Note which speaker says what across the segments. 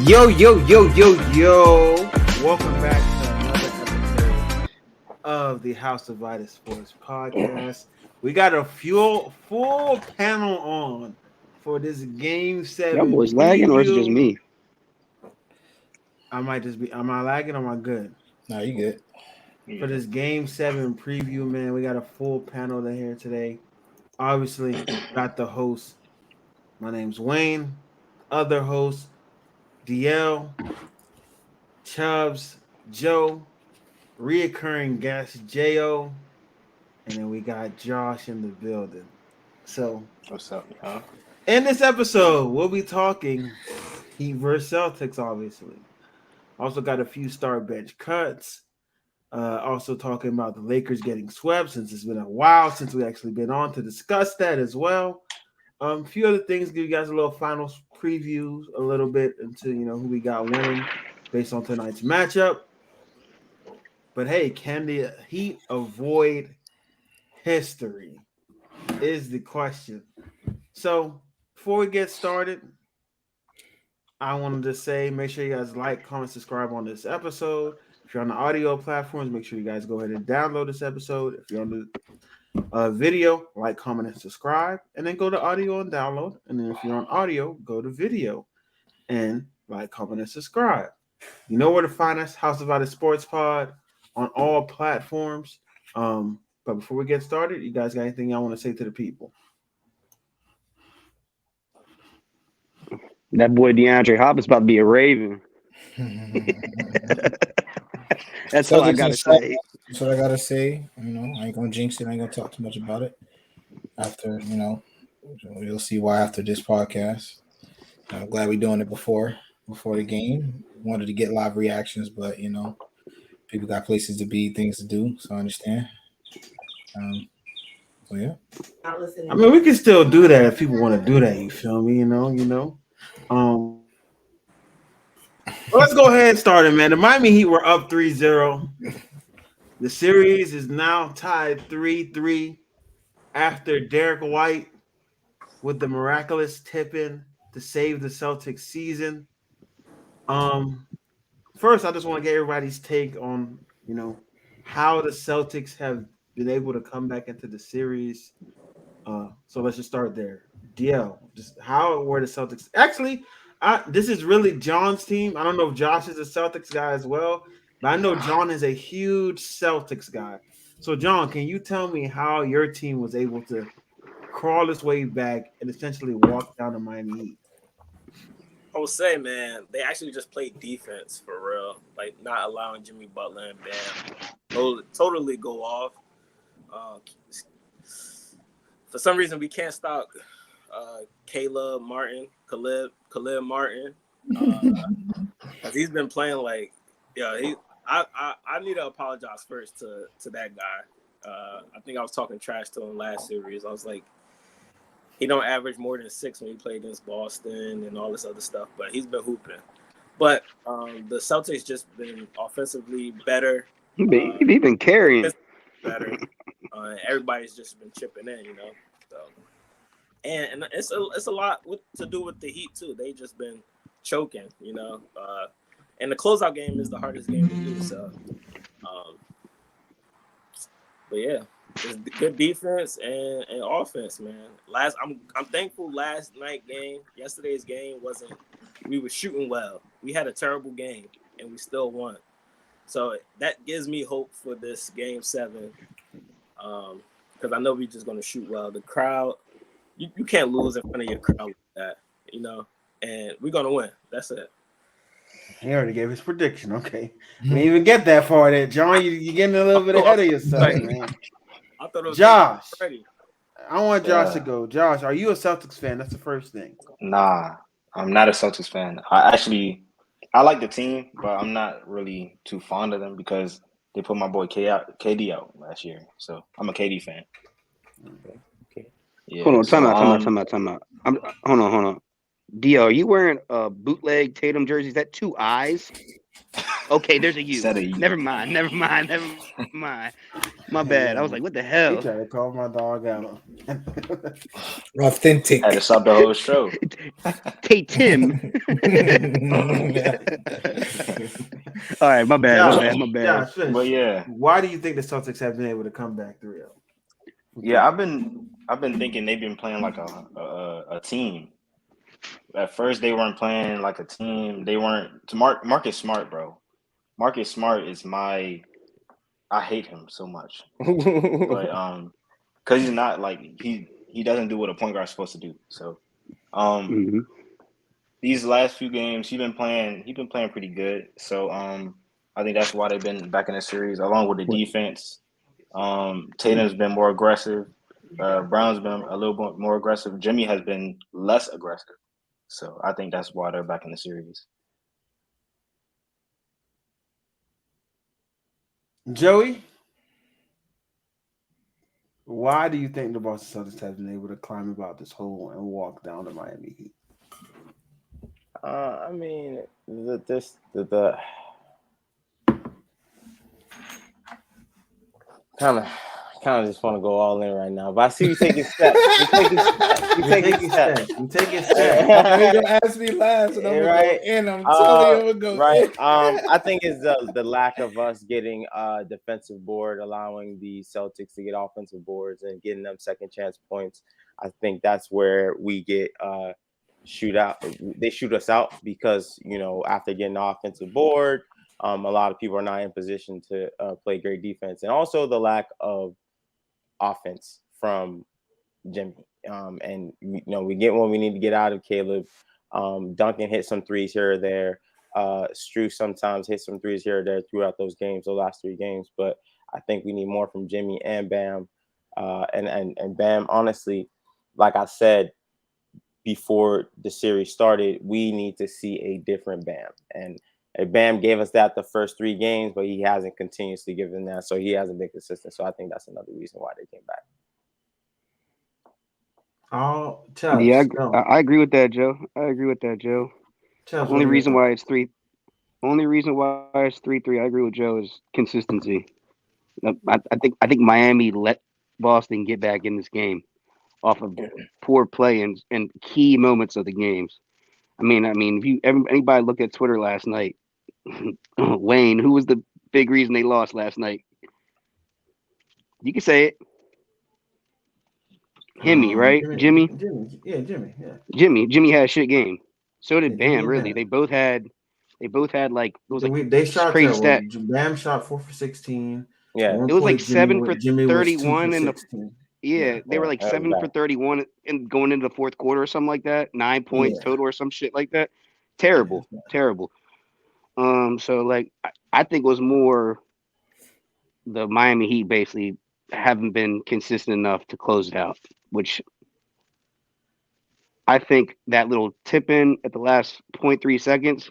Speaker 1: Yo. Welcome back to another episode of the House of hdsportspod podcast. We got a full panel on for this Game 7
Speaker 2: Y'all boys lagging, or is it just me?
Speaker 1: Am I lagging or am I good?
Speaker 3: No, you good.
Speaker 1: For this Game 7 preview, man, we got a full panel in here today. Obviously, got the host. My name's Dwayne. Other host, DL, Chubbs, Joe, reoccurring guest, J.O., and then we got Josh in the building. So,
Speaker 4: what's up, y'all?
Speaker 1: In this episode, we'll be talking Heat versus Celtics, obviously. Also got a few start bench cuts. Also talking about the Lakers getting swept, since it's been a while since we actually been on to discuss that as well. A few other things, give you guys a little final previews a little bit into who we got winning based on tonight's matchup. But hey, can the Heat avoid history is the question. So before we get started, I wanted to say make sure you guys like, comment, subscribe on this episode. If you're on the audio platforms, make sure you guys go ahead and download this episode. If you're on the video, like, comment, and subscribe, and then go to audio and download. And then if you're on audio, go to video and like, comment, and subscribe. You know where to find us, House of hdsportspod on all platforms. But before we get started, you guys got anything y'all want to say to the people?
Speaker 2: That boy DeAndre Hopkins about to be a Raven. That's all I gotta say.
Speaker 3: That's what I gotta say. I ain't gonna jinx it. I ain't gonna talk too much about it. After you'll see why after this podcast. I'm glad we're doing it before the game. Wanted to get live reactions, but people got places to be, things to do. So I understand. Yeah.
Speaker 1: I mean, we can still do that if people want to do that. You feel me? Let's go ahead and start it, man. The Miami Heat were up 3-0. The series is now tied 3-3 after Derek White with the miraculous tip-in to save the Celtics season. First, I just want to get everybody's take on, how the Celtics have been able to come back into the series. So let's just start there. DL, just how were the Celtics? Actually, this is really John's team. I don't know if Josh is a Celtics guy as well, but I know John is a huge Celtics guy. So, John, can you tell me how your team was able to crawl its way back and essentially walk down the Miami Heat?
Speaker 4: I would say, man, they actually just played defense for real, like not allowing Jimmy Butler and Bam totally go off. For some reason, we can't stop Khalib Martin, because he's been playing like, I need to apologize first to that guy. I think I was talking trash to him last series. I was like, he don't average more than 6 when he played against Boston and all this other stuff, but he's been hooping. But the Celtics just been offensively better.
Speaker 2: He been carrying
Speaker 4: better. Everybody's just been chipping in, So, and it's a lot to do with the Heat too. They just been choking, and the closeout game is the hardest game to do. So, but yeah, it's good defense and offense, man. I'm thankful yesterday's game wasn't. We were shooting well. We had a terrible game and we still won. So that gives me hope for this Game 7. Because I know we're just going to shoot well. The crowd, you can't lose in front of your crowd like that, and we're going to win. That's it.
Speaker 1: He already gave his prediction. Okay. We didn't even get that far there. John, you're getting a little bit ahead of yourself, man.
Speaker 4: I thought it was
Speaker 1: Josh.
Speaker 4: ready.
Speaker 1: I want Josh to go. Josh, are you a Celtics fan? That's the first thing.
Speaker 5: Nah, I'm not a Celtics fan. I like the team, but I'm not really too fond of them because they put my boy KD out last year. So I'm a KD fan.
Speaker 2: Okay.
Speaker 5: Yeah,
Speaker 2: hold on, time out. Hold on. D, are you wearing bootleg Tatum jerseys? Is that 2 eyes? Okay, there's a U.
Speaker 5: Instead of you.
Speaker 2: Never mind. My bad. I was like, what the
Speaker 1: He
Speaker 2: hell?
Speaker 1: tried to call my dog out.
Speaker 3: Authentic.
Speaker 5: Had to stop the whole show.
Speaker 2: Tim. All right, my bad.
Speaker 1: Josh, finish.
Speaker 5: But yeah.
Speaker 1: Why do you think the Celtics have been able to come back 3-0?
Speaker 5: Yeah, I've been thinking they've been playing like a team. At first, they weren't playing like a team. They weren't. Marcus Smart, bro. Marcus Smart is I hate him so much. But because he's not like he doesn't do what a point guard's supposed to do. So these last few games he's been playing pretty good. So I think that's why they've been back in the series, along with the defense. Tatum's been more aggressive. Brown's been a little bit more aggressive. Jimmy has been less aggressive. So I think that's why they're back in the series.
Speaker 1: Joey, why do you think the Boston Celtics have been able to climb about this hole and walk down the Miami Heat?
Speaker 4: I mean, the kind of just want to go all in right now, but I see you taking steps. You taking steps.
Speaker 3: You're gonna ask me last, and I'm gonna go in. I'm telling you, I'm gonna go
Speaker 4: right.
Speaker 3: in.
Speaker 4: I think it's the lack of us getting defensive board, allowing the Celtics to get offensive boards and getting them second chance points. I think that's where we get they shoot us out because after getting the offensive board, a lot of people are not in position to play great defense, and also the lack of offense from Jimmy. And we get what we need to get out of Caleb. Duncan hit some threes here or there. Strus sometimes hit some threes here or there throughout those last 3 games. But I think we need more from Jimmy and Bam. And Bam, honestly, like I said before the series started, we need to see a different Bam. And Bam gave us that the first 3 games, but he hasn't continuously given that, so he hasn't been consistent. So I think that's another reason why they came back.
Speaker 2: Yeah, I agree with that, Joe. Only reason why it's 3-3. I agree with Joe is consistency. I think Miami let Boston get back in this game off of poor play and key moments of the games. I mean, if anybody looked at Twitter last night, Wayne, who was the big reason they lost last night? You can say it. Jimmy, right? Jimmy.
Speaker 1: Yeah, Jimmy. Yeah.
Speaker 2: Jimmy had a shit game. So did Bam. Really, they both had like it was like
Speaker 1: they shot
Speaker 2: crazy stat.
Speaker 1: Bam shot 4 for 16.
Speaker 4: Yeah,
Speaker 2: it was like 7 for
Speaker 1: Jimmy
Speaker 2: 31
Speaker 1: in
Speaker 2: the. Yeah, they were like 7 for 31 and going into the fourth quarter or something like that. 9 points total or some shit like that. Terrible. So like I think it was more the Miami Heat basically haven't been consistent enough to close it out, which I think that little tip in at the last 0.3 seconds,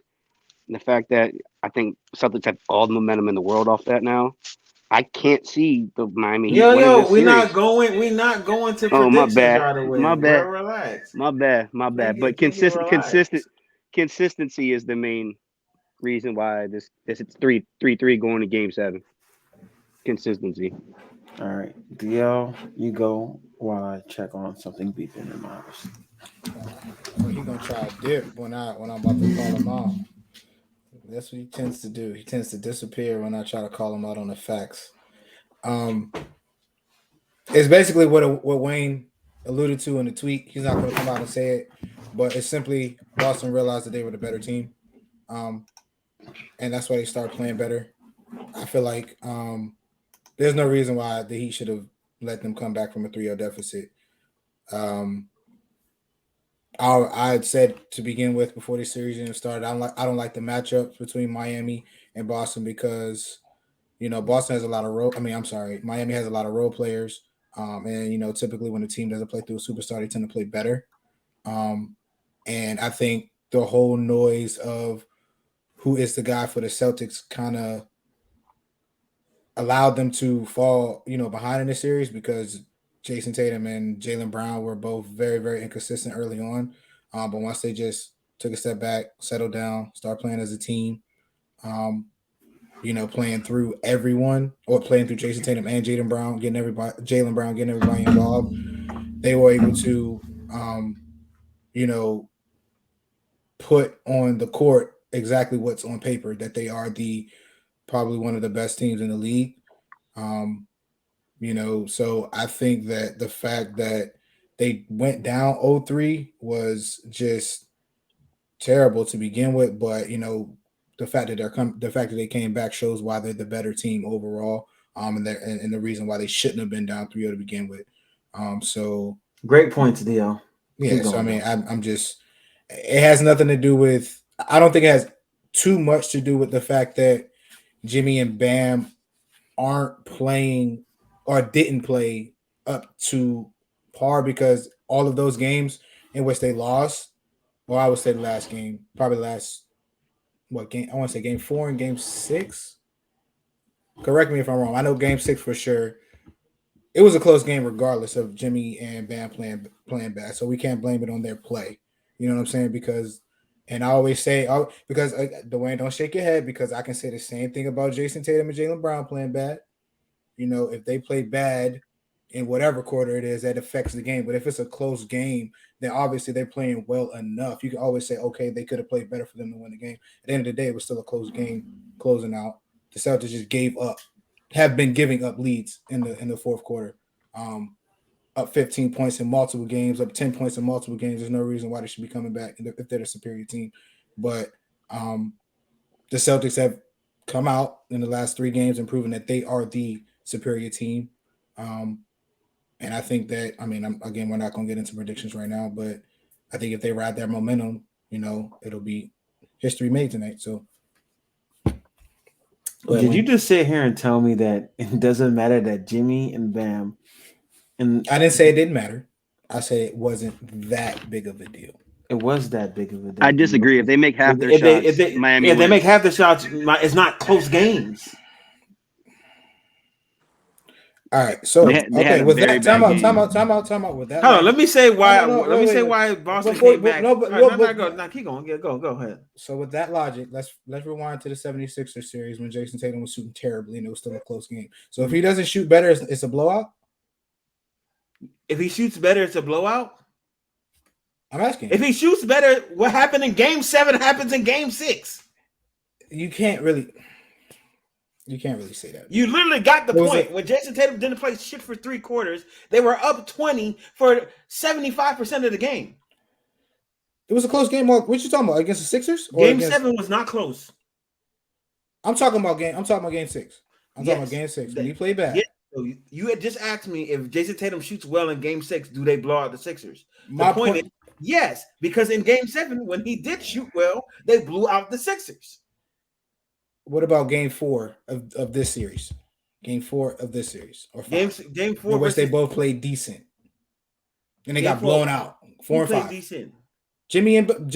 Speaker 2: and the fact that I think Celtics have all the momentum in the world off that now. I can't see the Miami Heat winning this
Speaker 1: we're
Speaker 2: series.
Speaker 1: We're not going to predictions right away.
Speaker 2: My bad.
Speaker 1: Bro, relax.
Speaker 2: My bad. But consistency is the main reason why this is 3-3 going to Game 7. Consistency.
Speaker 1: All right, DL, you go while I check on something beeping in my house.
Speaker 3: Well, he's gonna try to dip when I'm about to call him out. That's what he tends to do. He tends to disappear when I try to call him out on the facts. It's basically what Wayne alluded to in the tweet. He's not going to come out and say it, but it's simply Boston realized that they were the better team, and that's why they started playing better. I feel like there's no reason why the Heat should have let them come back from a 3-0 deficit. I had said to begin with before the series even started, I don't like the matchups between Miami and Boston because Boston has a lot of Miami has a lot of role players, and typically when a team doesn't play through a superstar, they tend to play better. And I think the whole noise of who is the guy for the Celtics kind of allowed them to fall, behind in the series because Jason Tatum and Jaylen Brown were both very, very inconsistent early on. But once they just took a step back, settled down, start playing as a team, playing through everyone or playing through Jason Tatum and Jaylen Brown, getting everybody involved. They were able to, put on the court exactly what's on paper, that they are probably one of the best teams in the league. So I think that the fact that they went down 0-3 was just terrible to begin with, but the fact that they came back shows why they're the better team overall, and the reason why they shouldn't have been down 3-0 to begin with. So
Speaker 1: great points, Dio.
Speaker 3: Yeah, so I mean, I'm just, it has nothing to do with, I don't think it has too much to do with the fact that Jimmy and Bam aren't playing or didn't play up to par, because all of those games in which they lost, well, I would say the last game, probably game, I want to say game 4 and game 6. Correct me if I'm wrong. I know game 6 for sure. It was a close game regardless of Jimmy and Bam playing bad. So we can't blame it on their play. You know what I'm saying? Because I always say, because Dwayne, don't shake your head, because I can say the same thing about Jason Tatum and Jaylen Brown playing bad. If they play bad in whatever quarter it is, that affects the game. But if it's a close game, then obviously they're playing well enough. You can always say, okay, they could have played better for them to win the game. At the end of the day, it was still a close game closing out. The Celtics just have been giving up leads in the fourth quarter. Up 15 points in multiple games, up 10 points in multiple games. There's no reason why they should be coming back if they're the superior team. But the Celtics have come out in the last 3 games and proven that they are the superior team. And I think that, again, we're not going to get into predictions right now, but I think if they ride that momentum, it'll be history made tonight. So.
Speaker 1: Did you just sit here and tell me that it doesn't matter that Jimmy and Bam? And
Speaker 3: I didn't say it didn't matter. I said it wasn't that big of a deal.
Speaker 1: It was that big of a deal.
Speaker 2: I disagree. If they make half their shots, Miami
Speaker 1: if they
Speaker 2: wins.
Speaker 1: make half the shots, it's not close games.
Speaker 3: All right, so
Speaker 2: they
Speaker 3: with that, time out. With that,
Speaker 1: hold on. Let me say why. Let me say
Speaker 3: wait.
Speaker 1: why Boston came back. No, keep going. Yeah, go ahead.
Speaker 3: So with that logic, let's rewind to the 76ers series when Jason Tatum was shooting terribly and it was still a close game. So if he doesn't shoot better, it's a blowout.
Speaker 1: If he shoots better, it's a blowout.
Speaker 3: I'm asking.
Speaker 1: If he shoots better, what happened in Game 7 happens in Game 6.
Speaker 3: You can't really say that.
Speaker 1: You literally got the point. When Jason Tatum didn't play shit for 3 quarters, they were up 20 for 75% of the game.
Speaker 3: It was a close game. What you talking about? Against the Sixers?
Speaker 1: Game 7 was not close.
Speaker 3: I'm talking about game 6. I'm talking about game 6. When he played bad.
Speaker 1: Yeah. So you had just asked me if Jason Tatum shoots well in Game 6, do they blow out the Sixers? The point is, yes, because in Game 7, when he did shoot well, they blew out the Sixers.
Speaker 3: What about Game 4 of this series? Game 4 of this series, or 5?
Speaker 1: Game 4,
Speaker 3: in which they both played decent, and they got blown out 4 and 5.
Speaker 1: Decent.
Speaker 3: Jimmy and Bam.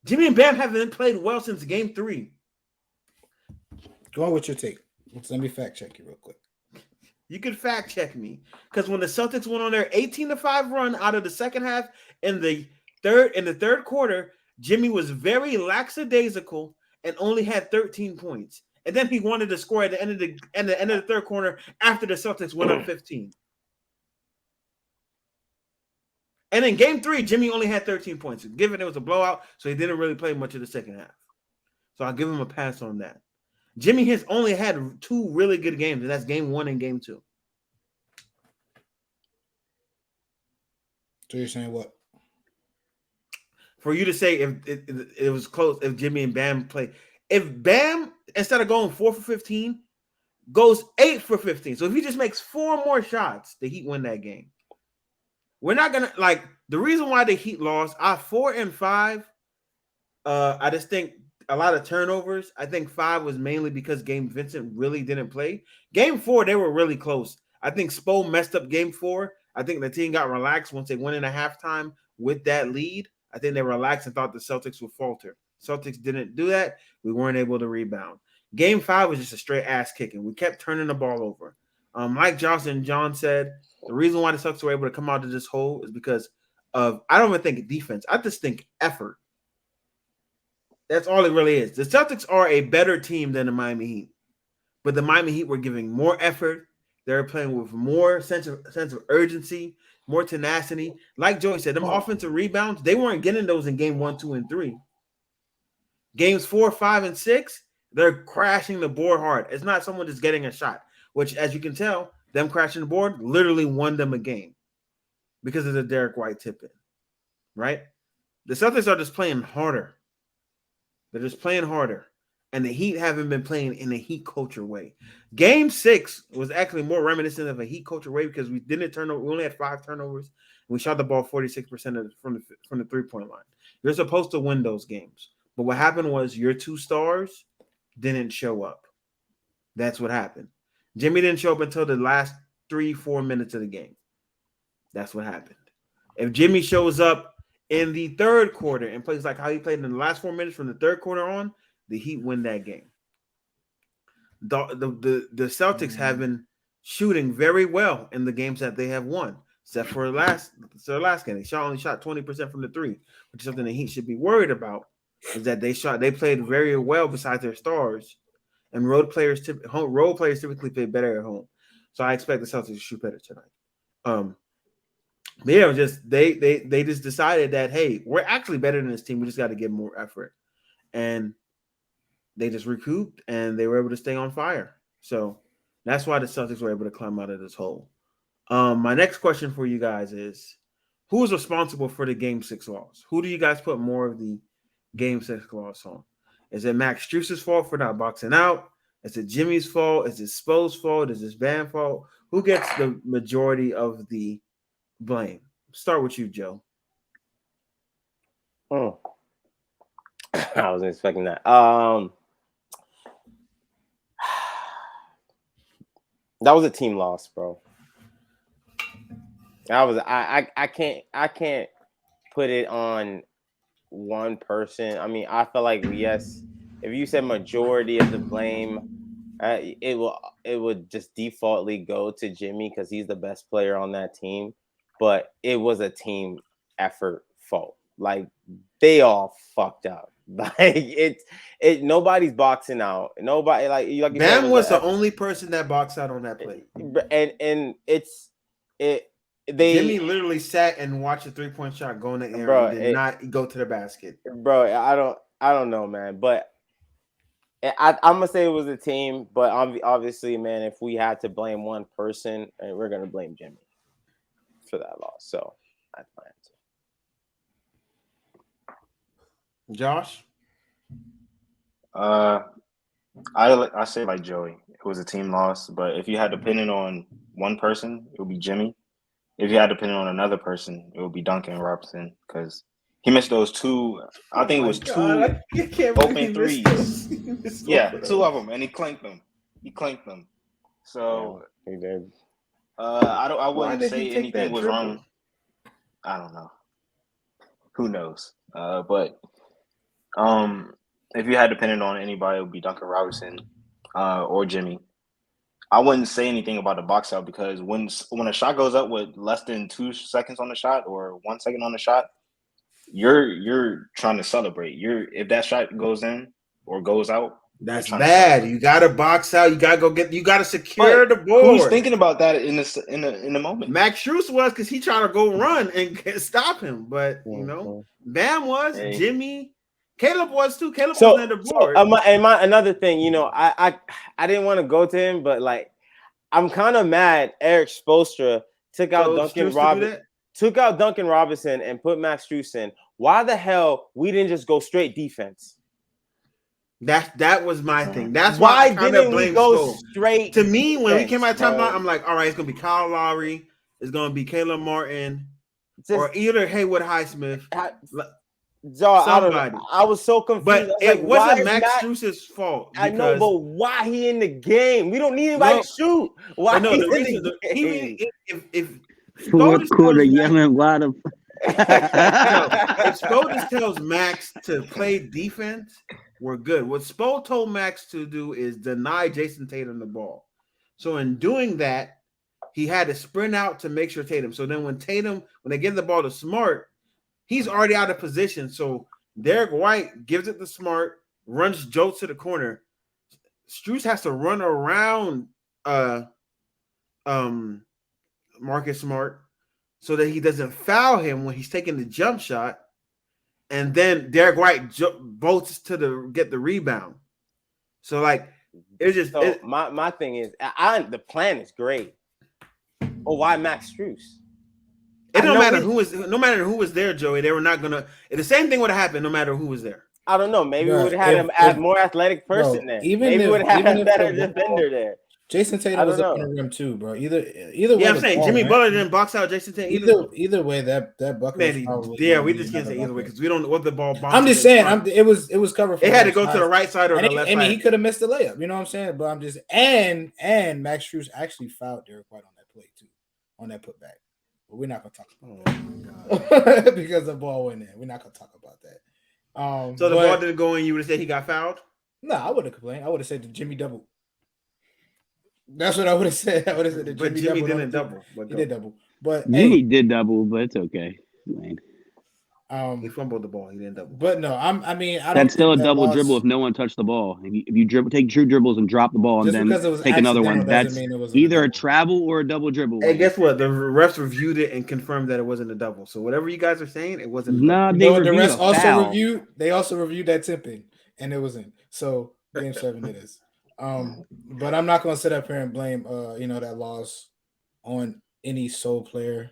Speaker 1: Jimmy and Bam haven't played well since Game 3.
Speaker 3: Go on with your take. Let me fact check you real quick.
Speaker 1: You can fact check me, because when the Celtics went on their 18-5 run out of the second half in the third quarter, Jimmy was very lackadaisical and only had 13 points. And then he wanted to score at the end of the third quarter after the Celtics went up 15. And in Game 3, Jimmy only had 13 points. Given it was a blowout, so he didn't really play much of the second half. So I'll give him a pass on that. Jimmy has only had 2 really good games, and that's Game 1 and Game 2.
Speaker 3: So you're saying what?
Speaker 1: For you to say if it was close, if Jimmy and Bam play, if Bam, instead of going 4 for 15, goes 8 for 15. So if he just makes 4 more shots, the Heat win that game. We're not gonna the reason why the Heat lost. 4 and 5. I just think a lot of turnovers. I think 5 was mainly because Vincent really didn't play. Game 4, they were really close. I think Spo messed up Game 4. I think the team got relaxed once they went in at halftime with that lead. I think they relaxed and thought the Celtics would falter. Celtics didn't do that. We weren't able to rebound. Game 5 was just a straight ass kicking. We kept turning the ball over. Like Johnson and John said, the reason why the Celtics were able to come out of this hole is because of, I don't even think defense. I just think effort. That's all it really is. The Celtics are a better team than the Miami Heat, but the Miami Heat were giving more effort. They're playing with more sense of urgency, more tenacity. Like Joey said, them offensive rebounds, they weren't getting those in game 1, 2, and 3. Games 4, 5, and 6, they're crashing the board hard. It's not someone just getting a shot, which, as you can tell, them crashing the board literally won them a game because of the Derek White tip-in, right? The Celtics are just playing harder. They're just playing harder. And the Heat haven't been playing in a Heat culture way. Game 6 was actually more reminiscent of a Heat culture way because we didn't turn over. We only had 5 turnovers. And we shot the ball 46% from the three-point line. You're supposed to win those games. But what happened was your 2 stars didn't show up. That's what happened. Jimmy didn't show up until the last 3-4 minutes of the game. That's what happened. If Jimmy shows up in the third quarter and plays like how he played in the last 4 minutes from the third quarter on, the Heat win that game. The Celtics have been shooting very well in the games that they have won, except for the last game. They only shot 20% from the 3, which is something the Heat should be worried about. Is that they played very well besides their stars, and road players typically play better at home. So I expect the Celtics to shoot better tonight. But yeah, they just decided that, hey, we're actually better than this team. We just got to give more effort. And they just recouped and they were able to stay on fire. So that's why the Celtics were able to climb out of this hole. My next question for you guys is, who is responsible for the Game 6 loss? Who do you guys put more of the Game 6 loss on? Is it Max Strus's fault for not boxing out? Is it Jimmy's fault? Is it Spo's fault? Is it Bam's fault? Who gets the majority of the blame? Start with you, Joe.
Speaker 6: I wasn't expecting that. That was a team loss, bro. I can't put it on one person. I mean, I feel like, yes, if you said majority of the blame, it would just defaultly go to Jimmy because he's the best player on that team. But it was a team effort fault. Like, they all fucked up. Like, nobody's boxing out. Nobody, like
Speaker 1: Bam was the only person that boxed out on that play.
Speaker 6: And
Speaker 1: Jimmy literally sat and watched a 3-point shot go in the air, bro, and did not go to the basket.
Speaker 6: Bro, I don't know, man. But I'm gonna say it was a team. But obviously, man, if we had to blame one person, we're gonna blame Jimmy for that loss. So that's my answer.
Speaker 1: Josh?
Speaker 5: I say like Joey. It was a team loss, but if you had to pin it on one person, it would be Jimmy. If you had to pin it on another person, it would be Duncan Robinson because he missed those 2. I think it was 2 open threes. Yeah, 2 of them, and he clanked them. So
Speaker 6: he did.
Speaker 5: I wouldn't say anything was wrong. I don't know. Who knows? But if you had to pin it on anybody, it would be Duncan Robinson or Jimmy. I wouldn't say anything about the box out because when a shot goes up with less than 2 seconds on the shot or 1 second on the shot, you're trying to celebrate. If that shot goes in or goes out,
Speaker 1: that's bad. You gotta box out. You gotta secure the board.
Speaker 5: Who's thinking about that in the moment?
Speaker 1: Max Strus was because he tried to go run and stop him, but Bam was, Jimmy, Caleb was too. Caleb was on the board.
Speaker 6: Another thing, I didn't want to go to him, but like I'm kind of mad. Eric Spoelstra took out Duncan Robinson and put Max Strus in. Why the hell we didn't just go straight defense?
Speaker 1: That was my thing. That's why I kind of blame Spo.
Speaker 6: Straight.
Speaker 1: To me, when we came out of timeout, I'm like, all right, it's gonna be Kyle Lowry, it's gonna be Caleb Martin, or either Haywood Highsmith.
Speaker 6: Somebody. I was so confused.
Speaker 1: But it wasn't Max Strus's fault.
Speaker 6: I know, but why he in the game? We don't need anybody to shoot. Why
Speaker 1: no, the reason if
Speaker 2: fourth quarter yelling wide up.
Speaker 1: If Spo just tells Max to play defense, we're good. What Spo told Max to do is deny Jason Tatum the ball. So in doing that, he had to sprint out to make sure Tatum. So then when they give the ball to Smart, he's already out of position. So Derek White gives it to Smart, runs Joe to the corner. Strus has to run around Marcus Smart so that he doesn't foul him when he's taking the jump shot. And then Derek White bolts to get the rebound. So like it's just
Speaker 6: my thing is the plan is great. Oh, why Max Strus?
Speaker 1: It don't matter no matter who was there, Joey. They were not gonna. The same thing would have happened no matter who was there.
Speaker 6: I don't know. Maybe we would have had him as more athletic person there. Maybe we would have had a better defender there.
Speaker 3: Jason Tatum was up on the rim too, bro. Either way.
Speaker 1: Yeah, I'm saying Jimmy Butler didn't box out Jason Tatum.
Speaker 3: Either way, that bucket.
Speaker 1: We just can't say either way because we don't know what the ball.
Speaker 3: I'm just saying, it was covered.
Speaker 1: It had to go to the right side or the left side.
Speaker 3: I mean, he could have missed the layup. You know what I'm saying? But I'm just and Max Strus actually fouled Derek White on that play too, on that putback. But we're not gonna talk about that because the ball went in. We're not gonna talk about that.
Speaker 1: So the ball didn't go in. You would have said he got fouled?
Speaker 3: No, I wouldn't complain. I would have said the Jimmy double. That's what I would have said. I would have said the
Speaker 1: Jimmy didn't double.
Speaker 3: He did double. But
Speaker 2: Jimmy did double, but it's okay.
Speaker 1: He fumbled the ball. He didn't double.
Speaker 3: But no, I mean, I don't.
Speaker 2: That's still a double dribble if no one touched the ball. If you take two dribbles and drop the ball and then take another one, that's either a travel or a double dribble.
Speaker 1: Hey, guess what? The refs reviewed it and confirmed that it wasn't a double. So whatever you guys are saying, it wasn't.
Speaker 2: No,
Speaker 3: the refs also reviewed. They also reviewed that tipping, and it wasn't. So game 7 it is. But I'm not going to sit up here and blame that loss on any sole player.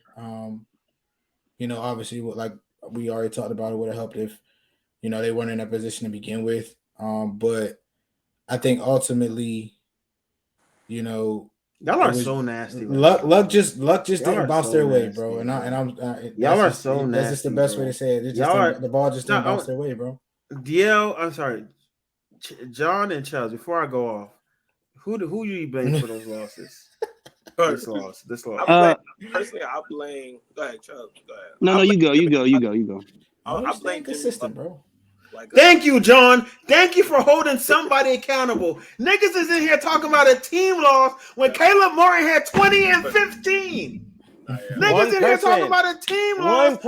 Speaker 3: Obviously, like we already talked about, it would have helped if they weren't in that position to begin with. But I think ultimately,
Speaker 1: y'all are so nasty.
Speaker 3: Luck just didn't bounce their way, bro. And
Speaker 1: y'all are so nasty.
Speaker 3: That's just the best way to say it. The ball just didn't bounce their way, bro.
Speaker 1: I'm sorry, John and Charles. Before I go off, who do you blame for those losses? This loss.
Speaker 4: Personally, I blame. Go ahead, Charles. Go ahead.
Speaker 2: No, you go.
Speaker 4: I blame
Speaker 3: consistent, bro.
Speaker 1: Thank you, John. Thank you for holding somebody accountable. Niggas is in here talking about a team loss when Caleb Martin had 20 and 15. Niggas in here talking about a team loss.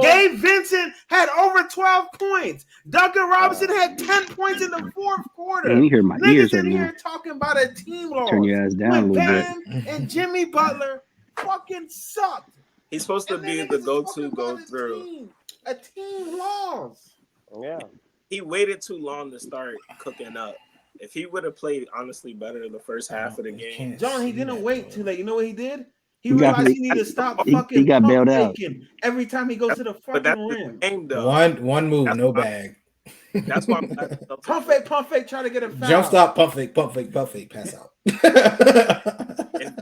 Speaker 1: Gabe Vincent had over 12 points. Duncan Robinson had 10 points in the fourth quarter.
Speaker 2: You hear my ears
Speaker 1: Niggas in here talking about a team loss.
Speaker 2: Turn your ass down a little bit.
Speaker 1: And Jimmy Butler fucking sucked.
Speaker 4: He's supposed to be the go-to go through.
Speaker 1: A team loss.
Speaker 6: Yeah.
Speaker 4: He waited too long to start cooking up. If he would have played honestly better in the first half of the game.
Speaker 1: John, he didn't wait too late. You know what he did? He realized he needed to stop fucking
Speaker 2: he got bailed out
Speaker 1: every time he goes to the fucking rim.
Speaker 4: Game,
Speaker 3: one move, that's no bag.
Speaker 4: That's why
Speaker 1: pump fake, try to get a foul.
Speaker 3: Jump stop, pump fake, pass out.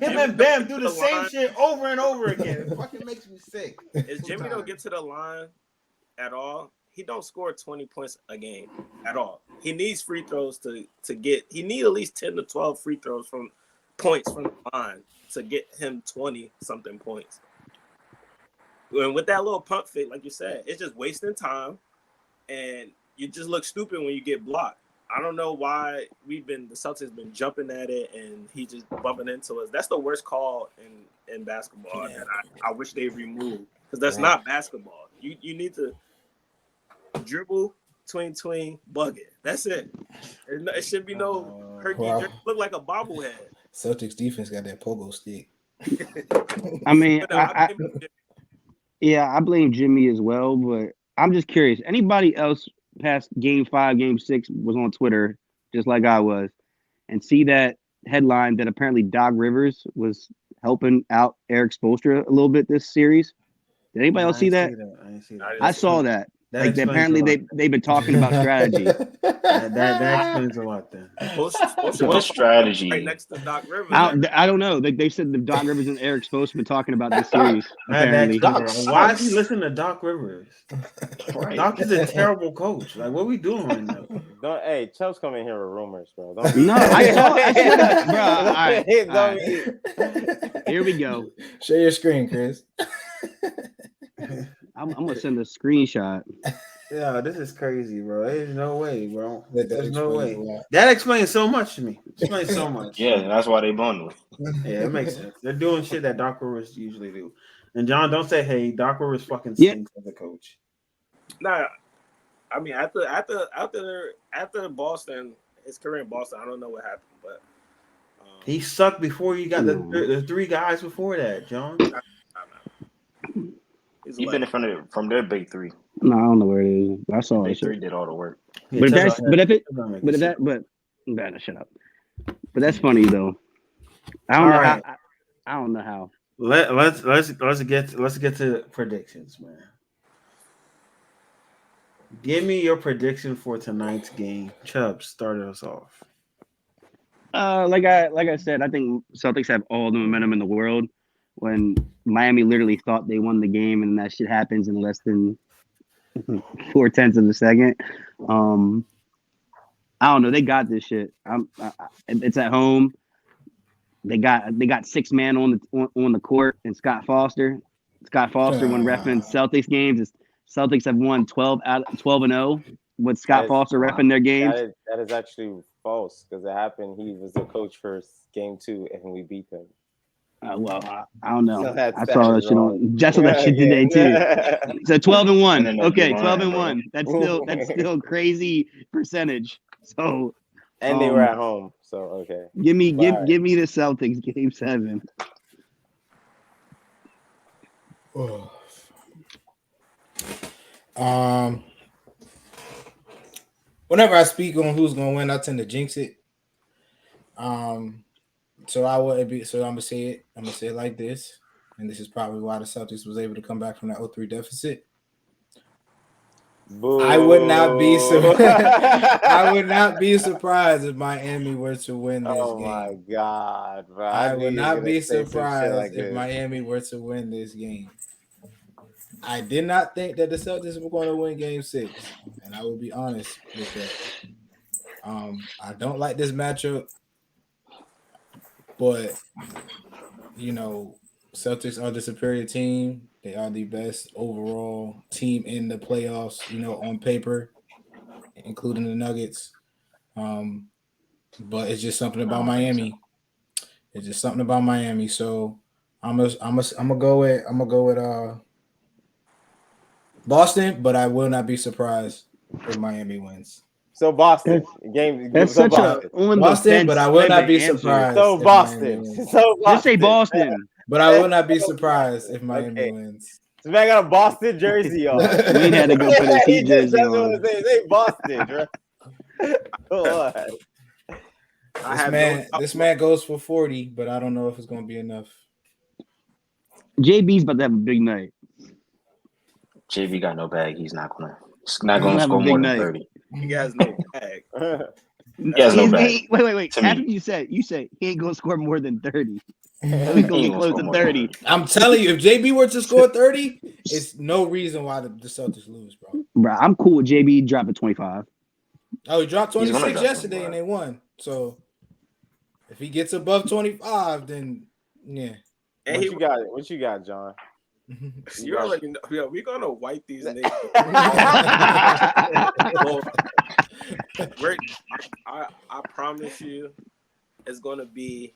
Speaker 1: Him and Bam do the same shit over and over again. It fucking makes me sick.
Speaker 4: If Jimmy don't get to the line at all, he don't score 20 points a game at all. He needs free throws to get. He need at least 10 to 12 free throws from the line to get him 20-something points. And with that little pump fake, like you said, it's just wasting time, and you just look stupid when you get blocked. I don't know why the Celtics been jumping at it, and he just bumping into us. That's the worst call in basketball, and I wish they removed, because that's not basketball. You need to dribble, tween, bucket. That's it. It should be no hurt. You look like a bobblehead.
Speaker 3: Celtics defense got that pogo stick.
Speaker 2: I mean, I blame Jimmy as well, but I'm just curious. Anybody else past game 5, game 6 was on Twitter, just like I was, and see that headline that apparently Doc Rivers was helping out Eric Spoelstra a little bit this series? Did anybody else see that?
Speaker 1: I didn't see that.
Speaker 2: I saw that. Like apparently they've been talking about strategy.
Speaker 1: that explains a lot then.
Speaker 5: What strategy?
Speaker 4: Right next to Doc Rivers.
Speaker 2: I don't know. They said the Doc Rivers and Eric Spoelstra been talking about this series. Apparently.
Speaker 1: Why is he listening to Doc Rivers? Right. Doc is a terrible coach. Like, what are we doing right now?
Speaker 6: Hey, Chubb's coming here with rumors, bro.
Speaker 2: No, I saw that, bro. All right. Here we go.
Speaker 3: Share your screen, Chris.
Speaker 2: I'm gonna send a screenshot.
Speaker 1: Yeah, this is crazy, bro. There's no way, bro. There's no way. That explains so much to me. Explains so much.
Speaker 5: Yeah, that's why they bundle.
Speaker 1: Yeah, it makes sense. They're doing shit that Doc Rivers usually do. And John, don't say, "Hey, Doc Rivers fucking stinks as a coach."
Speaker 4: Nah, I mean, after Boston, his career in Boston, I don't know what happened, but
Speaker 1: He sucked before you got the three guys before that, John.
Speaker 4: he's
Speaker 5: He been in front of from their big three.
Speaker 2: No, I don't know where it is. I saw
Speaker 5: Big
Speaker 2: it.
Speaker 5: three did all the work.
Speaker 1: Yeah,
Speaker 2: But if
Speaker 1: tell
Speaker 2: that's,
Speaker 1: me
Speaker 2: but if it,
Speaker 1: tell me
Speaker 2: but if
Speaker 1: shit.
Speaker 2: that, but better shut up. But that's funny though. I don't
Speaker 1: All
Speaker 2: know
Speaker 1: right.
Speaker 2: how. I don't know how.
Speaker 1: Let's get to predictions, man. Give me your prediction for tonight's game. Chubb, start us off.
Speaker 2: Like I said, I think Celtics have all the momentum in the world. When Miami literally thought they won the game, and that shit happens in less than 0.4 of a second. I don't know. They got this shit. It's at home. They got 6 man on the court, and Scott Foster. When referencing Celtics games, Celtics have won 12-0 with Scott Foster repping their games.
Speaker 6: That is actually false because it happened. He was the coach for game 2, and we beat them.
Speaker 2: Well, I don't know.
Speaker 6: So
Speaker 2: I saw that shit on. Just saw that shit today too. So 12-1. Okay, 12-1. That's still crazy percentage. So
Speaker 6: and they were at home. So okay.
Speaker 2: Give me the Celtics game 7.
Speaker 3: Whenever I speak on who's gonna win, I tend to jinx it. So I wouldn't be. So I'm gonna say it. I'm gonna say it like this, and this is probably why the Celtics was able to come back from that 0-3 deficit.
Speaker 6: Boo.
Speaker 3: I would not be surprised if Miami were to win this game.
Speaker 6: Oh my god, bro!
Speaker 3: I would not be surprised if Miami were to win this game. I did not think that the Celtics were going to win Game 6, and I will be honest with that. I don't like this matchup, but Celtics are the superior team. They are the best overall team in the playoffs, on paper, including the Nuggets. But it's just something about Miami. It's just something about Miami. So I'm gonna go with Boston, but I will not be surprised if Miami wins.
Speaker 6: So Boston game.
Speaker 2: That's
Speaker 6: so
Speaker 2: such
Speaker 6: Boston.
Speaker 3: Boston, but I will not be surprised.
Speaker 6: So Boston.
Speaker 2: Just say Boston.
Speaker 3: But I will not be surprised if Miami wins.
Speaker 6: So man got a Boston jersey on.
Speaker 2: We had to go put a Heat jersey on.
Speaker 6: Say Boston, bro. Go on.
Speaker 3: This man goes for 40, but I don't know if it's going to be enough.
Speaker 2: JB's about to have a big night.
Speaker 5: JB got no bag. He's not going to score more than 30.
Speaker 4: He has no bag.
Speaker 5: He has no bag.
Speaker 2: Wait. After you said he ain't going to score more than 30. He's going to be close to 30.
Speaker 3: I'm telling you, if JB were to score 30, it's no reason why the Celtics lose, bro.
Speaker 2: Bro, I'm cool with JB dropping 25.
Speaker 3: Oh, he dropped 26 yesterday and they won. So if he gets above 25, then yeah.
Speaker 4: And
Speaker 6: what you got, John?
Speaker 4: You already know. Yeah, we're gonna wipe these niggas. I promise you, it's gonna be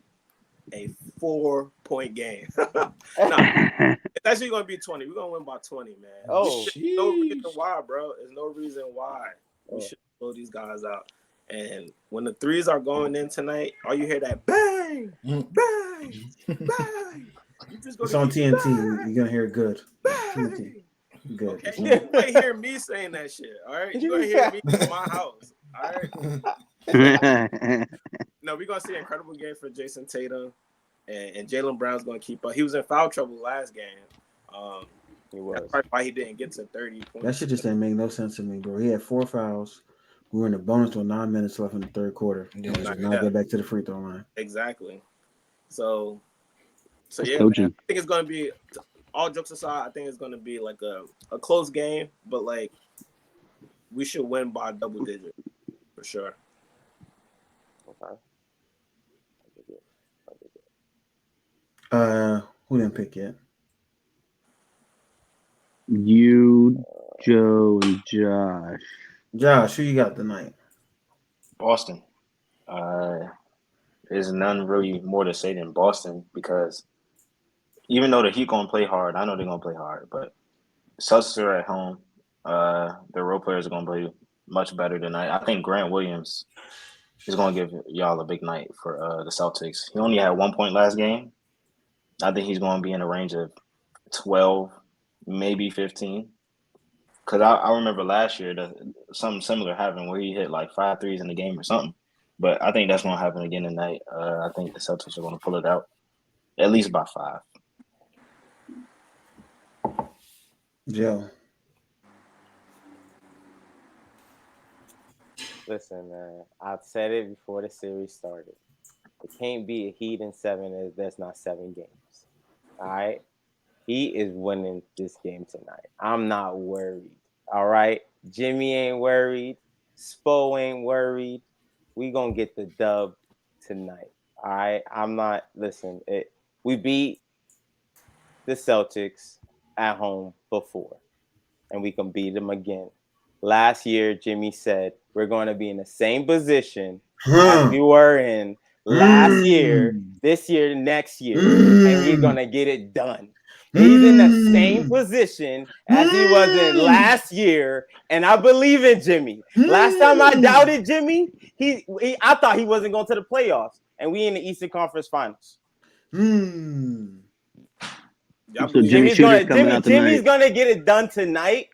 Speaker 4: a 4-point game. No, it's actually gonna be 20. We're gonna win by 20, man.
Speaker 6: Oh,
Speaker 4: no reason why, bro. There's no reason why we should blow these guys out. And when the threes are going in tonight, all you hear that bang, bang, bang.
Speaker 1: It's on TNT. You're gonna hear it good. TNT. Good.
Speaker 4: Okay. You might hear me saying that shit. All right, you're gonna hear me in my house. All right. No, we're gonna see an incredible game for Jason Tatum, and Jaylen Brown's gonna keep up. He was in foul trouble last game.
Speaker 6: He was.
Speaker 4: That's probably why he didn't get to 30 points.
Speaker 1: That shit just didn't make no sense to me, bro. He had 4 fouls. We were in the bonus with 9 minutes left in the third quarter. Now get back to the free throw line.
Speaker 4: Exactly. So yeah,
Speaker 2: man,
Speaker 4: I think it's gonna be, all jokes aside, I think it's gonna be like a close game, but like we should win by double digit for sure.
Speaker 6: Okay.
Speaker 1: Who didn't pick yet?
Speaker 2: You, Joe, and Josh.
Speaker 1: Josh, who you got tonight?
Speaker 5: Boston. There's none really more to say than Boston because even though the Heat gonna play hard, I know they're gonna play hard, but Celtics are at home. The role players are going to play much better tonight. I think Grant Williams is going to give y'all a big night for the Celtics. He only had 1 point last game. I think he's going to be in a range of 12, maybe 15. Because I remember last year that something similar happened where he hit like 5 threes in the game or something. But I think that's going to happen again tonight. I think the Celtics are going to pull it out, at least by 5.
Speaker 1: Joe.
Speaker 6: Listen, man, I've said it before the series started. It can't be a Heat in 7 if there's not 7 games. All right? He is winning this game tonight. I'm not worried. All right? Jimmy ain't worried. Spo ain't worried. We going to get the dub tonight. All right? I'm not, listen, we beat the Celtics at home before, and we can beat them again. Last year, Jimmy said we're going to be in the same position as we were in last year, this year, next year, and we're going to get it done. He's in the same position as he was in last year, and I believe in Jimmy. Last time I doubted Jimmy, I thought he wasn't going to the playoffs, and we in the Eastern Conference Finals.
Speaker 2: So Jimmy's
Speaker 6: gonna get it done tonight,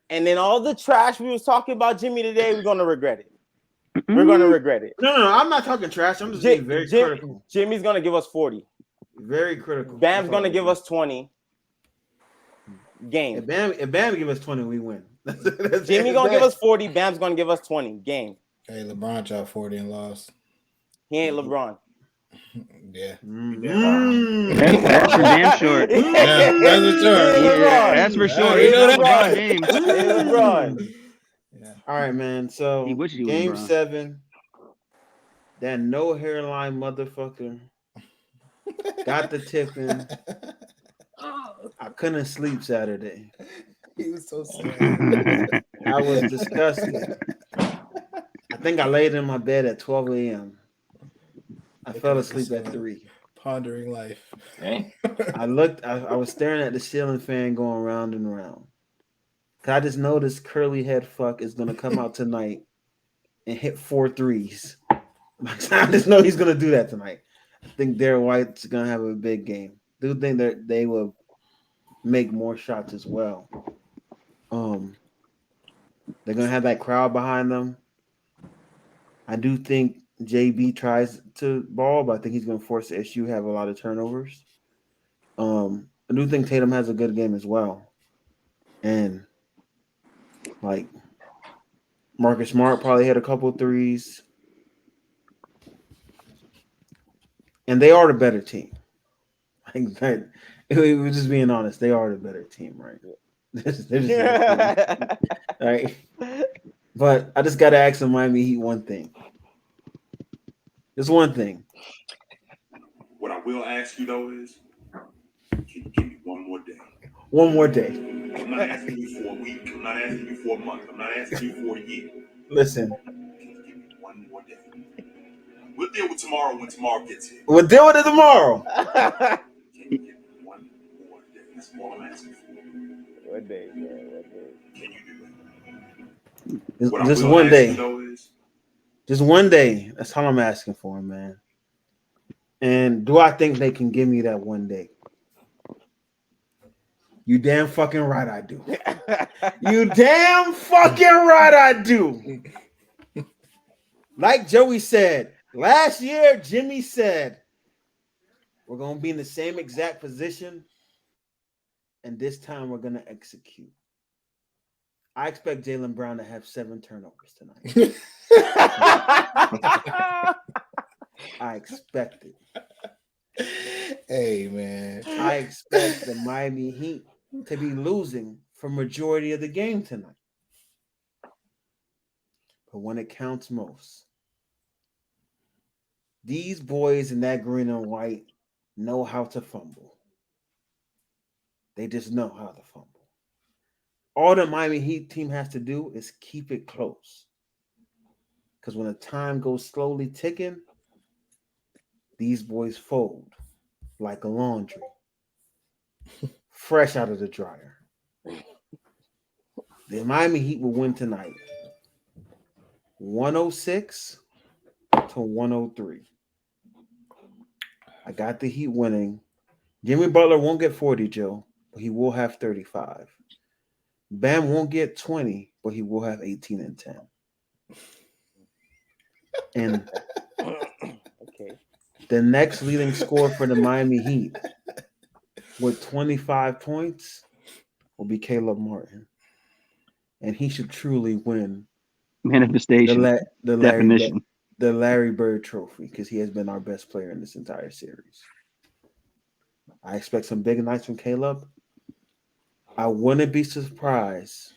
Speaker 6: and then all the trash we was talking about Jimmy today, we're gonna regret it. We're gonna regret it.
Speaker 1: No, I'm not talking trash. I'm just being very critical.
Speaker 6: Jimmy's gonna give us 40.
Speaker 1: Very critical.
Speaker 6: Bam's gonna give us 20. Game.
Speaker 1: If Bam give us 20, we win.
Speaker 6: Jimmy gonna give us 40. Bam's gonna give us 20. Game.
Speaker 3: Hey, LeBron dropped 40 and lost.
Speaker 6: He ain't LeBron.
Speaker 3: Yeah.
Speaker 2: That's for damn sure. That's for sure. He's not LeBron James.
Speaker 6: LeBron.
Speaker 3: Yeah.
Speaker 1: All right, man. So game 7, that no hairline motherfucker got the tipping. I couldn't sleep Saturday.
Speaker 3: He was so sad.
Speaker 1: I was disgusted. I think I laid in my bed at 12 a.m. I fell asleep at 3.
Speaker 3: Pondering life.
Speaker 1: I was staring at the ceiling fan going round and round. I just know this curly head fuck is going to come out tonight and hit 4 threes. I just know he's going to do that tonight. I think Darrell White's going to have a big game. I do think that they will make more shots as well. They're going to have that crowd behind them. I do think JB tries to ball, but I think he's going to force the issue, have a lot of turnovers. I do think Tatum has a good game as well. And, like, Marcus Smart probably hit a couple threes. And they are the better team. Like, we're just being honest. They are the better team, right? They're just the team, right? But I just got to ask the Miami Heat one thing. Just one thing.
Speaker 7: What I will ask you, though, is can you give me one more day?
Speaker 1: One more day.
Speaker 7: I'm not asking you for a week. I'm not asking you for a month. I'm not asking you for a year.
Speaker 1: Listen.
Speaker 7: Can you give me one more day? We'll deal with tomorrow when tomorrow gets here.
Speaker 1: We'll deal with it tomorrow.
Speaker 7: Can you give me one more day? That's all I'm asking for.
Speaker 6: One day, man. One day.
Speaker 7: Can you do that?
Speaker 1: Just one day. Just one day. That's all I'm asking for, man. And do I think they can give me that one day? You damn fucking right I do. You damn fucking right I do. Like Joey said, last year, Jimmy said, we're going to be in the same exact position, and this time we're going to execute. I expect Jaylen Brown to have 7 turnovers tonight. I expect it.
Speaker 3: Hey, man.
Speaker 1: I expect the Miami Heat to be losing for majority of the game tonight. But when it counts most, these boys in that green and white know how to fumble. They just know how to fumble. All the Miami Heat team has to do is keep it close. Because when the time goes slowly ticking, these boys fold like a laundry. Fresh out of the dryer. The Miami Heat will win tonight. 106 to 103. I got the Heat winning. Jimmy Butler won't get 40, Joe, but he will have 35. Bam won't get 20, but he will have 18 and 10. And
Speaker 6: Okay.
Speaker 1: the next leading scorer for the Miami Heat with 25 points will be Caleb Martin. And he should truly win
Speaker 2: Manifestation. Definition.
Speaker 1: the Larry Bird Trophy because he has been our best player in this entire series. I expect some big nights from Caleb. I wouldn't be surprised,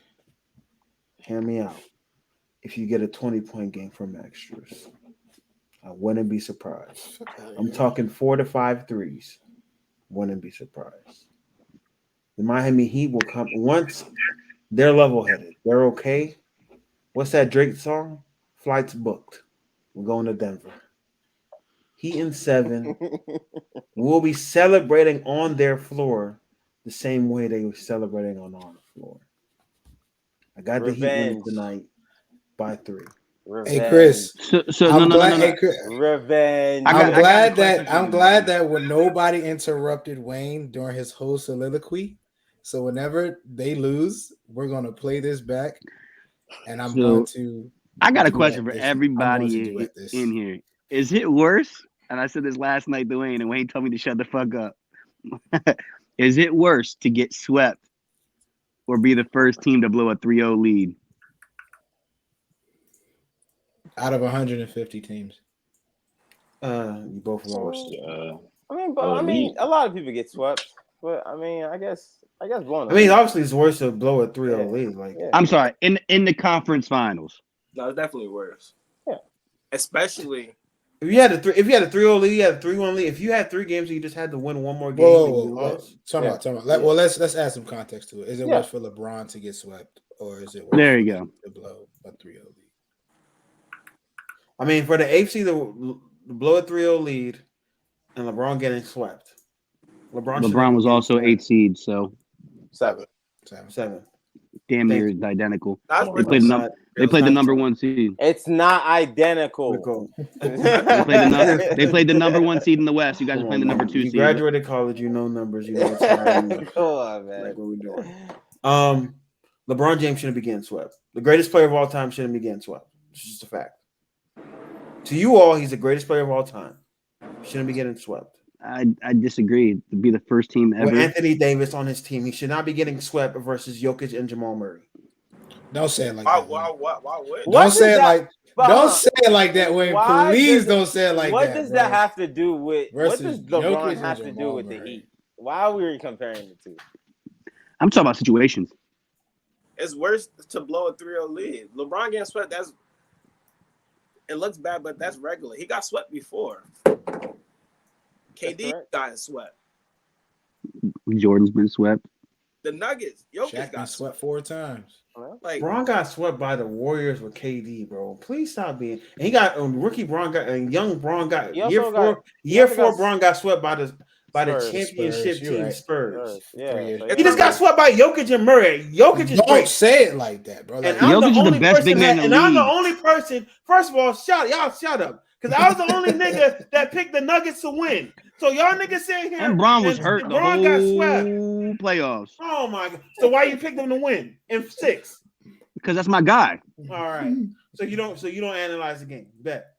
Speaker 1: hear me out, if you get a 20-point game from extras. I wouldn't be surprised. I'm talking 4 to 5 threes. Wouldn't be surprised. The Miami Heat will come once they're level-headed. They're okay. What's that Drake song? Flights booked. We're going to Denver. Heat in 7 will be celebrating on their floor the same way they were celebrating on our floor. I got the Heat winning tonight by 3.
Speaker 6: Revenge.
Speaker 3: Hey Chris,
Speaker 2: I'm
Speaker 3: glad.
Speaker 2: no.
Speaker 3: Hey, Chris,
Speaker 6: Revenge.
Speaker 3: I'm glad that when nobody interrupted Wayne during his whole soliloquy, so whenever they lose, we're gonna play this back, and I'm going to.
Speaker 2: I got a question for everybody in here. Is it worse? And I said this last night to Wayne, and Wayne told me to shut the fuck up. Is it worse to get swept or be the first team to blow a 3-0 lead?
Speaker 3: Out of 150 teams.
Speaker 1: You both lost.
Speaker 6: I mean, a lot of people get swept, but I mean, I guess blowing.
Speaker 1: Obviously, it's worse to blow a 3-0 lead. Like,
Speaker 2: I'm sorry, in the conference finals.
Speaker 4: No, it's definitely worse.
Speaker 6: Yeah,
Speaker 4: especially
Speaker 1: if you had a 3-0 lead, you had a 3-1 lead. If you had 3 games, and you just had to win one more game.
Speaker 3: Talk about. Well, let's add some context to it. Is it worse for LeBron to get swept, or is it worse
Speaker 2: there you go
Speaker 3: to blow a 3-0 lead?
Speaker 1: I mean, for the AFC to blow a 3-0 lead and LeBron getting swept.
Speaker 2: LeBron was also 8 seed, so
Speaker 6: 7.
Speaker 2: Damn near identical. They played the number 1 seed.
Speaker 6: It's not identical.
Speaker 2: They played the number 1 seed in the West. You guys are playing the number 2 seed.
Speaker 1: You graduated college, you know numbers, you know what's happening.
Speaker 6: Come on, man.
Speaker 1: Like what we're doing. LeBron James shouldn't be getting swept. The greatest player of all time shouldn't be getting swept. It's just a fact. To you all, he's the greatest player of all time. Shouldn't be getting swept.
Speaker 2: I disagree. To be the first team ever.
Speaker 1: With Anthony Davis on his team, he should not be getting swept versus Jokic and Jamal Murray.
Speaker 3: Don't say it like that.
Speaker 4: Why
Speaker 3: don't say it like don't say it like that, Wayne. Please don't say it like that.
Speaker 6: What does that have to do with what does LeBron have to do with the Heat? Why are we comparing the two?
Speaker 2: I'm talking about situations.
Speaker 4: It's worse to blow a 3-0 lead. LeBron getting swept, it looks bad, but that's regular. He got swept before. KD got swept.
Speaker 2: Jordan's been swept.
Speaker 4: The Nuggets, Jokic got
Speaker 3: swept 4 times.
Speaker 1: Like Bron got swept by the Warriors with KD, bro. Please stop being. And he got rookie Bron got and young Bron got year four. Bron got swept by the championship team Spurs.
Speaker 6: Yeah,
Speaker 1: he just got swept by Jokic and Murray. Jokic is
Speaker 3: don't say it like that, bro.
Speaker 1: Like, and Jokic is the best big man in the league. I'm the only person. First of all, shut up, because I was the only nigga that picked the Nuggets to win. So y'all niggas sitting here
Speaker 2: and Bron was hurt the whole got swept. Playoffs.
Speaker 1: Oh my god! So why you picked them to win in 6?
Speaker 2: Because that's my guy.
Speaker 1: All right. So you don't analyze the game. Bet.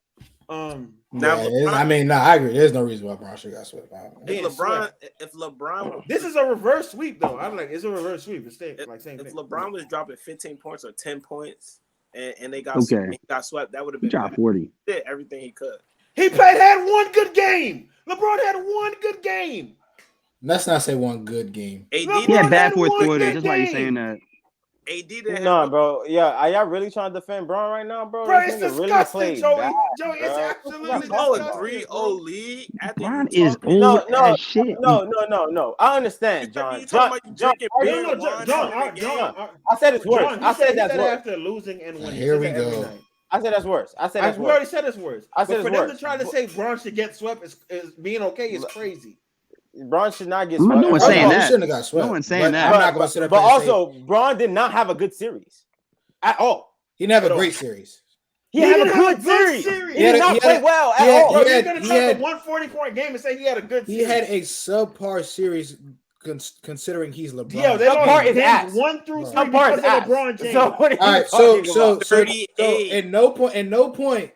Speaker 3: I agree. There's no reason why Bron should got swept.
Speaker 4: If LeBron,
Speaker 1: this is a reverse sweep though. I'm like, it's a reverse sweep. It's same
Speaker 4: if
Speaker 1: thing.
Speaker 4: LeBron was dropping 15 points or 10 points, and they got swept, that would have been
Speaker 2: dropped 40.
Speaker 4: Did everything he could.
Speaker 1: He had one good game. LeBron had one good game.
Speaker 3: Let's not say one good game.
Speaker 2: He had bad fourth quarter. That's why you're saying that.
Speaker 4: AD didn't
Speaker 6: bro. Yeah, are y'all really trying to defend Bron right now, bro?
Speaker 1: Bro, it's disgusting, Joey. Joey, it's absolutely disgusting.
Speaker 4: 3-0 lead.
Speaker 2: Bron is old as shit.
Speaker 6: No. I understand, John. I said it's worse. I said that's worse.
Speaker 1: After losing and winning.
Speaker 3: Here we go.
Speaker 6: I said that's worse.
Speaker 1: We already said it's worse.
Speaker 6: I said
Speaker 1: for them to try to say Bron should get swept is being okay is crazy.
Speaker 6: Braun should not get
Speaker 2: No
Speaker 6: swept.
Speaker 2: one's
Speaker 3: Oh,
Speaker 2: saying
Speaker 3: no, he
Speaker 2: that.
Speaker 3: shouldn't have got swept.
Speaker 2: No one's saying that.
Speaker 3: I'm not going to sit up
Speaker 6: But
Speaker 3: here and say
Speaker 6: also, Braun did not have a good series at all.
Speaker 3: he didn't have a great series.
Speaker 6: He had a
Speaker 1: didn't have
Speaker 6: good series. He did not
Speaker 3: He
Speaker 6: play
Speaker 3: had-
Speaker 6: well
Speaker 3: he
Speaker 6: at
Speaker 3: had-
Speaker 6: all.
Speaker 1: Bro,
Speaker 3: he
Speaker 1: you're
Speaker 3: had-
Speaker 1: gonna
Speaker 3: he
Speaker 1: talk
Speaker 3: had-
Speaker 1: a 140-point game and say he had a good
Speaker 3: He
Speaker 1: series.
Speaker 3: had a subpar series considering he's LeBron.
Speaker 1: Yo, they
Speaker 6: Subpar
Speaker 1: lost
Speaker 6: is
Speaker 1: games
Speaker 6: ass.
Speaker 1: 1 through 3
Speaker 6: Subpar
Speaker 1: because
Speaker 6: is
Speaker 1: of
Speaker 6: ass.
Speaker 1: LeBron James.
Speaker 6: So what are you
Speaker 3: All right,
Speaker 6: talking
Speaker 3: so
Speaker 6: about?
Speaker 4: 38.
Speaker 3: at no point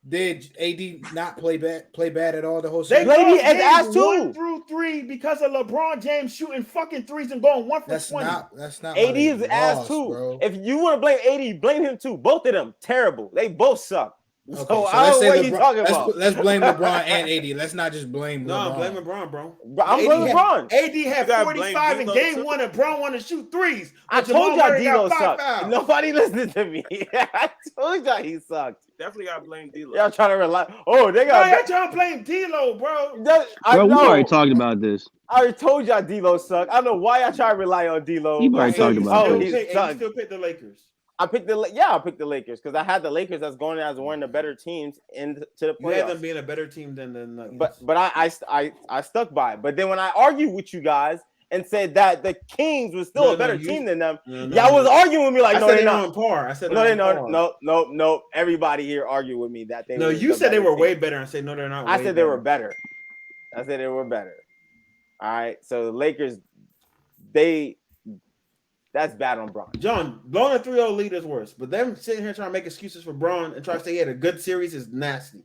Speaker 3: did AD not play bad at all the whole
Speaker 1: They
Speaker 3: series.
Speaker 6: Lady
Speaker 1: lost
Speaker 6: is ass
Speaker 1: games
Speaker 6: too.
Speaker 1: 1 through 3 because of LeBron James shooting fucking threes and going 1 for
Speaker 3: That's
Speaker 1: 20.
Speaker 3: not why
Speaker 6: AD
Speaker 3: they
Speaker 6: is ass
Speaker 3: lost,
Speaker 6: too.
Speaker 3: bro.
Speaker 6: If you want to blame AD, blame him too. Both of them terrible. They both suck.
Speaker 3: Okay,
Speaker 6: So I don't know what you talking about.
Speaker 3: Let's blame LeBron and AD. Let's not just blame
Speaker 1: No,
Speaker 3: LeBron.
Speaker 1: blame LeBron, bro.
Speaker 6: I'm blaming LeBron.
Speaker 1: AD had
Speaker 4: gotta
Speaker 1: 45 in
Speaker 4: blame
Speaker 1: game
Speaker 4: D'Lo,
Speaker 1: 1 and Braun wanted to shoot threes.
Speaker 6: I
Speaker 1: But
Speaker 6: told
Speaker 1: Jamal
Speaker 6: y'all
Speaker 1: Murray
Speaker 6: D'Lo
Speaker 1: got 5
Speaker 6: sucked.
Speaker 1: fouls.
Speaker 6: Nobody listened to me. I told y'all he sucked.
Speaker 4: Definitely got to blame D'Lo.
Speaker 6: Y'all trying to rely. Oh, they
Speaker 1: No,
Speaker 6: got.
Speaker 1: y'all trying to blame D'Lo, bro.
Speaker 6: I
Speaker 2: Bro, we
Speaker 6: know.
Speaker 2: already talked about this.
Speaker 6: I already told y'all D'Lo sucked. I don't know why y'all try to rely on D'Lo.
Speaker 2: You've already talked about
Speaker 6: Oh,
Speaker 2: this.
Speaker 6: he
Speaker 1: And you
Speaker 6: sucked.
Speaker 1: still picked the Lakers.
Speaker 6: I picked the Lakers because I had the Lakers as going as one of the better teams into the
Speaker 1: You had them
Speaker 6: playoffs.
Speaker 1: being a better team than the Nuggets.
Speaker 6: But I stuck by it. But then when I argued with you guys and said that the Kings was still
Speaker 1: No,
Speaker 6: a better
Speaker 1: you-
Speaker 6: team than them,
Speaker 1: No,
Speaker 6: y'all was arguing with me like,
Speaker 1: I
Speaker 6: no,
Speaker 1: said
Speaker 6: they're
Speaker 1: they were
Speaker 6: not.
Speaker 1: on par. I said
Speaker 6: No,
Speaker 1: they're
Speaker 6: they
Speaker 1: on par.
Speaker 6: no. Everybody here argued with me that they.
Speaker 1: No,
Speaker 6: was
Speaker 1: you
Speaker 6: the
Speaker 1: said they
Speaker 6: better
Speaker 1: were
Speaker 6: team.
Speaker 1: way better. I said no, they're not.
Speaker 6: I
Speaker 1: way
Speaker 6: said they were better. I said they were better. All right, so the Lakers, that's bad on Braun.
Speaker 1: John, blowing a 3-0 lead is worse, but them sitting here trying to make excuses for Braun and try to say he had a good series is nasty.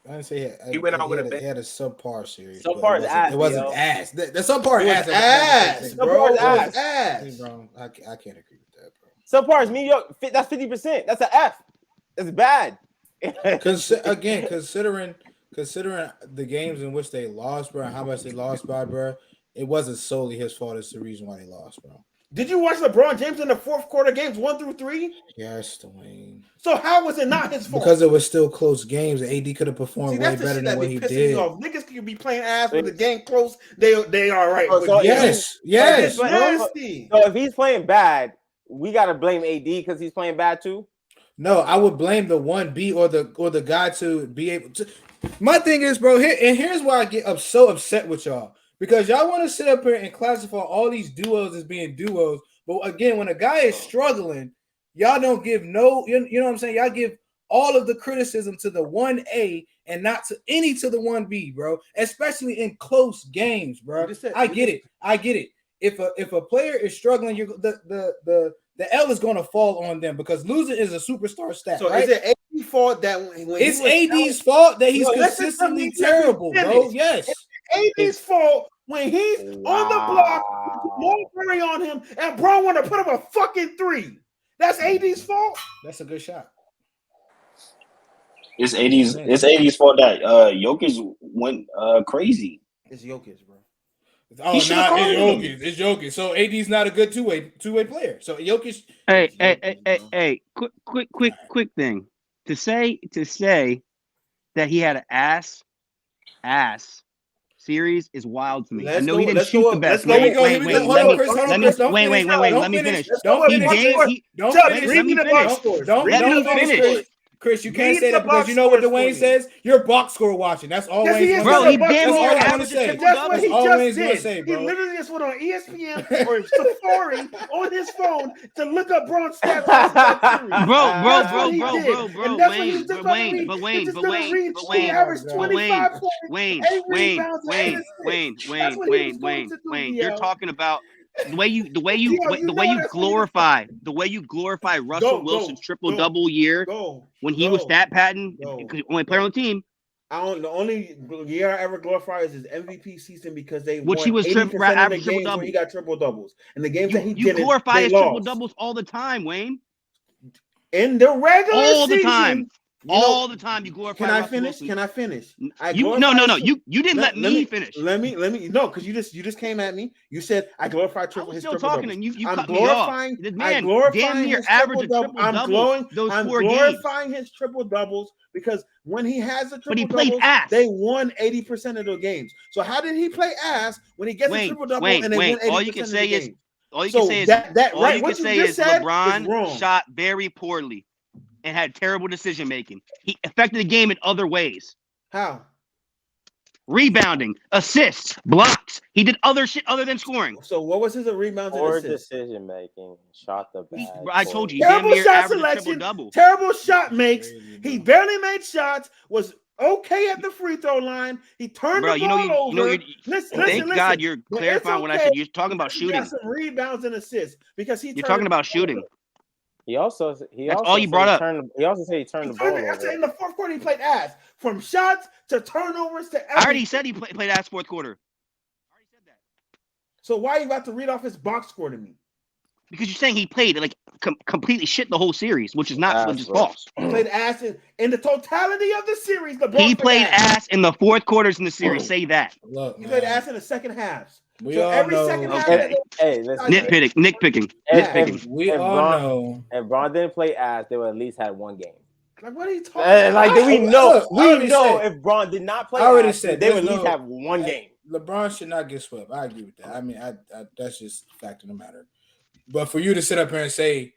Speaker 3: I didn't say
Speaker 4: He went out with a
Speaker 3: he
Speaker 4: bang.
Speaker 3: had a subpar series.
Speaker 6: Subpar
Speaker 3: but
Speaker 6: is ass,
Speaker 3: It wasn't
Speaker 6: yo.
Speaker 3: ass. The subpar
Speaker 1: It was
Speaker 3: ass.
Speaker 1: ass, bro.
Speaker 6: Subpar is
Speaker 1: It was
Speaker 6: ass.
Speaker 1: ass.
Speaker 3: Hey, bro, I can't agree with that, bro.
Speaker 6: Subpar is mediocre. That's 50%. That's an F. That's bad.
Speaker 3: Again, considering the games in which they lost, bro, and how much they lost by, bro, it wasn't solely his fault. It's the reason why they lost, bro.
Speaker 1: Did you watch LeBron James in the fourth quarter games 1 through 3?
Speaker 3: Yes, Dwayne.
Speaker 1: So how was it not his fault?
Speaker 3: Because it was still close games. AD could have performed
Speaker 1: See,
Speaker 3: way
Speaker 1: that's the
Speaker 3: better
Speaker 1: shit
Speaker 3: than
Speaker 1: that
Speaker 3: what
Speaker 1: be
Speaker 3: he
Speaker 1: pissing me
Speaker 3: did.
Speaker 1: off. Niggas could be playing ass with the game close. They are right.
Speaker 6: Oh,
Speaker 1: But
Speaker 6: so
Speaker 3: Yes.
Speaker 1: it's
Speaker 6: But-
Speaker 1: nasty.
Speaker 6: So if he's playing bad, we gotta blame AD because he's playing bad too.
Speaker 3: No, I would blame the 1B or the guy to be able to. My thing is, bro, here's why I get so upset with y'all. Because y'all want to sit up here and classify all these duos as being duos. But again, when a guy is struggling, y'all don't give you know what I'm saying? Y'all give all of the criticism to the 1A and not to the 1B, bro. Especially in close games, bro. I get it. If a player is struggling, the L is going to fall on them because losing is a superstar stat.
Speaker 1: So
Speaker 3: right?
Speaker 1: is it AD's fault that when
Speaker 3: It's AD's fault that he's
Speaker 1: No, listen to
Speaker 3: consistently
Speaker 1: me,
Speaker 3: terrible,
Speaker 1: let me
Speaker 3: bro.
Speaker 1: finish.
Speaker 3: Yes.
Speaker 1: AD's fault when he's on the block, more worry on him, and Braun want to put up a fucking 3? That's AD's fault.
Speaker 3: That's a good shot.
Speaker 5: It's 80's fault that Jokic went crazy.
Speaker 1: It's Jokic, bro.
Speaker 3: Oh,
Speaker 5: He should've called him.
Speaker 3: It's Jokic. So AD's not a good two-way player. So Jokic.
Speaker 2: Hey, quick thing. To say that he had an ass series is wild to me. I know he didn't shoot the best.
Speaker 3: Let me finish. Chris, you can't say that because you know what Dwayne says? You're box score watching. That's all Wayne's
Speaker 1: Bro, he
Speaker 2: damn near
Speaker 3: averaged a triple-double.
Speaker 1: That's what he
Speaker 3: all
Speaker 1: just
Speaker 3: Wayne's gonna
Speaker 1: did.
Speaker 3: say,
Speaker 1: He
Speaker 3: bro.
Speaker 1: literally just went on ESPN or Safari on his phone to look up Braun's stats.
Speaker 2: Wayne, you're talking about the way you glorify Russell Wilson's triple-double year when he was stat padding, only player on the team.
Speaker 1: The only year I ever glorify is his MVP season because they
Speaker 2: Which
Speaker 1: won
Speaker 2: he was
Speaker 1: 80% of the
Speaker 2: average
Speaker 1: games
Speaker 2: triple-double.
Speaker 1: where he got triple doubles, and the games that he
Speaker 2: You
Speaker 1: didn't,
Speaker 2: glorify
Speaker 1: they
Speaker 2: his
Speaker 1: lost.
Speaker 2: triple doubles all the time, Wayne.
Speaker 1: In the regular
Speaker 2: All the
Speaker 1: season,
Speaker 2: time. All the time you glorify.
Speaker 1: Can I
Speaker 2: Russell
Speaker 1: finish?
Speaker 2: Wilson.
Speaker 1: Can I finish?
Speaker 2: No. You didn't let me finish.
Speaker 1: Let me. No, because you just came at me. You said I glorify triple.
Speaker 2: I was
Speaker 1: his
Speaker 2: still
Speaker 1: triple
Speaker 2: talking,
Speaker 1: doubles.
Speaker 2: and you
Speaker 1: I'm
Speaker 2: cut me off.
Speaker 1: glorifying.
Speaker 2: The
Speaker 1: I'm
Speaker 2: man
Speaker 1: glorifying
Speaker 2: damn near
Speaker 1: his
Speaker 2: average a
Speaker 1: triple double.
Speaker 2: triple-double
Speaker 1: I'm glorifying his triple doubles because when he has a
Speaker 2: But he
Speaker 1: triple
Speaker 2: played
Speaker 1: doubles,
Speaker 2: ass.
Speaker 1: they won 80% of the games. So how did he play ass when he gets a triple double and they win 80%
Speaker 2: all you can
Speaker 1: of
Speaker 2: say
Speaker 1: the
Speaker 2: is
Speaker 1: games?
Speaker 2: all you can say is
Speaker 1: Right, what you just said is
Speaker 2: LeBron
Speaker 1: wrong.
Speaker 2: shot very poorly and had terrible decision making. He affected the game in other ways.
Speaker 1: How?
Speaker 2: rebounding, assists, blocks. He did other shit other than scoring.
Speaker 1: So what was his rebounds and
Speaker 6: Poor
Speaker 1: assists?
Speaker 6: decision making. Shot the bag.
Speaker 2: I told you, he
Speaker 1: Terrible
Speaker 2: damn near
Speaker 1: shot
Speaker 2: averaged a
Speaker 1: selection.
Speaker 2: triple-double.
Speaker 1: Terrible shot makes.
Speaker 3: Crazy,
Speaker 1: He
Speaker 3: bro.
Speaker 1: barely made shots. Was okay at the free throw line. He turned
Speaker 2: Bro,
Speaker 1: the ball over.
Speaker 2: Thank God you're
Speaker 1: But
Speaker 2: clarifying
Speaker 1: it's
Speaker 2: what I
Speaker 1: okay.
Speaker 2: said. You're talking about
Speaker 1: He
Speaker 2: shooting.
Speaker 1: got some rebounds and assists because he.
Speaker 2: You're talking about shooting.
Speaker 6: He also
Speaker 2: all you brought up.
Speaker 6: He also said he turned the ball over.
Speaker 1: In the fourth quarter, he played ass from shots to turnovers to everything.
Speaker 2: I already said he played ass fourth quarter. I already said that.
Speaker 1: So why are you about to read off his box score to me?
Speaker 2: Because you're saying he played like completely shit the whole series, which is not which is false.
Speaker 1: He played ass in the totality of the series. LeBron
Speaker 2: He played ass in the fourth quarters in the series. Say that.
Speaker 3: Look,
Speaker 1: He played ass in the second halves.
Speaker 3: We
Speaker 1: So
Speaker 3: all
Speaker 1: every
Speaker 3: know.
Speaker 1: second half.
Speaker 2: Okay.
Speaker 6: Hey, listen.
Speaker 2: Nitpicking.
Speaker 3: We
Speaker 6: If
Speaker 3: all
Speaker 6: Bron-
Speaker 3: know.
Speaker 6: If Bron didn't play ass, they would at least had one game.
Speaker 1: Like, what are you talking about?
Speaker 6: Like we know,
Speaker 3: I already said-
Speaker 6: if Bron did not play
Speaker 3: I already
Speaker 6: ass,
Speaker 3: said
Speaker 6: they would at
Speaker 3: there's
Speaker 6: least have one game.
Speaker 3: LeBron should not get swept. I agree with that. I mean, I that's just a fact of the matter. But for you to sit up here and say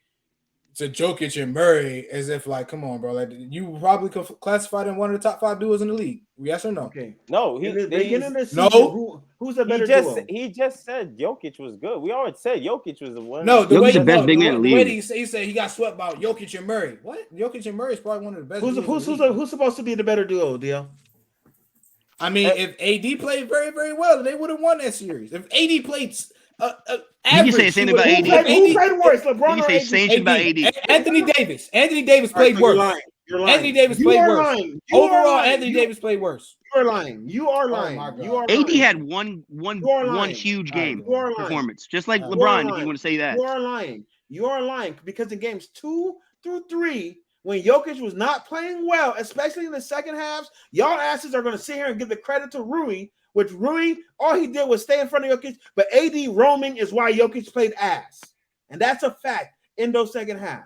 Speaker 3: to Jokic and Murray as if like, come on, bro, like you probably classified in one of the top 5 duos in the league. Yes or no?
Speaker 1: Okay.
Speaker 6: No,
Speaker 1: Who's the better duo?
Speaker 6: he just said Jokic was good. We already said Jokic was the one.
Speaker 3: No, the
Speaker 2: Jokic's
Speaker 3: way
Speaker 2: the best big man in the
Speaker 3: way
Speaker 2: league.
Speaker 3: he said he got swept by Jokic and Murray. What? Jokic and Murray is probably one of the best. duos in the league.
Speaker 1: Who's supposed to be the better duo, DL?
Speaker 3: I mean, if AD played very, very well, they would have won that series. If AD played average,
Speaker 2: you say the same thing about AD.
Speaker 1: Who played worse, LeBron
Speaker 2: You
Speaker 1: or
Speaker 2: say
Speaker 1: AD?
Speaker 2: same shit about AD.
Speaker 3: Anthony Davis. Anthony Davis played
Speaker 1: You're
Speaker 3: worse.
Speaker 1: lying. You're lying.
Speaker 3: Anthony Davis
Speaker 1: You
Speaker 3: played
Speaker 1: are
Speaker 3: worse.
Speaker 1: lying. You are
Speaker 3: Overall,
Speaker 1: lying.
Speaker 3: Anthony Davis played worse.
Speaker 1: You are lying. You are lying.
Speaker 3: my God.
Speaker 1: You are
Speaker 2: AD
Speaker 1: lying.
Speaker 2: had one
Speaker 1: lying.
Speaker 2: huge
Speaker 3: All right,
Speaker 2: game
Speaker 1: You are lying.
Speaker 2: performance, just like
Speaker 3: You are
Speaker 2: LeBron. If
Speaker 1: lying.
Speaker 2: you want to say that,
Speaker 1: You are lying. You are lying because in games 2 through 3, when Jokic was not playing well, especially in the second halves, y'all asses are going to sit here and give the credit to Rui, which Rui, all he did was stay in front of Jokic, but AD roaming is why Jokic played ass. And that's a fact in those second halves.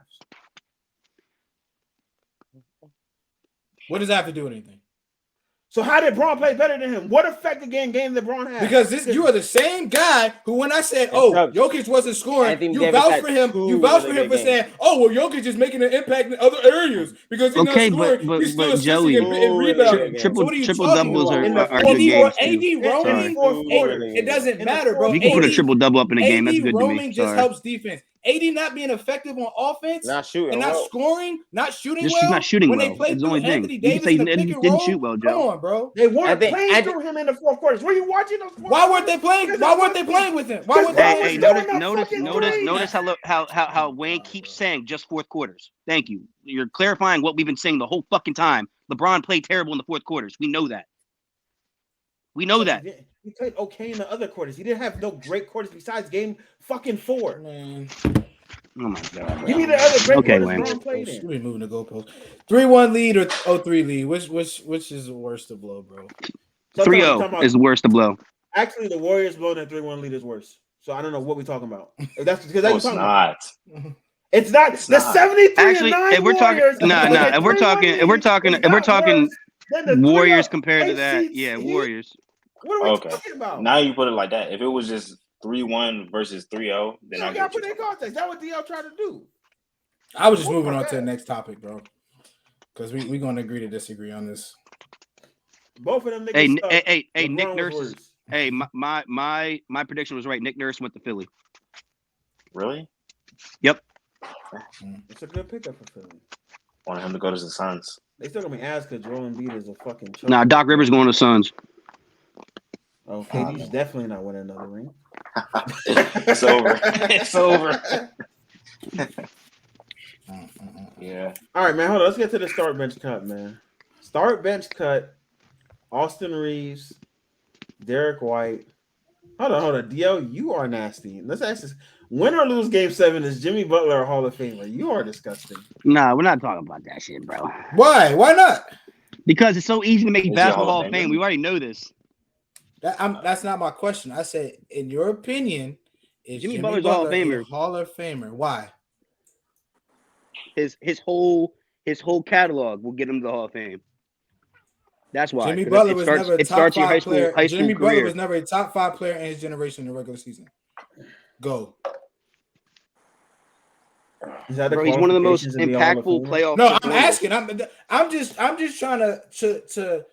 Speaker 3: What does that have to do with anything?
Speaker 1: So how did Braun play better than him? What effect again game did Braun have?
Speaker 3: Because you are the same guy who, when I said, "Oh, Jokic wasn't scoring,"
Speaker 6: Anthony
Speaker 3: you
Speaker 6: Davis
Speaker 3: vouched
Speaker 6: had
Speaker 3: for him.
Speaker 6: two
Speaker 3: You vouched for
Speaker 6: really
Speaker 3: him for
Speaker 6: good
Speaker 3: saying, "Oh, well, Jokic is making an impact in other areas because he's
Speaker 2: Okay,
Speaker 3: not scoring.
Speaker 2: but
Speaker 3: he's still
Speaker 2: but Joey,
Speaker 3: assisting and rebounding." So
Speaker 2: triple
Speaker 3: what are you
Speaker 2: triple
Speaker 3: talking
Speaker 2: doubles
Speaker 3: about?
Speaker 2: are
Speaker 3: AD
Speaker 2: good games too.
Speaker 3: roaming,
Speaker 2: Sorry.
Speaker 3: it doesn't matter, bro.
Speaker 2: You can put a triple double up in a game. That's
Speaker 3: AD
Speaker 2: good to
Speaker 3: roaming
Speaker 2: me.
Speaker 3: just
Speaker 2: Sorry.
Speaker 3: helps defense. AD not being effective on offense,
Speaker 6: Not shooting
Speaker 3: and not
Speaker 6: well.
Speaker 3: scoring, not shooting
Speaker 2: Just
Speaker 3: well.
Speaker 2: not shooting
Speaker 3: when
Speaker 2: well.
Speaker 3: they played
Speaker 2: It's the
Speaker 3: through
Speaker 2: only thing.
Speaker 3: Anthony
Speaker 2: You can
Speaker 3: Davis
Speaker 2: say
Speaker 3: in the
Speaker 2: he
Speaker 3: pick and
Speaker 2: didn't
Speaker 3: roll.
Speaker 2: shoot well,
Speaker 3: Come
Speaker 2: Joe.
Speaker 3: on, bro.
Speaker 1: They weren't
Speaker 6: I think-
Speaker 1: playing through him in the fourth quarters. Were you watching those?
Speaker 3: Why weren't they playing? Why weren't they playing with him? Why weren't they
Speaker 2: Hey,
Speaker 3: playing with him?
Speaker 2: notice how Wayne keeps saying just fourth quarters. Thank you. You're clarifying what we've been saying the whole fucking time. LeBron played terrible in the fourth quarters. We know that. We know that.
Speaker 1: He played okay in the other quarters. He didn't have no great quarters besides game fucking 4.
Speaker 3: Man,
Speaker 2: Oh my god.
Speaker 1: Give me the other great
Speaker 2: Okay,
Speaker 1: quarters
Speaker 2: Wayne.
Speaker 1: Braun played in.
Speaker 3: we moving the goalpost. 3-1 lead or 0-3 lead? Which is the worst to blow, bro?
Speaker 2: 3-0 is the worst to blow.
Speaker 1: Actually, the Warriors blowing that 3-1 lead is worse. So I don't know what we're talking about. If that's because
Speaker 5: No, it's not.
Speaker 1: It's not
Speaker 5: It's
Speaker 1: the
Speaker 5: not.
Speaker 1: 73
Speaker 2: Actually,
Speaker 1: and 9
Speaker 2: if we're talking,
Speaker 1: Warriors.
Speaker 2: if we're talking Warriors compared to that, yeah, Warriors.
Speaker 1: What are we
Speaker 5: Okay.
Speaker 1: talking about?
Speaker 5: Now you put it like that. If it was just 3-1 versus 3-0, then
Speaker 1: You
Speaker 5: I
Speaker 1: got
Speaker 5: get
Speaker 1: to put
Speaker 5: what
Speaker 1: it in
Speaker 5: you're
Speaker 1: context. That's what DL tried to do.
Speaker 3: I was just moving on to the next topic, bro. Because we're going to agree to disagree on this.
Speaker 1: Both of them niggas.
Speaker 2: Hey,
Speaker 1: LeBron
Speaker 2: Nick
Speaker 1: was
Speaker 2: Nurse.
Speaker 1: worse.
Speaker 2: Hey, my prediction was right. Nick Nurse went to Philly.
Speaker 5: Really?
Speaker 2: Yep.
Speaker 1: It's a good pickup for Philly.
Speaker 5: Wanted him to go to the Suns.
Speaker 1: They still gonna be asked because Joel Embiid is a fucking choke.
Speaker 2: Nah, Doc Rivers going to Suns.
Speaker 1: Oh, KD's definitely not winning another ring.
Speaker 5: It's over. It's over. Yeah.
Speaker 1: All right, man. Hold on. Let's get to the start bench cut, man. Start bench cut. Austin Reeves, Derek White. Hold on. DL, you are nasty. Let's ask this. Win or lose game 7, is Jimmy Butler a Hall of Famer? You are disgusting.
Speaker 2: Nah, we're not talking about that shit, bro.
Speaker 3: Why? Why not?
Speaker 2: Because it's so easy to make
Speaker 5: Is he a
Speaker 2: basketball
Speaker 5: Hall
Speaker 2: Hall
Speaker 5: of
Speaker 2: of Fame.
Speaker 5: Famer?
Speaker 2: We already know this.
Speaker 3: That's not my question. I said, in your opinion, is
Speaker 2: Jimmy
Speaker 3: Jimmy
Speaker 2: Butler's
Speaker 3: Butler
Speaker 2: a Hall of Famer.
Speaker 3: a Hall of Famer? Why?
Speaker 2: His whole catalog will get him to the Hall of Fame. That's why.
Speaker 3: Jimmy
Speaker 2: 'Cause
Speaker 3: Butler was never a
Speaker 2: it
Speaker 3: top
Speaker 2: starts your
Speaker 3: 5 player.
Speaker 2: high school
Speaker 3: Jimmy Butler
Speaker 2: career.
Speaker 3: was never a top 5 player in his generation in the regular season. Go.
Speaker 1: Is that the
Speaker 2: Bro, he's one of the most
Speaker 1: qualifications to be a Hall of
Speaker 2: impactful
Speaker 1: Famer?
Speaker 2: playoff.
Speaker 3: No, I'm
Speaker 2: scorers.
Speaker 3: asking. I'm just trying to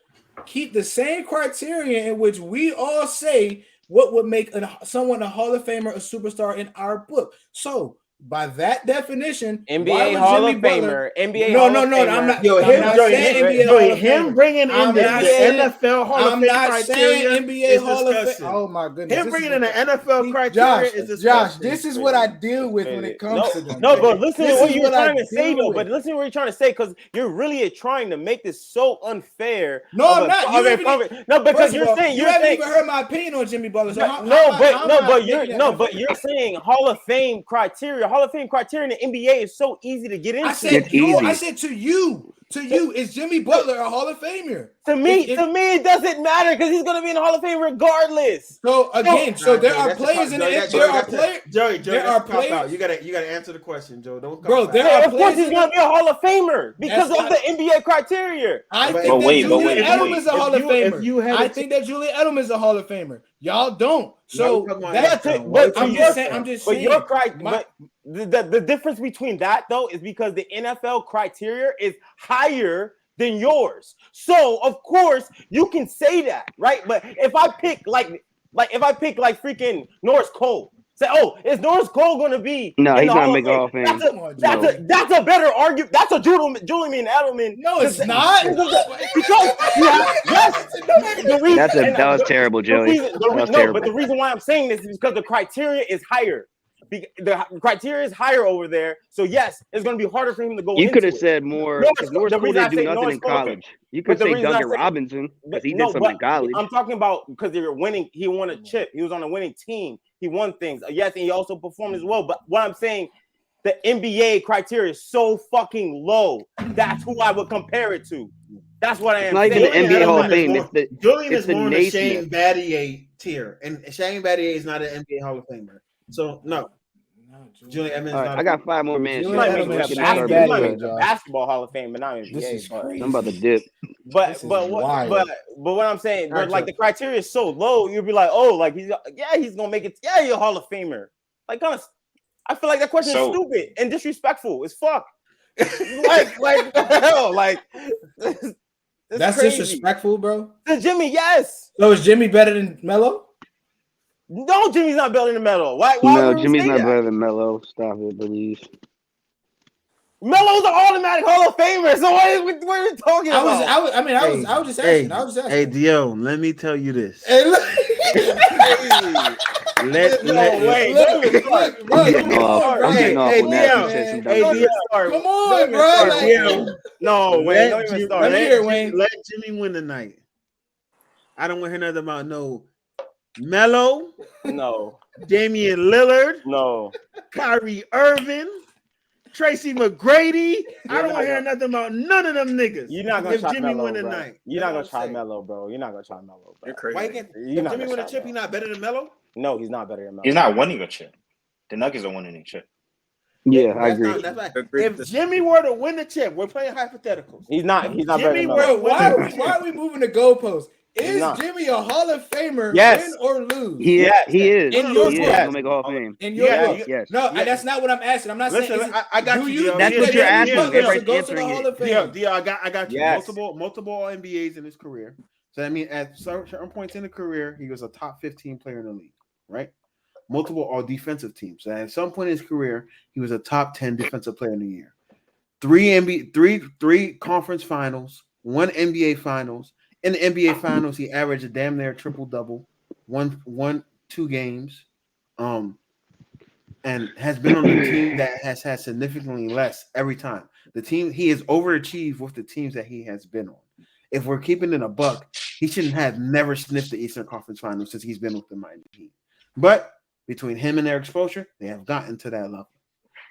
Speaker 3: keep the same criteria in which we all say what would make someone a Hall of Famer, a superstar in our book. So by that definition,
Speaker 6: NBA Hall of Famer, NBA Hall of Famer.
Speaker 3: I'm not.
Speaker 1: Yo,
Speaker 3: I'm not saying NBA Hall of
Speaker 1: him
Speaker 3: Famer.
Speaker 1: bringing in the NFL Hall of
Speaker 3: I'm
Speaker 1: Fame
Speaker 3: not saying
Speaker 1: criteria
Speaker 3: NBA
Speaker 1: is
Speaker 3: Hall of Fame.
Speaker 1: disgusting.
Speaker 3: Oh my goodness!
Speaker 1: Him bringing in the NFL criteria
Speaker 3: Josh,
Speaker 1: is disgusting.
Speaker 3: Josh, this is what I deal with when it comes to them.
Speaker 6: No, but listen to what you're trying to say, though.
Speaker 3: with.
Speaker 6: But listen to what you're trying to say, because you're really trying to make this so unfair.
Speaker 3: No, I'm not.
Speaker 6: No, because you're saying
Speaker 3: you haven't even heard my opinion on Jimmy Butler. So
Speaker 6: but you're saying Hall of Fame criteria. Hall of Fame criteria in the NBA is so easy to get into.
Speaker 3: I said to you, is Jimmy Butler a Hall of Famer?
Speaker 6: To me, it doesn't matter because he's going to be in the Hall of Fame regardless.
Speaker 3: So again, there are players in it. There are players.
Speaker 1: Joey,
Speaker 3: there are players.
Speaker 1: You gotta answer the question, Joe. Don't
Speaker 3: bro.
Speaker 1: Of
Speaker 6: course, he's going to be a Hall of Famer because of the NBA criteria.
Speaker 3: I think that Julian Edelman is a Hall of Famer. I think that Julian Edelman is a Hall of Famer. Y'all don't. So I'm just saying.
Speaker 6: But the difference between that though is because the NFL criteria is higher than yours. So of course you can say that, right? But if I pick like freaking Norris Cole, say, oh, is Norris Cole going to be?
Speaker 2: No, he's not making Hall of Fame.
Speaker 6: That's a better argument. That's a Julian Edelman.
Speaker 3: No, it's not.
Speaker 6: Because
Speaker 2: that was terrible, Joey.
Speaker 6: But the reason why I'm saying this is because the criteria is higher. The criteria is higher over there, so yes, it's going to be harder for him to go.
Speaker 2: You could have said more. Norris Cole didn't do nothing in college. You could say Duncan Robinson because he did something in college.
Speaker 6: I'm talking about because they were winning. He won a chip. He was on a winning team. He won things. Yes, and he also performed as well. But what I'm saying, the NBA criteria is so fucking low. That's who I would compare it to. That's what I am.
Speaker 2: It's not even the NBA Hall of Fame.
Speaker 1: Julian is more in the Shane Battier tier, and Shane Battier is not an NBA Hall of Famer. So no. Julian Edmonds.
Speaker 2: Right, I got 5 more minutes.
Speaker 6: Basketball Hall of Fame, but not NBA.
Speaker 2: I'm about to dip.
Speaker 6: But what I'm saying, like the criteria is so low, you'll be like, oh, like he's gonna make it. Yeah, you're a Hall of Famer. Like, kind of, I feel like that question is stupid and disrespectful as fuck. like hell, like
Speaker 3: that's crazy. Disrespectful, bro.
Speaker 6: To Jimmy, yes.
Speaker 3: So is Jimmy better than Melo?
Speaker 6: No, Jimmy's not better than Melo. Why
Speaker 2: no, Jimmy's not better than Melo. Stop it, please.
Speaker 6: Melo's an automatic Hall of Famer. So what are we talking about?
Speaker 3: I was just asking.
Speaker 1: Hey, Dio, let me tell you this.
Speaker 3: Come on, bro.
Speaker 6: No, Wayne, don't even start.
Speaker 1: Let Jimmy win tonight. I don't want to hear nothing about no Melo,
Speaker 6: no.
Speaker 1: Damian Lillard,
Speaker 6: no.
Speaker 1: Kyrie Irving, Tracy McGrady. I don't want to hear nothing about none of them niggas.
Speaker 6: You're not gonna try
Speaker 1: Jimmy
Speaker 6: Melo,
Speaker 1: win
Speaker 6: bro.
Speaker 1: tonight.
Speaker 6: You're not gonna try Melo, bro. You're not gonna try Melo, bro.
Speaker 4: You're crazy.
Speaker 1: Why can't Jimmy win a chip? He's not better than Melo?
Speaker 6: No, he's not better than Melo.
Speaker 5: He's not winning a chip. The Nuggets are winning a chip.
Speaker 2: Yeah, I agree.
Speaker 1: If Jimmy were to win the chip, we're playing hypotheticals.
Speaker 6: He's not better than Melo.
Speaker 3: Why are we moving the goalposts? Is Jimmy a Hall of Famer, win or lose?
Speaker 2: He is.
Speaker 3: In your book,
Speaker 2: he'll make a Hall of Fame.
Speaker 3: In your book,
Speaker 2: yes.
Speaker 3: No, that's not what I'm asking. I'm not saying.
Speaker 1: I got you.
Speaker 2: That's what you're asking. Everybody's answering
Speaker 1: it. Dio, I got you. Yes. Multiple All NBAs in his career. So I mean, at certain points in the career, he was a top 15 player in the league, right? Multiple All Defensive teams. So at some point in his career, he was a top 10 defensive player in the year. Three conference finals, 1 NBA finals. In the NBA Finals, he averaged a damn near triple-double, won 2 games, and has been on a team that has had significantly less every time. The team he has overachieved with the teams that he has been on. If we're keeping it a buck, he shouldn't have never sniffed the Eastern Conference Finals since he's been with the Miami Heat. But between him and their exposure, they have gotten to that level.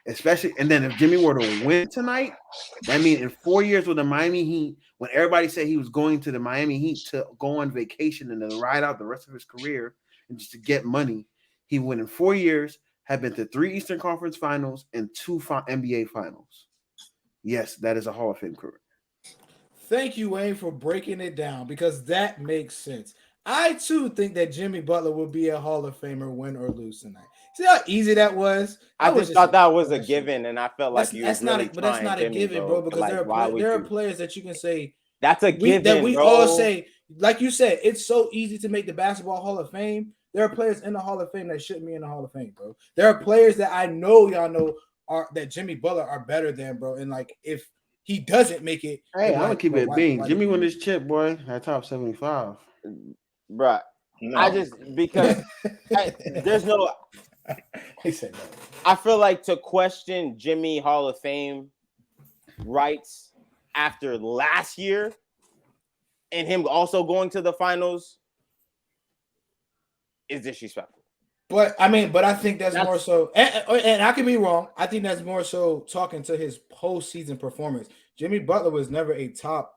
Speaker 1: Especially, and then if Jimmy were to win tonight, that means in 4 years with the Miami Heat, when everybody said he was going to the Miami Heat to go on vacation and then ride out the rest of his career and just to get money, he would in 4 years have been to 3 Eastern Conference Finals and 2 NBA Finals. Yes, that is a Hall of Fame career.
Speaker 3: Thank you, Wayne, for breaking it down because that makes sense. I too think that Jimmy Butler will be a Hall of Famer, win or lose tonight. See how easy that was?
Speaker 6: I just thought that was a given, and I felt like
Speaker 3: that's not a given, bro. Because there are players that you can say
Speaker 6: that's a given.
Speaker 3: That we
Speaker 6: bro.
Speaker 3: all say like you said, it's so easy to make the Basketball Hall of Fame. There are players in the Hall of Fame that shouldn't be in the Hall of Fame, bro. There are players that I know y'all know are that Jimmy Butler are better than, bro. And like if he doesn't make it,
Speaker 1: Hey, I'm gonna keep it being. Jimmy won
Speaker 3: this.
Speaker 1: this chip, boy, at top 75.
Speaker 6: Bruh.
Speaker 5: No.
Speaker 6: I just because there's no.
Speaker 3: He said no.
Speaker 6: I feel like to question Jimmy Hall of Fame rights after last year and him also going to the finals is disrespectful.
Speaker 3: But I think that's more so, and I could be wrong. I think that's more so talking to his postseason performance. Jimmy Butler was never a top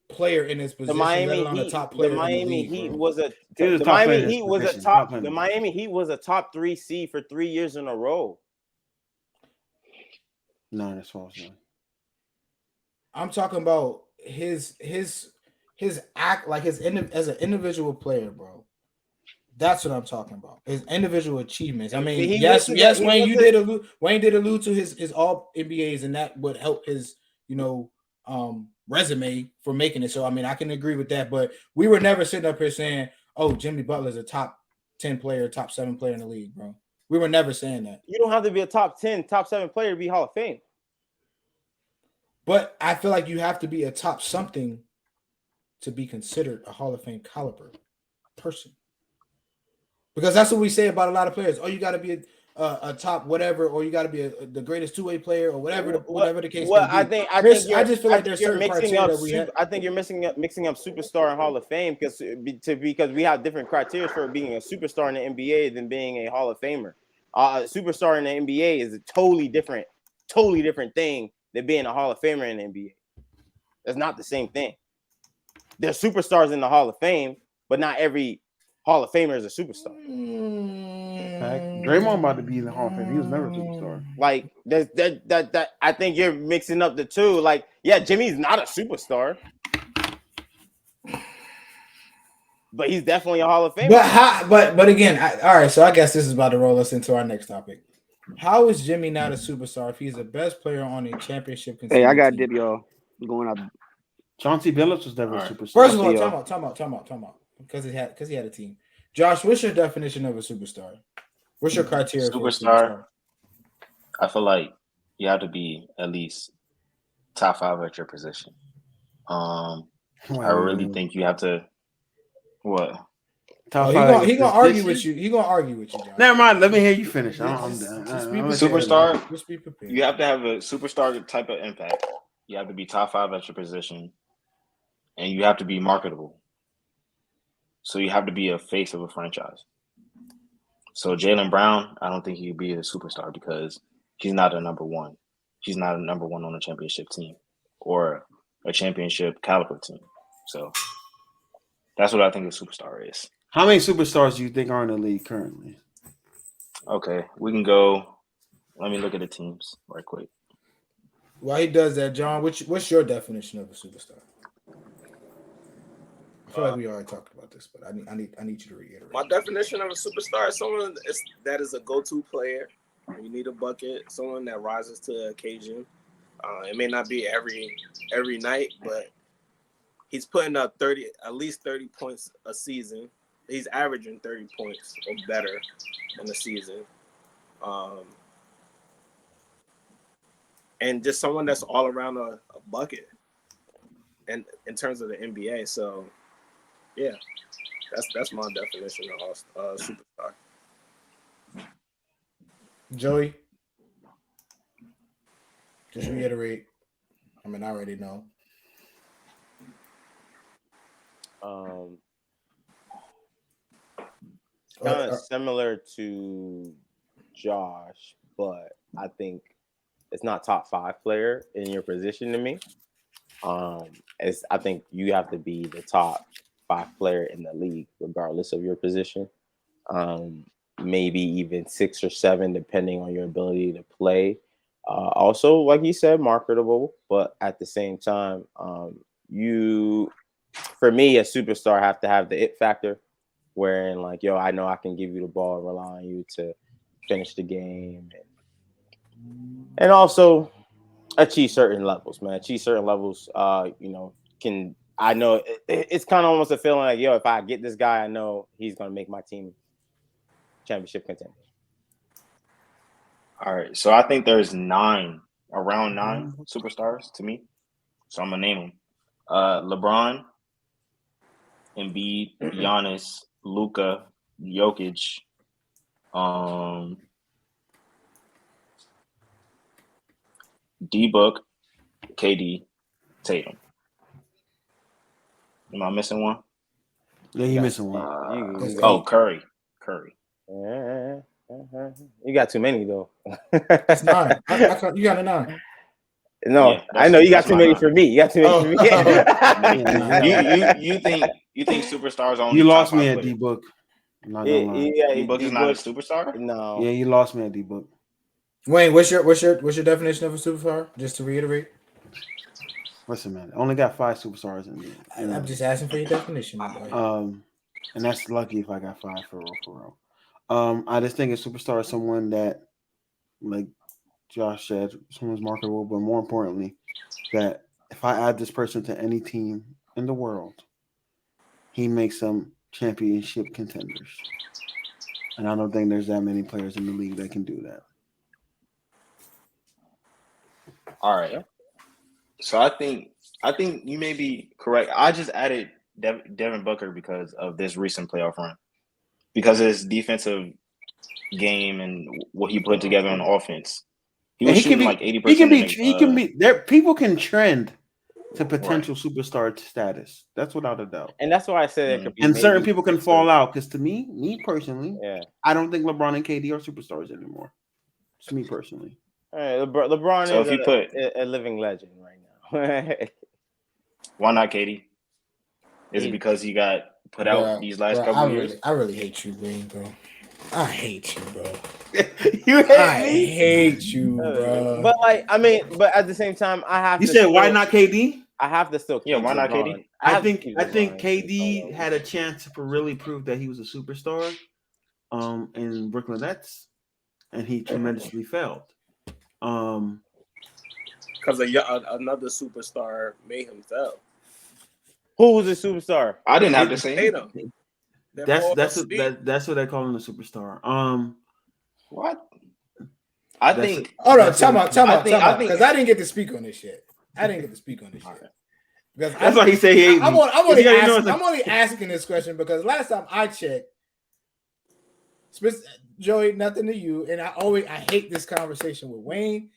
Speaker 3: player in his position.
Speaker 6: The Miami Heat was a top 3 seed for 3 years in a row.
Speaker 1: No, that's false. No.
Speaker 3: I'm talking about his act, like as an individual player, bro. That's what I'm talking about. His individual achievements. I mean, yes, Wayne did allude to his all NBAs, and that would help his, resume for making it. So I mean, I can agree with that. But we were never sitting up here saying, "Oh, Jimmy Butler's a top 10 player, top 7 player in the league," bro. We were never saying that.
Speaker 6: You don't have to be a top 10, top 7 player to be Hall of Fame.
Speaker 3: But I feel like you have to be a top something to be considered a Hall of Fame caliber person. Because that's what we say about a lot of players. Oh, you got to be a top whatever, or you got to be the greatest two-way player, or whatever the case may be. I just feel like there's certain criteria that we have.
Speaker 6: I think you're mixing up superstar and Hall of Fame because we have different criteria for being a superstar in the NBA than being a Hall of Famer. A superstar in the NBA is a totally different thing than being a Hall of Famer in the NBA. That's not the same thing. There's superstars in the Hall of Fame, but not every Hall of Famer is a superstar.
Speaker 1: Draymond about to be in the Hall of Fame. He was never a superstar.
Speaker 6: Like that. I think you're mixing up the two. Like, yeah, Jimmy's not a superstar, but he's definitely a Hall of Famer.
Speaker 3: But again, all right. So I guess this is about to roll us into our next topic. How is Jimmy not a superstar if he's the best player on a championship?
Speaker 2: Hey, I got dip, y'all. I'm going up.
Speaker 1: Chauncey Billups was never a superstar.
Speaker 3: First of all, time out. Because he had a team. Josh, what's your definition of a superstar? What's your criteria for a superstar?
Speaker 5: I feel like you have to be at least top 5 at your position. I really think you have to. What?
Speaker 3: He gonna argue with you. He gonna argue with you, Josh.
Speaker 1: Never mind. Let me hear you finish.
Speaker 5: Superstar. You have to have a superstar type of impact. You have to be top 5 at your position, and you have to be marketable. So you have to be a face of a franchise. So Jaylen Brown, I don't think he could be a superstar because he's not a number one. He's not a number one on a championship team or a championship caliber team. So that's what I think a superstar is.
Speaker 1: How many superstars do you think are in the league currently?
Speaker 5: Okay, we can go. Let me look at the teams right quick.
Speaker 3: While he does that, John, what's your definition of a superstar? I feel like we already talked about this, but I need you to reiterate.
Speaker 4: My definition of a superstar is someone that is a go-to player. You need a bucket, someone that rises to the occasion. It may not be every night, but he's putting up at least 30 points a season. He's averaging 30 points or better in a season. And just someone that's all around a bucket and in terms of the NBA. So yeah, that's my definition of superstar.
Speaker 3: Joey, just reiterate. I mean, I already know.
Speaker 6: Kind of similar to Josh, but I think it's not top 5 player in your position to me. I think you have to be the top 5 player in the league, regardless of your position. Maybe even 6 or 7, depending on your ability to play. Also, like you said, marketable, but at the same time, for me, a superstar have to have the it factor, wherein like, yo, I know I can give you the ball and rely on you to finish the game, and also achieve certain levels, man. Achieve certain levels, can I know it's kind of almost a feeling like, yo, if I get this guy, I know he's gonna make my team championship contender.
Speaker 5: All right, so I think there's around 9 superstars to me. So I'm gonna name them: LeBron, Embiid, Giannis, Luka, Jokic, D-Book, KD, Tatum. Am I missing one?
Speaker 1: Yeah, you missing one.
Speaker 5: Curry.
Speaker 6: You got too many though.
Speaker 3: That's 9. You got a 9.
Speaker 6: No,
Speaker 5: Yeah,
Speaker 6: I know you got too many
Speaker 5: 9.
Speaker 6: for me. You got too many for me.
Speaker 5: You think superstars only?
Speaker 1: You lost
Speaker 5: top
Speaker 1: me
Speaker 5: 5
Speaker 1: at
Speaker 5: players?
Speaker 1: D-Book.
Speaker 5: D-Book is not a superstar?
Speaker 6: No.
Speaker 1: Yeah, you lost me at D-Book.
Speaker 3: Wayne, what's your definition of a superstar? Just to reiterate.
Speaker 1: Listen, man, I only got 5 superstars in me.
Speaker 3: I'm just asking for your definition.
Speaker 1: And that's lucky if I got 5 for real. I just think a superstar is someone that, like Josh said, someone's marketable, but more importantly, that if I add this person to any team in the world, he makes them championship contenders. And I don't think there's that many players in the league that can do that.
Speaker 5: All right. So I think you may be correct. I just added Devin Booker because of this recent playoff run, because of his defensive game and what he put together on offense. He was shooting like 80%.
Speaker 1: He can be there. People can trend to potential superstar status. That's without a doubt.
Speaker 6: And that's why I said it could be.
Speaker 1: And certain people can fall out because to me personally,
Speaker 6: yeah,
Speaker 1: I don't think LeBron and KD are superstars anymore. It's me personally.
Speaker 6: All right, LeBron
Speaker 5: So
Speaker 6: is
Speaker 5: if you put
Speaker 6: a living legend right now.
Speaker 5: Why not KD? Is it because he got put out these last couple of years?
Speaker 3: I really hate you, Dwayne, bro. I hate you, bro.
Speaker 1: I
Speaker 3: hate you, bro.
Speaker 6: But but at the same time, I have.
Speaker 1: You said why not KD?
Speaker 6: I have to still.
Speaker 5: Why not KD?
Speaker 1: I think KD had a chance to really prove that he was a superstar, in Brooklyn Nets, and he tremendously failed.
Speaker 4: Because another superstar made him fail.
Speaker 6: Who was a superstar?
Speaker 5: I didn't have to say
Speaker 4: Tatum.
Speaker 1: That's what they call him, a superstar.
Speaker 5: What? I think.
Speaker 3: Hold on, time out. Because I didn't get to speak on this shit. Because
Speaker 1: that's why he said he hates me.
Speaker 3: I'm only asking this question because last time I checked, Joey, nothing to you, and I hate this conversation with Wayne.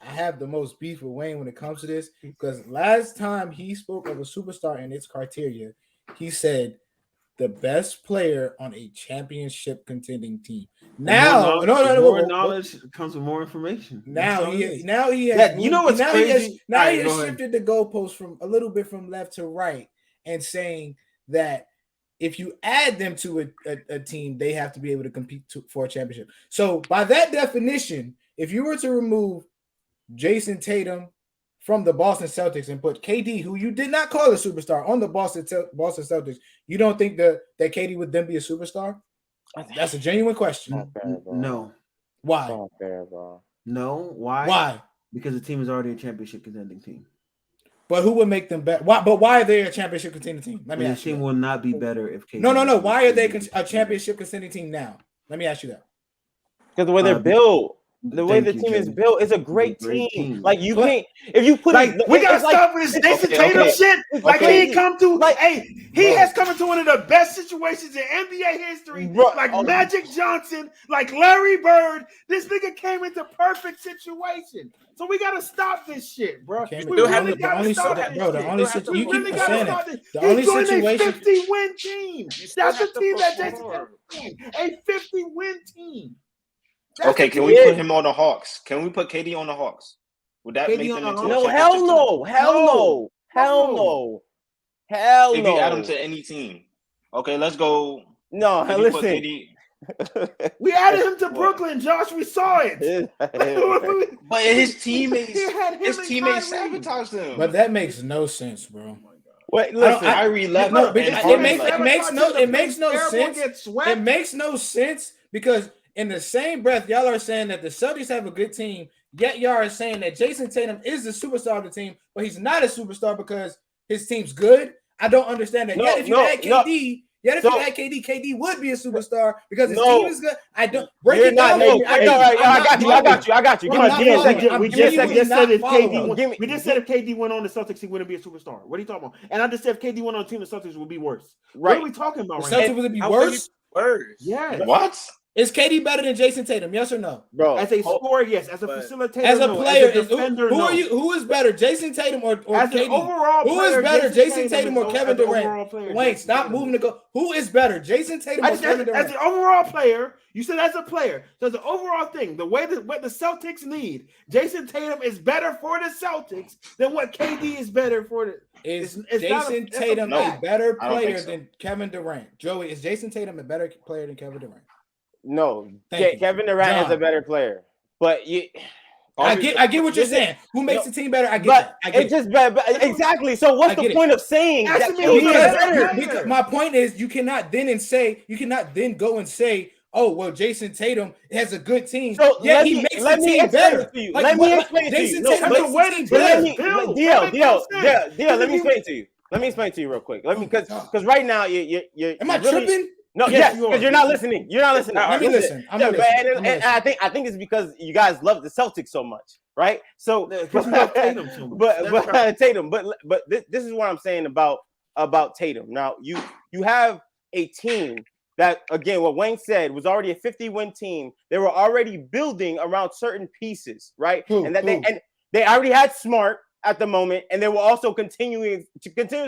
Speaker 3: I have the most beef with Wayne when it comes to this because last time he spoke of a superstar and its criteria, he said the best player on a championship contending team. Now,
Speaker 1: more knowledge comes with more information.
Speaker 3: Now he has.
Speaker 1: He has
Speaker 3: shifted the goalpost from a little bit from left to right and saying that if you add them to a team, they have to be able to compete for a championship. So by that definition, if you were to remove Jason Tatum from the Boston Celtics and put KD, who you did not call a superstar, on the Boston Celtics, you don't think that KD would then be a superstar? That's a genuine question.
Speaker 1: No.
Speaker 3: Why?
Speaker 1: No. Why?
Speaker 3: Why?
Speaker 1: Because the team is already a championship contending team.
Speaker 3: But who would make them better? Why are they a championship contending team? Let me ask you.
Speaker 1: The team will not be better if KD.
Speaker 3: No. Why are they a championship contending team now? Let me ask you that.
Speaker 6: Because the way they're built. The way the team is built is a great team. Like you can't if you put
Speaker 1: we gotta stop with this Jason Tatum shit. Like he ain't come to he has come into one of the best situations in NBA history. Magic Johnson, like Larry Bird. This nigga came into perfect situation. So we gotta stop this shit, bro. We really gotta stop this shit.
Speaker 3: The only situation.
Speaker 1: The only situation. 50-win team. That's the team that Jason Tatum. A 50-win team.
Speaker 5: Okay, can we put him on the Hawks? Can we put KD on the Hawks? Would that make them into
Speaker 6: no? Hell no! Hell no!
Speaker 5: If you add him to any team, okay, let's go.
Speaker 6: No, listen.
Speaker 1: We added him to Brooklyn, Josh. We saw it.
Speaker 5: But his teammates sabotaged him.
Speaker 3: But that makes no sense, bro.
Speaker 6: Wait, listen.
Speaker 5: Kyrie left.
Speaker 3: It makes no sense. It makes no sense because in the same breath, y'all are saying that the Celtics have a good team, yet y'all are saying that Jason Tatum is the superstar of the team, but he's not a superstar because his team's good. I don't understand that.
Speaker 6: No,
Speaker 3: Yet if you
Speaker 6: no,
Speaker 3: had
Speaker 6: no.
Speaker 3: KD, yet if
Speaker 6: So-
Speaker 3: you had KD, KD would be a superstar because his
Speaker 6: No.
Speaker 3: team is good. I don't break
Speaker 6: You're
Speaker 3: it down.
Speaker 6: not.
Speaker 3: for me.
Speaker 6: I got you. I got you.
Speaker 3: I'm not
Speaker 6: Give me a
Speaker 3: following.
Speaker 6: second.
Speaker 1: We
Speaker 3: I'm
Speaker 1: just
Speaker 3: genuinely
Speaker 1: said if
Speaker 3: not
Speaker 1: KD
Speaker 3: following.
Speaker 1: went,
Speaker 6: Give me-
Speaker 1: we just said if KD went on the Celtics, he wouldn't be a superstar. What are you talking about? And I just said if KD went on a team, the Celtics would be worse. What
Speaker 6: Right.
Speaker 1: are we talking about
Speaker 3: The
Speaker 1: right
Speaker 3: Celtics
Speaker 1: now?
Speaker 3: would be
Speaker 4: I
Speaker 3: worse.
Speaker 4: Worse.
Speaker 1: Yes.
Speaker 5: What?
Speaker 3: Is KD better than Jason Tatum? Yes or no?
Speaker 6: Bro.
Speaker 1: As a scorer, yes. As a
Speaker 4: But-
Speaker 1: facilitator,
Speaker 3: As a
Speaker 1: no.
Speaker 3: player,
Speaker 1: As a defender,
Speaker 3: who
Speaker 1: no.
Speaker 3: are you? Who is better, Jason Tatum or
Speaker 1: As an
Speaker 3: KD?
Speaker 1: overall
Speaker 3: Who
Speaker 1: player,
Speaker 3: is better, Jason Tatum or
Speaker 1: is-
Speaker 3: Kevin
Speaker 1: as an
Speaker 3: Durant?
Speaker 1: overall player,
Speaker 3: Wayne,
Speaker 1: Jason
Speaker 3: stop
Speaker 1: Tatum
Speaker 3: moving
Speaker 1: is-
Speaker 3: to go. Who is better, Jason Tatum
Speaker 1: I
Speaker 3: or
Speaker 1: just
Speaker 3: Kevin
Speaker 1: said,
Speaker 3: Durant?
Speaker 1: as an overall player, you said as a player. So as an overall thing, the way that what the Celtics need, Jason Tatum is better for the Celtics than what KD is better for the.
Speaker 3: Is
Speaker 1: it's not a-
Speaker 3: Jason
Speaker 1: that's a
Speaker 3: Tatum a
Speaker 1: fact.
Speaker 3: better
Speaker 5: I don't think
Speaker 3: player
Speaker 5: so.
Speaker 3: than Kevin Durant? Joey, is Jason Tatum a better player than Kevin Durant?
Speaker 6: No.
Speaker 3: Thank you.
Speaker 6: Kevin Durant is
Speaker 3: John.
Speaker 6: a better player, but you.
Speaker 3: I get what you're
Speaker 6: This is-
Speaker 3: saying. Who makes the team better? I get
Speaker 6: But
Speaker 3: that. I get
Speaker 6: it's just bad. Exactly. So what's
Speaker 3: I
Speaker 6: the
Speaker 3: get it.
Speaker 6: point of saying
Speaker 1: That's
Speaker 6: that
Speaker 1: to me,
Speaker 6: KD
Speaker 1: he's
Speaker 6: is
Speaker 1: a better
Speaker 6: better?
Speaker 1: player.
Speaker 3: my point is you cannot then go and say, oh well, Jason Tatum has a good team.
Speaker 6: So
Speaker 3: yeah,
Speaker 6: let
Speaker 3: he
Speaker 6: me-
Speaker 3: makes
Speaker 6: let
Speaker 3: the
Speaker 6: me
Speaker 3: team
Speaker 6: explain
Speaker 3: better.
Speaker 6: it to you.
Speaker 3: Like,
Speaker 6: Let me
Speaker 3: what-
Speaker 6: explain it to you.
Speaker 3: Jason
Speaker 6: No,
Speaker 3: Tatum
Speaker 1: but
Speaker 3: makes
Speaker 1: the way
Speaker 3: the team
Speaker 1: that
Speaker 6: But let
Speaker 3: better.
Speaker 6: me,
Speaker 1: Bill,
Speaker 6: DL,
Speaker 1: that makes no sense.
Speaker 6: let me explain to you. Let me explain to you real quick. Let me because right now you're
Speaker 3: Am I
Speaker 6: really-
Speaker 3: tripping?
Speaker 6: No,
Speaker 1: Yes,
Speaker 6: yes,
Speaker 1: you are.
Speaker 6: because you're not listening. You're not listening.
Speaker 3: Let me listen. I'm gonna
Speaker 6: but-
Speaker 3: listen.
Speaker 6: and I think it's because you guys love the Celtics so much, right? So,
Speaker 1: Because you love Tatum so much.
Speaker 6: but
Speaker 1: That's right.
Speaker 6: Tatum, but this is what I'm saying about Tatum. Now you have a team that, again, what Wayne said was already a 50-win team. They were already building around certain pieces, right?
Speaker 3: Who?
Speaker 6: They already had Smart at the moment, and they were also continuously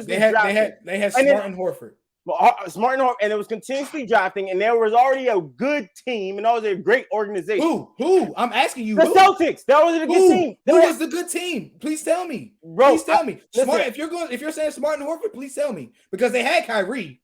Speaker 3: They had
Speaker 6: And
Speaker 3: Smart
Speaker 6: then-
Speaker 3: and Horford.
Speaker 6: Smart and it was continuously drafting, and there was already a good team, and that was a great organization.
Speaker 3: Who? I'm asking you.
Speaker 6: The
Speaker 3: who?
Speaker 6: Celtics. That was a good team.
Speaker 3: Who was the good team? Please tell me.
Speaker 6: Bro,
Speaker 3: Please tell me.
Speaker 6: listen.
Speaker 3: Smart. If you're saying Smart and Horford, please tell me because they had Kyrie,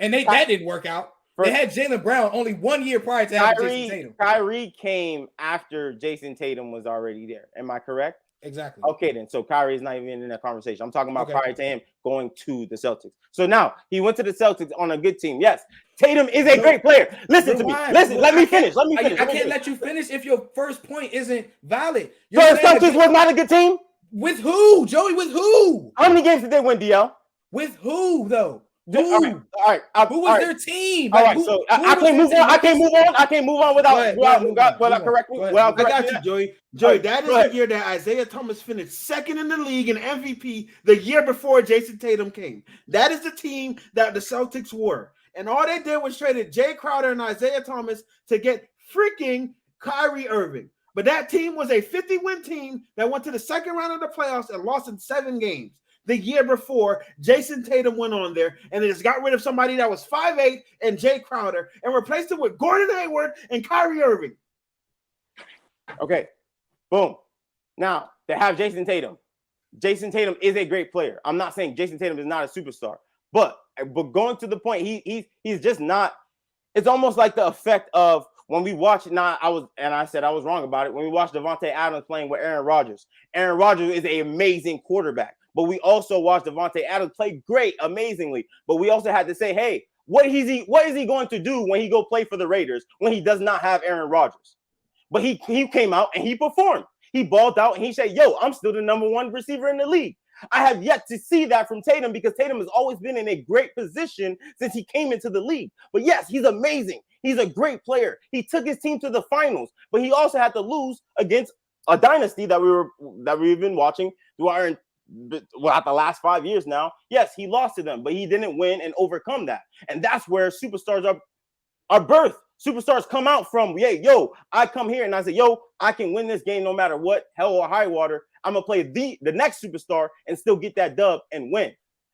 Speaker 3: and that didn't work out. They had Jaylen Brown only 1 year prior to having Jason Tatum.
Speaker 6: Kyrie came after Jason Tatum was already there. Am I correct?
Speaker 3: Exactly.
Speaker 6: Okay, then. So Kyrie is not even in that conversation. I'm talking about
Speaker 3: Okay.
Speaker 6: prior to him going to the Celtics. So now he went to the Celtics on a good team. Yes, Tatum is a great player. Listen to me. Listen, let me finish. Let me finish.
Speaker 3: I can't let you finish if your first point isn't valid.
Speaker 6: So the Celtics was not a good team?
Speaker 3: With who, Joey? With who?
Speaker 6: How many games did they win, DL?
Speaker 3: With who though?
Speaker 6: All right.
Speaker 3: Who was their team?
Speaker 6: All
Speaker 3: Like,
Speaker 6: right,
Speaker 3: who-
Speaker 6: so
Speaker 3: who
Speaker 6: I
Speaker 3: was
Speaker 6: can't
Speaker 3: their
Speaker 6: move on.
Speaker 3: team?
Speaker 6: I can't move on without correct me.
Speaker 3: Go ahead.
Speaker 6: Well,
Speaker 1: I got you, Joey. Joey, that is
Speaker 6: Go ahead.
Speaker 1: the year that Isaiah Thomas finished second in the league in MVP the year before Jason Tatum came. That is the team that the Celtics were. And all they did was traded Jay Crowder and Isaiah Thomas to get freaking Kyrie Irving. But that team was a 50-win team that went to the second round of the playoffs and lost in 7 games. The year before, Jason Tatum went on there and they just got rid of somebody that was 5'8" and Jay Crowder and replaced him with Gordon Hayward and Kyrie Irving.
Speaker 6: Okay, boom. Now they have Jason Tatum. Jason Tatum is a great player. I'm not saying Jason Tatum is not a superstar, but going to the point, he's just not. It's almost like the effect of when we watched. I said I was wrong about it. When we watched Devontae Adams playing with Aaron Rodgers. Aaron Rodgers is an amazing quarterback. But we also watched Devontae Adams play great, amazingly. But we also had to say, hey, what is he going to do when he go play for the Raiders when he does not have Aaron Rodgers? But he came out and he performed. He balled out and he said, yo, I'm still the #1 receiver in the league. I have yet to see that from Tatum because Tatum has always been in a great position since he came into the league. But yes, he's amazing. He's a great player. He took his team to the finals, but he also had to lose against a dynasty that we've been watching throughout the last 5 years now. Yes, he lost to them, but he didn't win and overcome that. And that's where superstars are birthed. Superstars come out from, I come here and I say, I can win this game no matter what, hell or high water. I'm going to play the next superstar and still get that dub and win.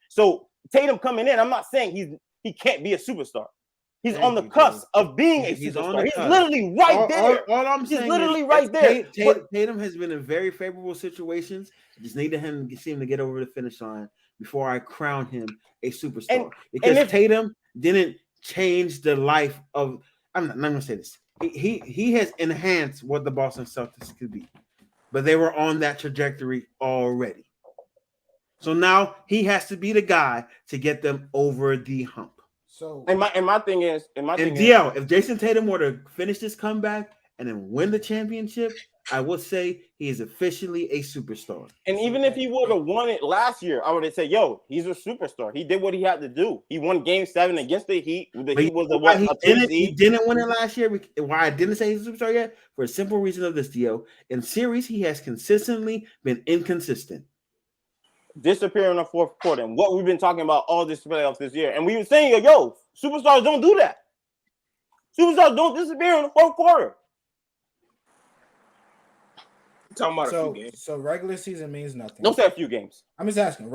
Speaker 6: So Tatum coming in, I'm not saying he can't be a superstar. He's on the cusp of being a superstar. He's literally right there.
Speaker 1: All I'm saying
Speaker 6: He's literally
Speaker 1: is
Speaker 6: right there.
Speaker 1: Tatum has been in very favorable situations. I just need him to get over the finish line before I crown him a superstar. Because Tatum didn't change the life of. I'm not going to say this. He has enhanced what the Boston Celtics could be, but they were on that trajectory already. So now he has to be the guy to get them over the hump.
Speaker 3: So
Speaker 1: my thing is, if Jason Tatum were to finish this comeback and then win the championship, I would say he is officially a superstar.
Speaker 6: And even if he would have won it last year, I would have said, "Yo, he's a superstar. He did what he had to do. He won Game 7 against the Heat. The Heat was
Speaker 1: He didn't win it last year. Why I didn't say he's a superstar yet? For a simple reason of this, Dio. In series, he has consistently been inconsistent.
Speaker 6: Disappear in the fourth quarter, and what we've been talking about all this playoffs this year, and we were saying, "Yo, superstars don't do that. Superstars don't disappear in the fourth quarter."
Speaker 4: Talking about a few games.
Speaker 3: So regular season means nothing.
Speaker 6: Don't say a few games.
Speaker 3: I'm just asking.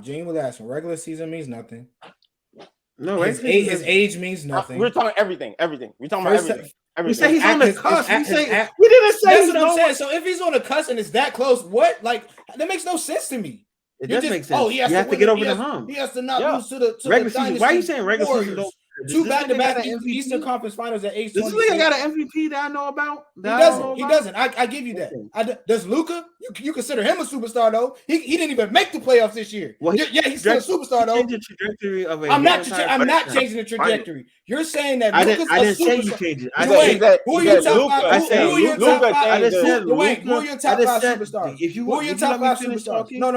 Speaker 3: Gene was asking. Regular season means nothing.
Speaker 1: No,
Speaker 3: his age means nothing.
Speaker 6: We're talking everything. We're talking about everything.
Speaker 1: We say he's on the cusp. We didn't say.
Speaker 3: That's what I'm saying. So if he's on the cusp and it's that close, what? Like that makes no sense to me.
Speaker 1: It does make sense.
Speaker 3: Oh, he has to
Speaker 1: get over the hump.
Speaker 3: He has to not lose to the
Speaker 1: regular season. Why are you saying regular season?
Speaker 3: Two back-to-back Eastern Conference Finals at age 20.
Speaker 1: This nigga got an MVP that I know about.
Speaker 3: He doesn't. I give you that. Does Luka? You consider him a superstar though? He didn't even make the playoffs this year. Well, he's still a superstar though.
Speaker 1: The trajectory of
Speaker 3: I'm not changing the trajectory. You're saying that Luka's
Speaker 1: I didn't say you changed it.
Speaker 3: Who are your top five? Who are your top five? Dwayne, who are your top five superstars? Who are your top five superstars? No.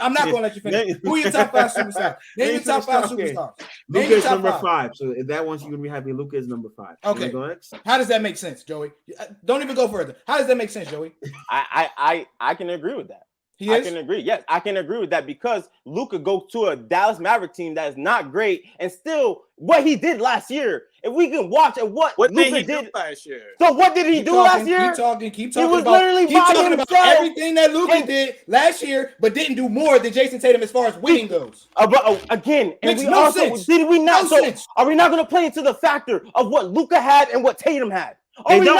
Speaker 3: I'm not going to let you finish. Who are your top five superstars? Name your top five superstars.
Speaker 1: Luka is number 5. So if that one's you're gonna be happy, Luka is number 5.
Speaker 3: Okay. How does that make sense, Joey? Don't even go further. How does that make sense, Joey?
Speaker 6: I can agree with that. I can agree. Yes, I can agree with that because Luka goes to a Dallas Maverick team that is not great, and still what he did last year. If we can watch at what Luka did
Speaker 4: last year.
Speaker 6: So what did he do last year?
Speaker 3: Keep talking about everything that Luka did last year, but didn't do more than Jason Tatum as far as winning goes.
Speaker 6: Again, and
Speaker 3: makes no sense.
Speaker 6: Did we not?
Speaker 3: No sense.
Speaker 6: Are we not going to play into the factor of what Luka had and what Tatum had?
Speaker 3: Here we go.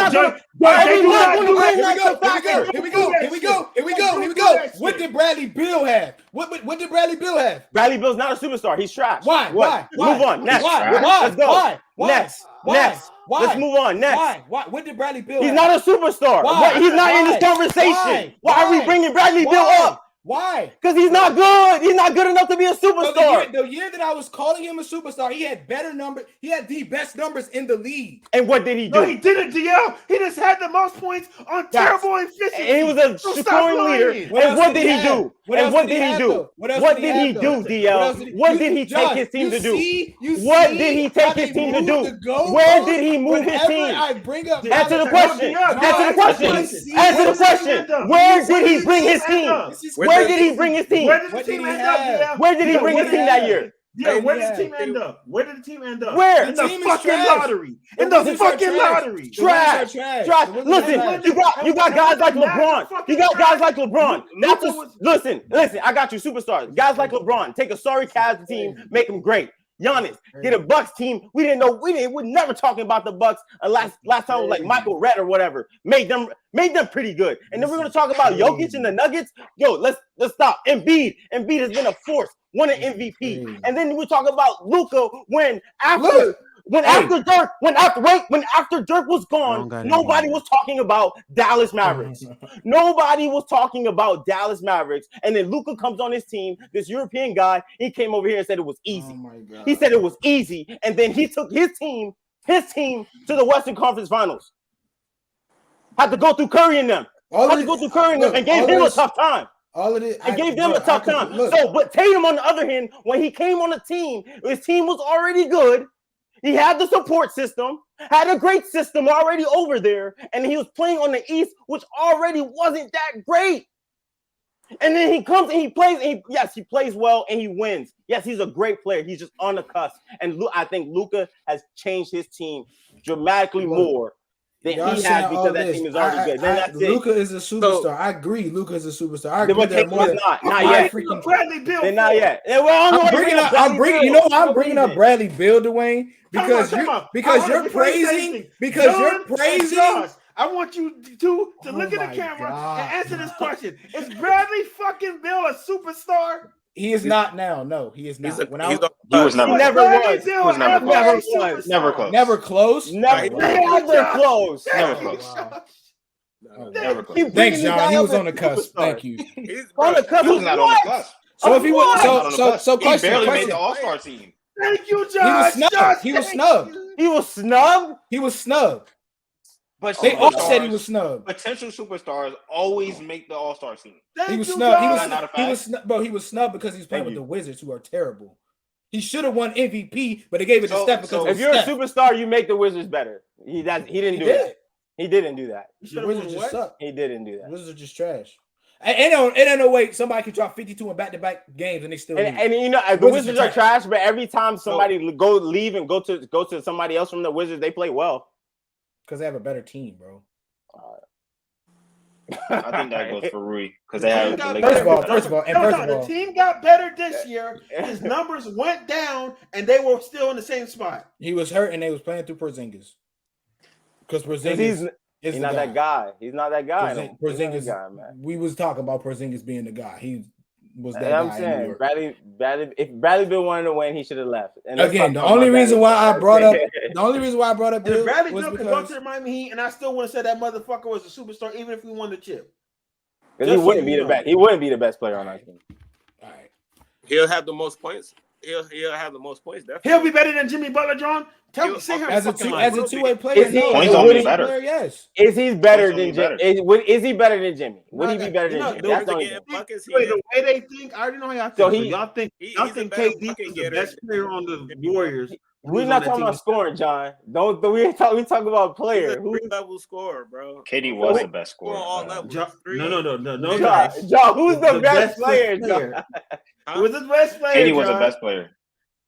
Speaker 3: What did Bradley Beal have? What did Bradley Beal have?
Speaker 6: Bradley Beal's not a superstar. He's trash.
Speaker 3: Why?
Speaker 6: Move on. Next.
Speaker 3: Let's go.
Speaker 6: Next. Let's move on. Next.
Speaker 3: Why? What did Bradley Beal have?
Speaker 6: He's not a superstar. He's not in this conversation. Why are we bringing Bradley Beal up?
Speaker 3: Why?
Speaker 6: Because he's not good. He's not good enough to be a superstar.
Speaker 3: The year that I was calling him a superstar, he had better numbers. He had the best numbers in the league.
Speaker 6: And what did he do?
Speaker 1: No, he didn't, DL. He just had the most points on terrible efficiency.
Speaker 6: And he was a scoring leader. And what did he do? And what did he do? What did he do, DL? What did he take his team to do? What did he take his team to do? Where did he move his team? Answer the question. Where did he bring his team? Where did he bring his team?
Speaker 1: Where did the team end up?
Speaker 6: Where did he bring his team that year?
Speaker 1: Yeah, where did the team end up? Where did the team end up?
Speaker 6: Where?
Speaker 1: In the fucking lottery. In the fucking lottery.
Speaker 6: Trash. Listen, you got guys like LeBron. You got guys like LeBron. Listen. I got you, superstars. Guys like LeBron. Take a sorry Cavs team, make them great. Giannis, get a Bucks team. We're never talking about the Bucks. Last time was like Michael Redd or whatever. Made them pretty good. And then we're gonna talk about Jokic and the Nuggets. Yo, let's stop. Embiid has been a force, won an MVP. And then we talk about Luka when after Dirk was gone, nobody was talking about Dallas Mavericks. Nobody was talking about Dallas Mavericks. And then Luka comes on his team, this European guy. He came over here and said it was easy. Oh my God. He said it was easy. And then he took his team to the Western Conference Finals. Had to go through Curry and them. And gave him a tough time. Gave them a tough time. But Tatum, on the other hand, when he came on the team, his team was already good. He had the support system, had a great system already over there, and he was playing on the East, which already wasn't that great. And then he comes and he plays, and he plays well and he wins. Yes, he's a great player. He's just on the cusp. And I think Luka has changed his team dramatically more than he had because that team is already good.
Speaker 3: Luka is a superstar. I agree. Luka is a superstar. I agree.
Speaker 6: Not yet.
Speaker 1: Bradley Beal.
Speaker 6: They're not yet.
Speaker 3: I'm bringing up Bradley Beal, Dwayne, because you're praising.
Speaker 1: I want you to look at the camera and answer this question. Is Bradley fucking Beal a superstar?
Speaker 3: He is not now. No, he is not.
Speaker 5: He was never close.
Speaker 6: Never close.
Speaker 3: Thanks, John. He was on the cusp. Thank you.
Speaker 5: He was not on the cusp.
Speaker 3: So if he was, so
Speaker 5: he barely made the All-Star team.
Speaker 1: Thank you, John.
Speaker 3: He was snubbed.
Speaker 6: He was snubbed.
Speaker 3: He was snubbed.
Speaker 5: But
Speaker 3: They all
Speaker 5: superstars-
Speaker 3: said he was snubbed.
Speaker 5: Potential superstars always make the All-Star team.
Speaker 3: He was
Speaker 1: you,
Speaker 3: snubbed. He
Speaker 1: Josh.
Speaker 3: was,
Speaker 5: That's not a
Speaker 3: he
Speaker 5: fact.
Speaker 3: was snubbed, bro. He was snubbed because he was playing
Speaker 6: Thank
Speaker 3: with
Speaker 6: you.
Speaker 3: the Wizards, who are terrible. He should have won MVP, but they gave it to
Speaker 5: So-
Speaker 3: Steph because
Speaker 5: so
Speaker 3: it
Speaker 6: If
Speaker 3: was
Speaker 6: you're a
Speaker 3: Steph.
Speaker 6: superstar, you make the Wizards better. He didn't
Speaker 3: He
Speaker 6: do
Speaker 3: did.
Speaker 6: that. He didn't do that.
Speaker 1: You
Speaker 3: The
Speaker 1: should've
Speaker 3: Wizards
Speaker 1: won
Speaker 3: just
Speaker 1: what?
Speaker 3: suck.
Speaker 6: He didn't do
Speaker 3: The
Speaker 6: that.
Speaker 3: Wizards are just trash. And it ain't no way somebody can drop 52 in back-to-back games and they still lose.
Speaker 6: And you know the
Speaker 3: Wizards
Speaker 6: Wizards
Speaker 3: are
Speaker 6: are trash, but every time somebody leave and go to somebody else from the Wizards, they play well.
Speaker 3: Because they have a better team, bro.
Speaker 5: I think that goes for Rui because they have.
Speaker 1: got
Speaker 5: the
Speaker 3: First
Speaker 5: Lakers.
Speaker 3: of all,
Speaker 1: the team got better this year. His numbers went down, and they were still in the same spot.
Speaker 3: he was hurt and they was playing through Porzingis. Because Porzingis
Speaker 6: He's
Speaker 3: is
Speaker 6: not that guy. He's not that guy. He's not
Speaker 3: Porzingis,
Speaker 6: that guy, man.
Speaker 3: we was talking about Porzingis being the guy. He was that
Speaker 6: I'm
Speaker 3: guy in New
Speaker 6: saying
Speaker 3: York.
Speaker 6: Bradley, if Bradley Bill wanted to win, he should have left. And let's
Speaker 3: Again,
Speaker 6: talk
Speaker 3: the
Speaker 6: about
Speaker 3: only reason
Speaker 6: Bradley.
Speaker 3: why I brought up
Speaker 1: And
Speaker 3: Bill
Speaker 1: Bradley
Speaker 3: was
Speaker 1: Beal can go
Speaker 3: because
Speaker 1: to the Miami Heat, and I still want to say that motherfucker was a superstar, even if we won the chip.
Speaker 6: Because he
Speaker 1: Just so
Speaker 6: wouldn't be
Speaker 1: you
Speaker 6: the
Speaker 1: know.
Speaker 6: best. He wouldn't be the best player on our team.
Speaker 3: all right.
Speaker 4: He'll have the most points. He'll have the most points. Definitely.
Speaker 1: He'll be better than Jimmy Butler, John. Tell me, say him
Speaker 3: As a
Speaker 1: fucking
Speaker 3: two-way
Speaker 1: line.
Speaker 3: player,
Speaker 6: Is he-
Speaker 3: no.
Speaker 5: Points
Speaker 3: As a
Speaker 5: only
Speaker 3: winning
Speaker 5: better.
Speaker 3: player, yes.
Speaker 6: Is he better
Speaker 5: He's only
Speaker 6: than Jimmy? Is he better than Jimmy? Would he be better
Speaker 1: you know,
Speaker 6: than
Speaker 1: the
Speaker 6: Jimmy?
Speaker 1: way
Speaker 6: That's the only
Speaker 4: they
Speaker 6: thing.
Speaker 4: get buckets,
Speaker 1: Wait, the way they think, I already know how y'all think.
Speaker 6: So
Speaker 1: So
Speaker 6: he-
Speaker 1: y'all think
Speaker 4: he's
Speaker 1: y'all
Speaker 4: a
Speaker 1: think
Speaker 4: better
Speaker 1: KD
Speaker 4: bucket
Speaker 1: is the
Speaker 4: getter
Speaker 1: best player on the
Speaker 4: than-
Speaker 1: Warriors.
Speaker 6: We're
Speaker 1: Who's
Speaker 6: not
Speaker 1: on that
Speaker 6: talking
Speaker 1: team?
Speaker 6: about scoring, John. We talking about player.
Speaker 4: He's a
Speaker 6: Who?
Speaker 4: three-level scorer, bro.
Speaker 5: KD was
Speaker 6: So-
Speaker 5: the best scorer.
Speaker 4: On all
Speaker 5: man.
Speaker 4: levels.
Speaker 1: Jo-
Speaker 4: Three.
Speaker 1: No,
Speaker 6: John,
Speaker 1: guys.
Speaker 6: John, who's the best player?
Speaker 1: player?
Speaker 6: John?
Speaker 1: Who was the best player?
Speaker 5: KD was the
Speaker 1: Josh?
Speaker 5: best player.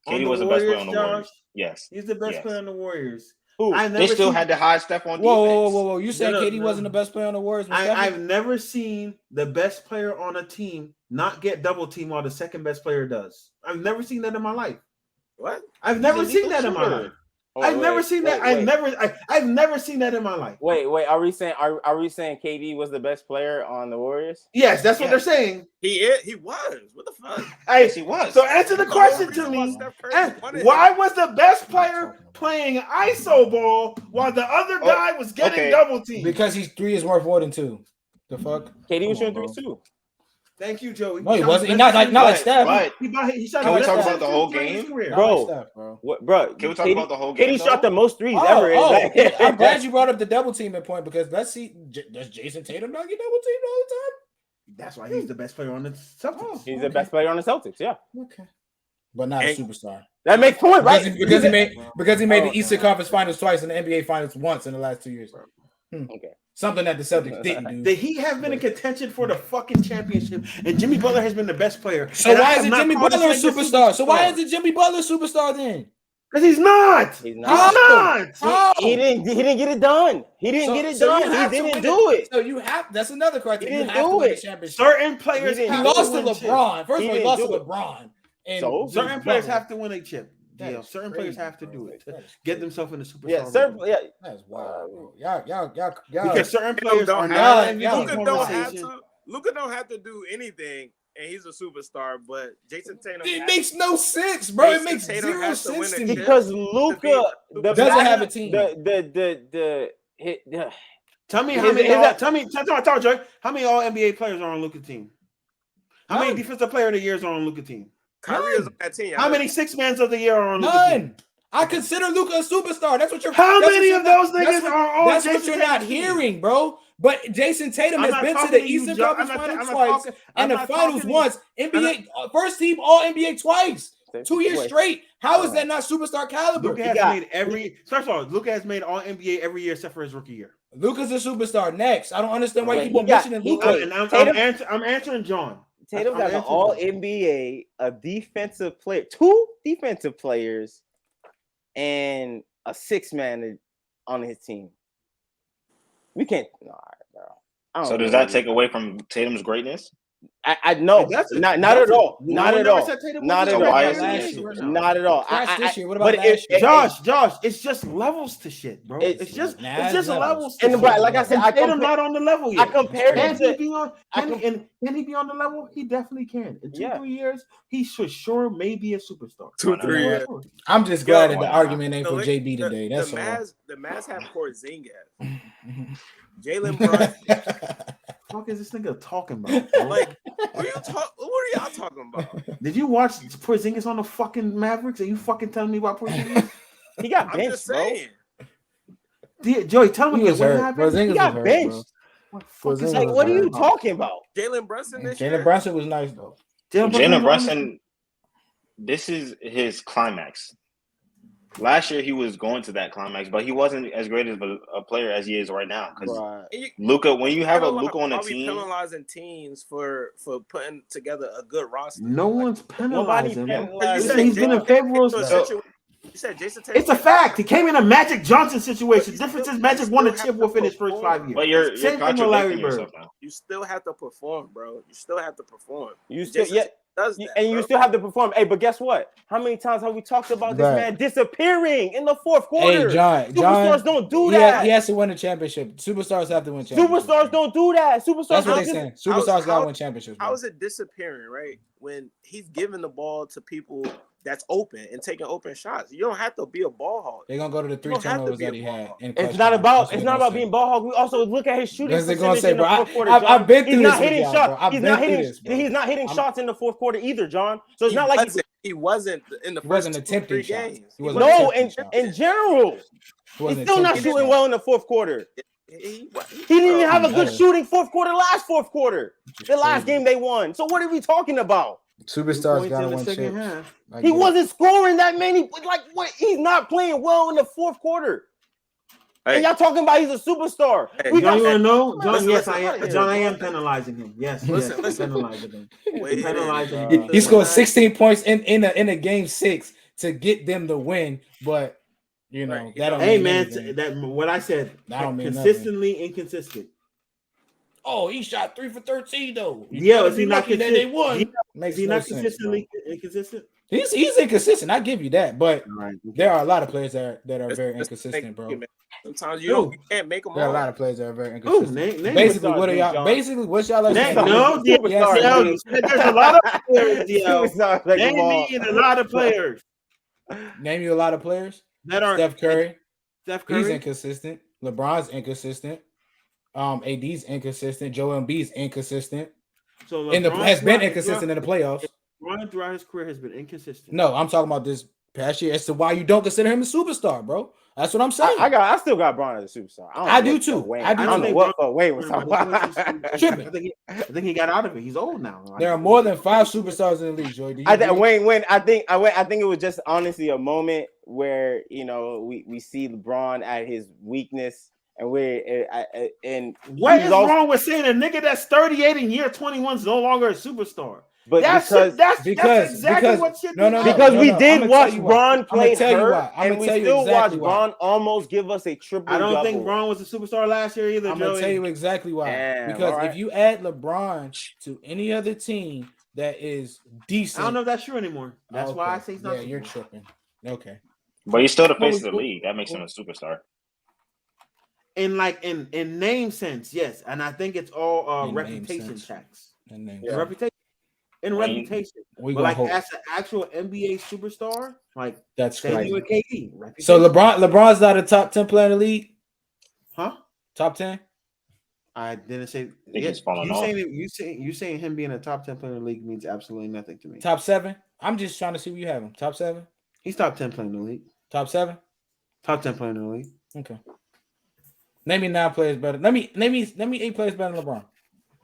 Speaker 1: On
Speaker 5: KD
Speaker 1: the
Speaker 5: was the best player
Speaker 1: Warriors,
Speaker 5: on the
Speaker 1: Josh?
Speaker 5: Warriors. Yes.
Speaker 1: He's the best
Speaker 5: Yes.
Speaker 1: player on the Warriors.
Speaker 6: Who?
Speaker 1: I've
Speaker 5: They
Speaker 1: never
Speaker 5: still
Speaker 1: seen,
Speaker 5: had to hide Steph on defense.
Speaker 3: Whoa. You said
Speaker 1: No,
Speaker 3: KD
Speaker 1: no.
Speaker 3: wasn't the best player on the Warriors? when Steph-
Speaker 1: I've never seen the best player on a team not get double team while the second best player does. I've never seen that in my life.
Speaker 4: What?
Speaker 1: I've never
Speaker 6: He's a
Speaker 1: seen that
Speaker 6: lethal
Speaker 1: in my
Speaker 6: shooter.
Speaker 1: life.
Speaker 6: Oh,
Speaker 1: I've never
Speaker 6: wait,
Speaker 1: seen
Speaker 6: wait,
Speaker 1: that.
Speaker 6: wait.
Speaker 1: I've never seen that in my life.
Speaker 6: Wait. Are we saying KD was the best player on the Warriors?
Speaker 1: Yes, that's what
Speaker 5: Yeah.
Speaker 1: they're saying.
Speaker 4: He was. What the fuck?
Speaker 1: Hey,
Speaker 5: Yes, he was.
Speaker 1: so answer the
Speaker 4: The
Speaker 1: question
Speaker 4: whole
Speaker 1: to
Speaker 4: reason why
Speaker 1: me.
Speaker 4: Steph Curry
Speaker 1: And
Speaker 4: wanted
Speaker 1: why
Speaker 4: him.
Speaker 1: was the best player playing ISO ball while the other guy was getting
Speaker 5: okay.
Speaker 1: double teamed?
Speaker 3: Because he's 3 is worth more than 2. The fuck?
Speaker 6: KD was
Speaker 3: Come on,
Speaker 6: shooting
Speaker 3: bro.
Speaker 6: threes too.
Speaker 1: Thank you, Joey.
Speaker 3: No, he
Speaker 1: shot
Speaker 3: wasn't.
Speaker 1: his
Speaker 3: He not
Speaker 1: best
Speaker 3: like
Speaker 1: shot.
Speaker 3: Steph.
Speaker 5: But
Speaker 1: He shot
Speaker 5: Can
Speaker 1: his
Speaker 5: we talk
Speaker 1: best
Speaker 5: about the
Speaker 1: shot
Speaker 5: whole
Speaker 1: in his
Speaker 5: game?
Speaker 1: career.
Speaker 3: Not
Speaker 6: Bro.
Speaker 3: like Steph, bro.
Speaker 6: What, bro?
Speaker 5: Can we talk about the whole game,
Speaker 6: KD shot
Speaker 5: though?
Speaker 6: the most threes ever.
Speaker 3: I'm glad you brought up the double teaming point because let's see. Does Jason Tatum not get double teamed all the
Speaker 1: That's why he's the best player on the Celtics.
Speaker 3: Oh.
Speaker 6: He's the best player on the Celtics. Yeah,
Speaker 3: time? Okay. But not a
Speaker 4: And-
Speaker 3: superstar.
Speaker 6: that makes point, right?
Speaker 3: Because he made
Speaker 6: Oh,
Speaker 3: the Eastern Conference Finals twice and the NBA Finals once in the last 2 years.
Speaker 6: Okay.
Speaker 3: Something that the Celtics didn't do.
Speaker 1: The Heat have been in contention for the fucking championship, and Jimmy Butler has been the best player.
Speaker 3: So
Speaker 1: And I
Speaker 3: why
Speaker 1: have
Speaker 3: isn't
Speaker 1: not
Speaker 3: Jimmy
Speaker 1: called
Speaker 3: Butler a
Speaker 1: this nigga
Speaker 3: superstar? So why isn't Jimmy Butler a superstar then?
Speaker 1: Because he's not.
Speaker 6: He's
Speaker 1: He's
Speaker 6: not.
Speaker 1: not.
Speaker 3: How?
Speaker 6: He didn't get it done. He didn't get it
Speaker 3: So you
Speaker 6: done.
Speaker 3: have
Speaker 6: He
Speaker 3: to
Speaker 6: didn't
Speaker 3: win
Speaker 6: do it.
Speaker 3: So you have. That's another criteria.
Speaker 6: He
Speaker 3: You
Speaker 6: didn't
Speaker 3: have to
Speaker 6: do
Speaker 3: win the
Speaker 6: it.
Speaker 3: championship.
Speaker 1: Certain players
Speaker 6: He didn't
Speaker 3: He
Speaker 1: have
Speaker 3: lost to
Speaker 1: win chips.
Speaker 3: LeBron. First
Speaker 6: He
Speaker 3: of all, he
Speaker 6: didn't
Speaker 3: lost to
Speaker 6: do it.
Speaker 3: LeBron. And
Speaker 6: So?
Speaker 1: Certain players have to win a chip.
Speaker 3: That
Speaker 1: Yeah,
Speaker 3: is
Speaker 1: certain
Speaker 3: crazy,
Speaker 1: players have to
Speaker 3: bro.
Speaker 1: do it to
Speaker 3: That is
Speaker 1: get
Speaker 3: crazy.
Speaker 1: themselves in the superstar.
Speaker 6: Yeah, sir.
Speaker 1: role.
Speaker 6: Yeah.
Speaker 3: That's wild, bro. Y'all.
Speaker 1: Because certain
Speaker 4: Tatum
Speaker 1: players
Speaker 4: don't
Speaker 1: are
Speaker 4: have-
Speaker 1: not in
Speaker 3: y'all-
Speaker 1: the
Speaker 4: Luka don't have
Speaker 1: conversation.
Speaker 4: to. Luka don't have to do anything, and he's a superstar. But Jason Tatum
Speaker 3: It
Speaker 4: has-
Speaker 3: makes no sense, bro. It
Speaker 4: Jason
Speaker 3: makes
Speaker 4: Tatum
Speaker 3: zero
Speaker 4: has to
Speaker 3: sense
Speaker 4: win
Speaker 3: to
Speaker 4: a
Speaker 3: me.
Speaker 4: chip.
Speaker 6: Because Luka
Speaker 3: Doesn't have a team.
Speaker 1: Tell me
Speaker 6: Is
Speaker 1: how many.
Speaker 6: that-
Speaker 1: Tell me, Joy. How many All NBA players are on Luka's team? How many
Speaker 3: None.
Speaker 1: Defensive Player of the Years are on Luka's team?
Speaker 4: Kyrie is on that team.
Speaker 1: How many Six Mans of the Year are on Luka's team?
Speaker 3: None. I consider Luka a superstar. That's what you're.
Speaker 1: How
Speaker 3: that's
Speaker 1: many
Speaker 3: what
Speaker 1: of
Speaker 3: you're
Speaker 1: those
Speaker 3: not-
Speaker 1: niggas are on
Speaker 3: That's what
Speaker 1: Jason
Speaker 3: you're not
Speaker 1: Tatum's team?
Speaker 3: hearing, bro. But Jason Tatum
Speaker 1: I'm
Speaker 3: has
Speaker 1: not
Speaker 3: been to
Speaker 1: talking
Speaker 3: the
Speaker 1: to you,
Speaker 3: Eastern
Speaker 1: Joe.
Speaker 3: Conference
Speaker 1: I'm not
Speaker 3: Finals
Speaker 1: talking-
Speaker 3: twice
Speaker 1: I'm
Speaker 3: and the
Speaker 1: not
Speaker 3: Finals
Speaker 1: talking to you.
Speaker 3: once. NBA first team All NBA twice, 2 years
Speaker 6: Wait.
Speaker 3: straight. How is that not superstar caliber?
Speaker 1: Luka has
Speaker 6: got-
Speaker 1: made every. First of all, Luka has made All NBA every year except for his rookie year.
Speaker 3: Luka's a superstar. Next, I don't understand why
Speaker 6: Wait,
Speaker 3: people
Speaker 6: he got-
Speaker 3: mentioning
Speaker 6: he-
Speaker 3: Luka.
Speaker 6: wait.
Speaker 1: And I'm
Speaker 6: Tatum-
Speaker 1: answering John.
Speaker 6: Tatum
Speaker 1: I'm
Speaker 6: got an
Speaker 1: answering
Speaker 6: All
Speaker 1: John.
Speaker 6: NBA, a defensive player, 2 defensive players, and a 6-man on his team. We can't. No, bro. I don't
Speaker 5: So does
Speaker 6: know.
Speaker 5: that take away from Tatum's greatness?
Speaker 6: I no,
Speaker 1: That's a-
Speaker 6: not
Speaker 1: that's
Speaker 6: at
Speaker 1: a-
Speaker 6: all.
Speaker 1: no
Speaker 6: Not
Speaker 1: one
Speaker 6: at
Speaker 1: never
Speaker 6: all.
Speaker 1: said Tatum
Speaker 6: Not
Speaker 1: was
Speaker 6: at
Speaker 1: a
Speaker 6: all.
Speaker 5: Why
Speaker 1: superstar
Speaker 5: is he
Speaker 1: last
Speaker 5: a
Speaker 1: year.
Speaker 5: superstar?
Speaker 6: Not at all.
Speaker 3: Scratch this year. What
Speaker 6: but
Speaker 3: about last year?
Speaker 1: Josh, it's just levels to shit, bro.
Speaker 6: It's-
Speaker 1: It's just
Speaker 3: Nah,
Speaker 1: it's just
Speaker 3: levels.
Speaker 1: levels. To
Speaker 6: And
Speaker 1: shit.
Speaker 6: but like I said,
Speaker 1: And
Speaker 6: I
Speaker 1: Tatum not on the level
Speaker 6: I
Speaker 1: yet.
Speaker 6: compared
Speaker 1: Can
Speaker 6: it
Speaker 1: he
Speaker 6: to.
Speaker 1: be on?
Speaker 6: I
Speaker 1: Can,
Speaker 6: com-
Speaker 1: can he be on the level? He definitely can. In 2-3
Speaker 6: Yeah.
Speaker 1: years, he should sure may be a superstar.
Speaker 4: 2-3 years.
Speaker 1: Sure.
Speaker 3: I'm just glad
Speaker 4: Yo,
Speaker 3: that the
Speaker 5: why
Speaker 3: argument ain't
Speaker 4: The
Speaker 3: for
Speaker 4: Lak-
Speaker 3: JB
Speaker 4: the-
Speaker 3: today. That's
Speaker 4: the
Speaker 3: all.
Speaker 4: Mavs, the Mavs have Porzingis, Jalen Brunson.
Speaker 1: What the fuck is this nigga talking about? Bro?
Speaker 4: Like, what are y'all talking about?
Speaker 1: Did you watch Porzingis on the fucking Mavericks? Are you fucking telling me about Porzingis?
Speaker 6: He got
Speaker 4: I'm
Speaker 6: benched,
Speaker 4: just
Speaker 6: bro.
Speaker 4: saying.
Speaker 1: Joey, tell him
Speaker 3: He was
Speaker 1: again. What
Speaker 3: hurt.
Speaker 1: happened?
Speaker 3: Porzingis
Speaker 6: He
Speaker 3: was
Speaker 6: got
Speaker 3: hurt,
Speaker 6: benched.
Speaker 3: bro.
Speaker 1: Fuck is
Speaker 3: Porzingis
Speaker 6: Like,
Speaker 3: was
Speaker 6: what are
Speaker 3: hurt.
Speaker 6: you talking about?
Speaker 4: Jalen Brunson this year.
Speaker 3: Jalen Brunson was nice though.
Speaker 5: Jalen Brunson, this is his climax. Last year he was going to that climax, but he wasn't as great as a player as he is right now. Because Luka, when you have a Luka on a team,
Speaker 4: penalizing teams for putting together a good roster.
Speaker 1: No one's penalizing him.
Speaker 4: You said
Speaker 1: He's been in favorable.
Speaker 4: You said Jason Tatum.
Speaker 1: It's a fact. He came in a Magic Johnson situation. Difference is Magic won a chip within his first 5 years.
Speaker 5: But you're
Speaker 1: Same thing with Larry
Speaker 5: contradicting
Speaker 1: Bird.
Speaker 5: yourself now.
Speaker 4: You still have to perform, bro. You still have to perform.
Speaker 6: You still,
Speaker 4: Jason
Speaker 6: yeah,
Speaker 4: Tatum does that,
Speaker 6: and you
Speaker 4: bro.
Speaker 6: still have to perform. Hey, but guess what? How many times have we talked about this man disappearing in the fourth quarter?
Speaker 3: Hey, John,
Speaker 6: Superstars don't do that.
Speaker 3: He has to win a championship. Superstars have to win championships.
Speaker 6: Superstars don't do that. Superstars.
Speaker 3: That's what they're saying. Superstars got to win championships.
Speaker 4: How is it disappearing, right? When he's giving the ball to people that's open and taking open shots. You don't have to be a ball hog.
Speaker 3: They're gonna go to the 3 turnovers that he had.
Speaker 6: It's not about being ball hog. We also look at his shooting.
Speaker 3: They're gonna say, bro.
Speaker 6: I've
Speaker 3: been through this.
Speaker 6: He's not hitting shots in the fourth quarter either, John. So it's not like
Speaker 4: he wasn't in the first 2-3 games.
Speaker 6: No, in general, he's still not shooting well in the fourth quarter. He didn't even have a good shooting fourth quarter last fourth quarter. The last game they won. So what are we talking about?
Speaker 3: Superstars got to win chips.
Speaker 6: He wasn't scoring that many. Like what? He's not playing well in the fourth quarter. Hey. And y'all talking about he's a superstar.
Speaker 1: Hey, John, you want to know? John, yes, I am. John, I am penalizing him. Yes, penalizing him.
Speaker 3: Penalizing him. He scored 16 points in a game 6 to get them the win, but you know that don't
Speaker 1: mean
Speaker 3: man,
Speaker 1: that what I said.
Speaker 3: That don't mean
Speaker 1: consistently
Speaker 3: nothing.
Speaker 1: Inconsistent.
Speaker 3: Oh, he shot 3 for 13 though.
Speaker 1: Yeah, is he not
Speaker 3: consistent? They won.
Speaker 1: Is he not consistently inconsistent?
Speaker 3: He's inconsistent. I give you that, but there are a lot of players that are very inconsistent, bro.
Speaker 4: Sometimes you can't make them.
Speaker 3: There are a lot of players that are very inconsistent. Basically, what are y'all? Basically, what's y'all like?
Speaker 1: No, there's a lot of players. Name me a lot of players.
Speaker 3: Name you a lot of players
Speaker 1: that are
Speaker 3: Steph Curry.
Speaker 1: He's
Speaker 3: inconsistent. LeBron's inconsistent. AD's inconsistent. Joel Embiid's inconsistent.
Speaker 1: So
Speaker 3: has been inconsistent in the playoffs.
Speaker 1: LeBron throughout his career has been inconsistent.
Speaker 3: No, I'm talking about this past year as to why you don't consider him a superstar, bro. That's what I'm saying.
Speaker 6: I still got Bron as a superstar.
Speaker 3: I do too.
Speaker 6: I don't know what Wayne was talking about.
Speaker 1: I think he got out of it. He's old now.
Speaker 3: There are more than 5 superstars in the league, Joey.
Speaker 6: Wayne, I think it was just honestly a moment where we see LeBron at his weakness. And what
Speaker 1: is wrong with saying a nigga that's 38 and year 21 is no longer a superstar?
Speaker 6: But
Speaker 1: that's exactly what shit.
Speaker 6: Because we did watch Bron play hurt, and we still watched
Speaker 3: Bron
Speaker 6: almost give us a triple.
Speaker 1: I don't think Bron was a superstar last year either.
Speaker 3: I'm gonna tell you exactly why. Because if you add LeBron to any other team that is decent,
Speaker 1: I don't know if that's true anymore. That's why I say he's not.
Speaker 3: Yeah, you're tripping. Okay,
Speaker 5: but he's still the face of the league. That makes him a superstar.
Speaker 1: In name sense, yes, and I think it's all reputation checks. In reputation, but like as an actual NBA superstar, like
Speaker 3: that's
Speaker 1: crazy. With KD.
Speaker 3: So LeBron's not a top 10 player in the league,
Speaker 1: huh?
Speaker 3: Top 10?
Speaker 1: I didn't say.
Speaker 5: Yes,
Speaker 1: you saying him being a top 10 player in the league means absolutely nothing to me.
Speaker 3: Top 7? I'm just trying to see where you have him. Top 7?
Speaker 1: He's top 10 player in the league.
Speaker 3: Top 7?
Speaker 1: Top 10 player in the league.
Speaker 3: Okay. Name me 9 players better. Name me 8 players better than LeBron.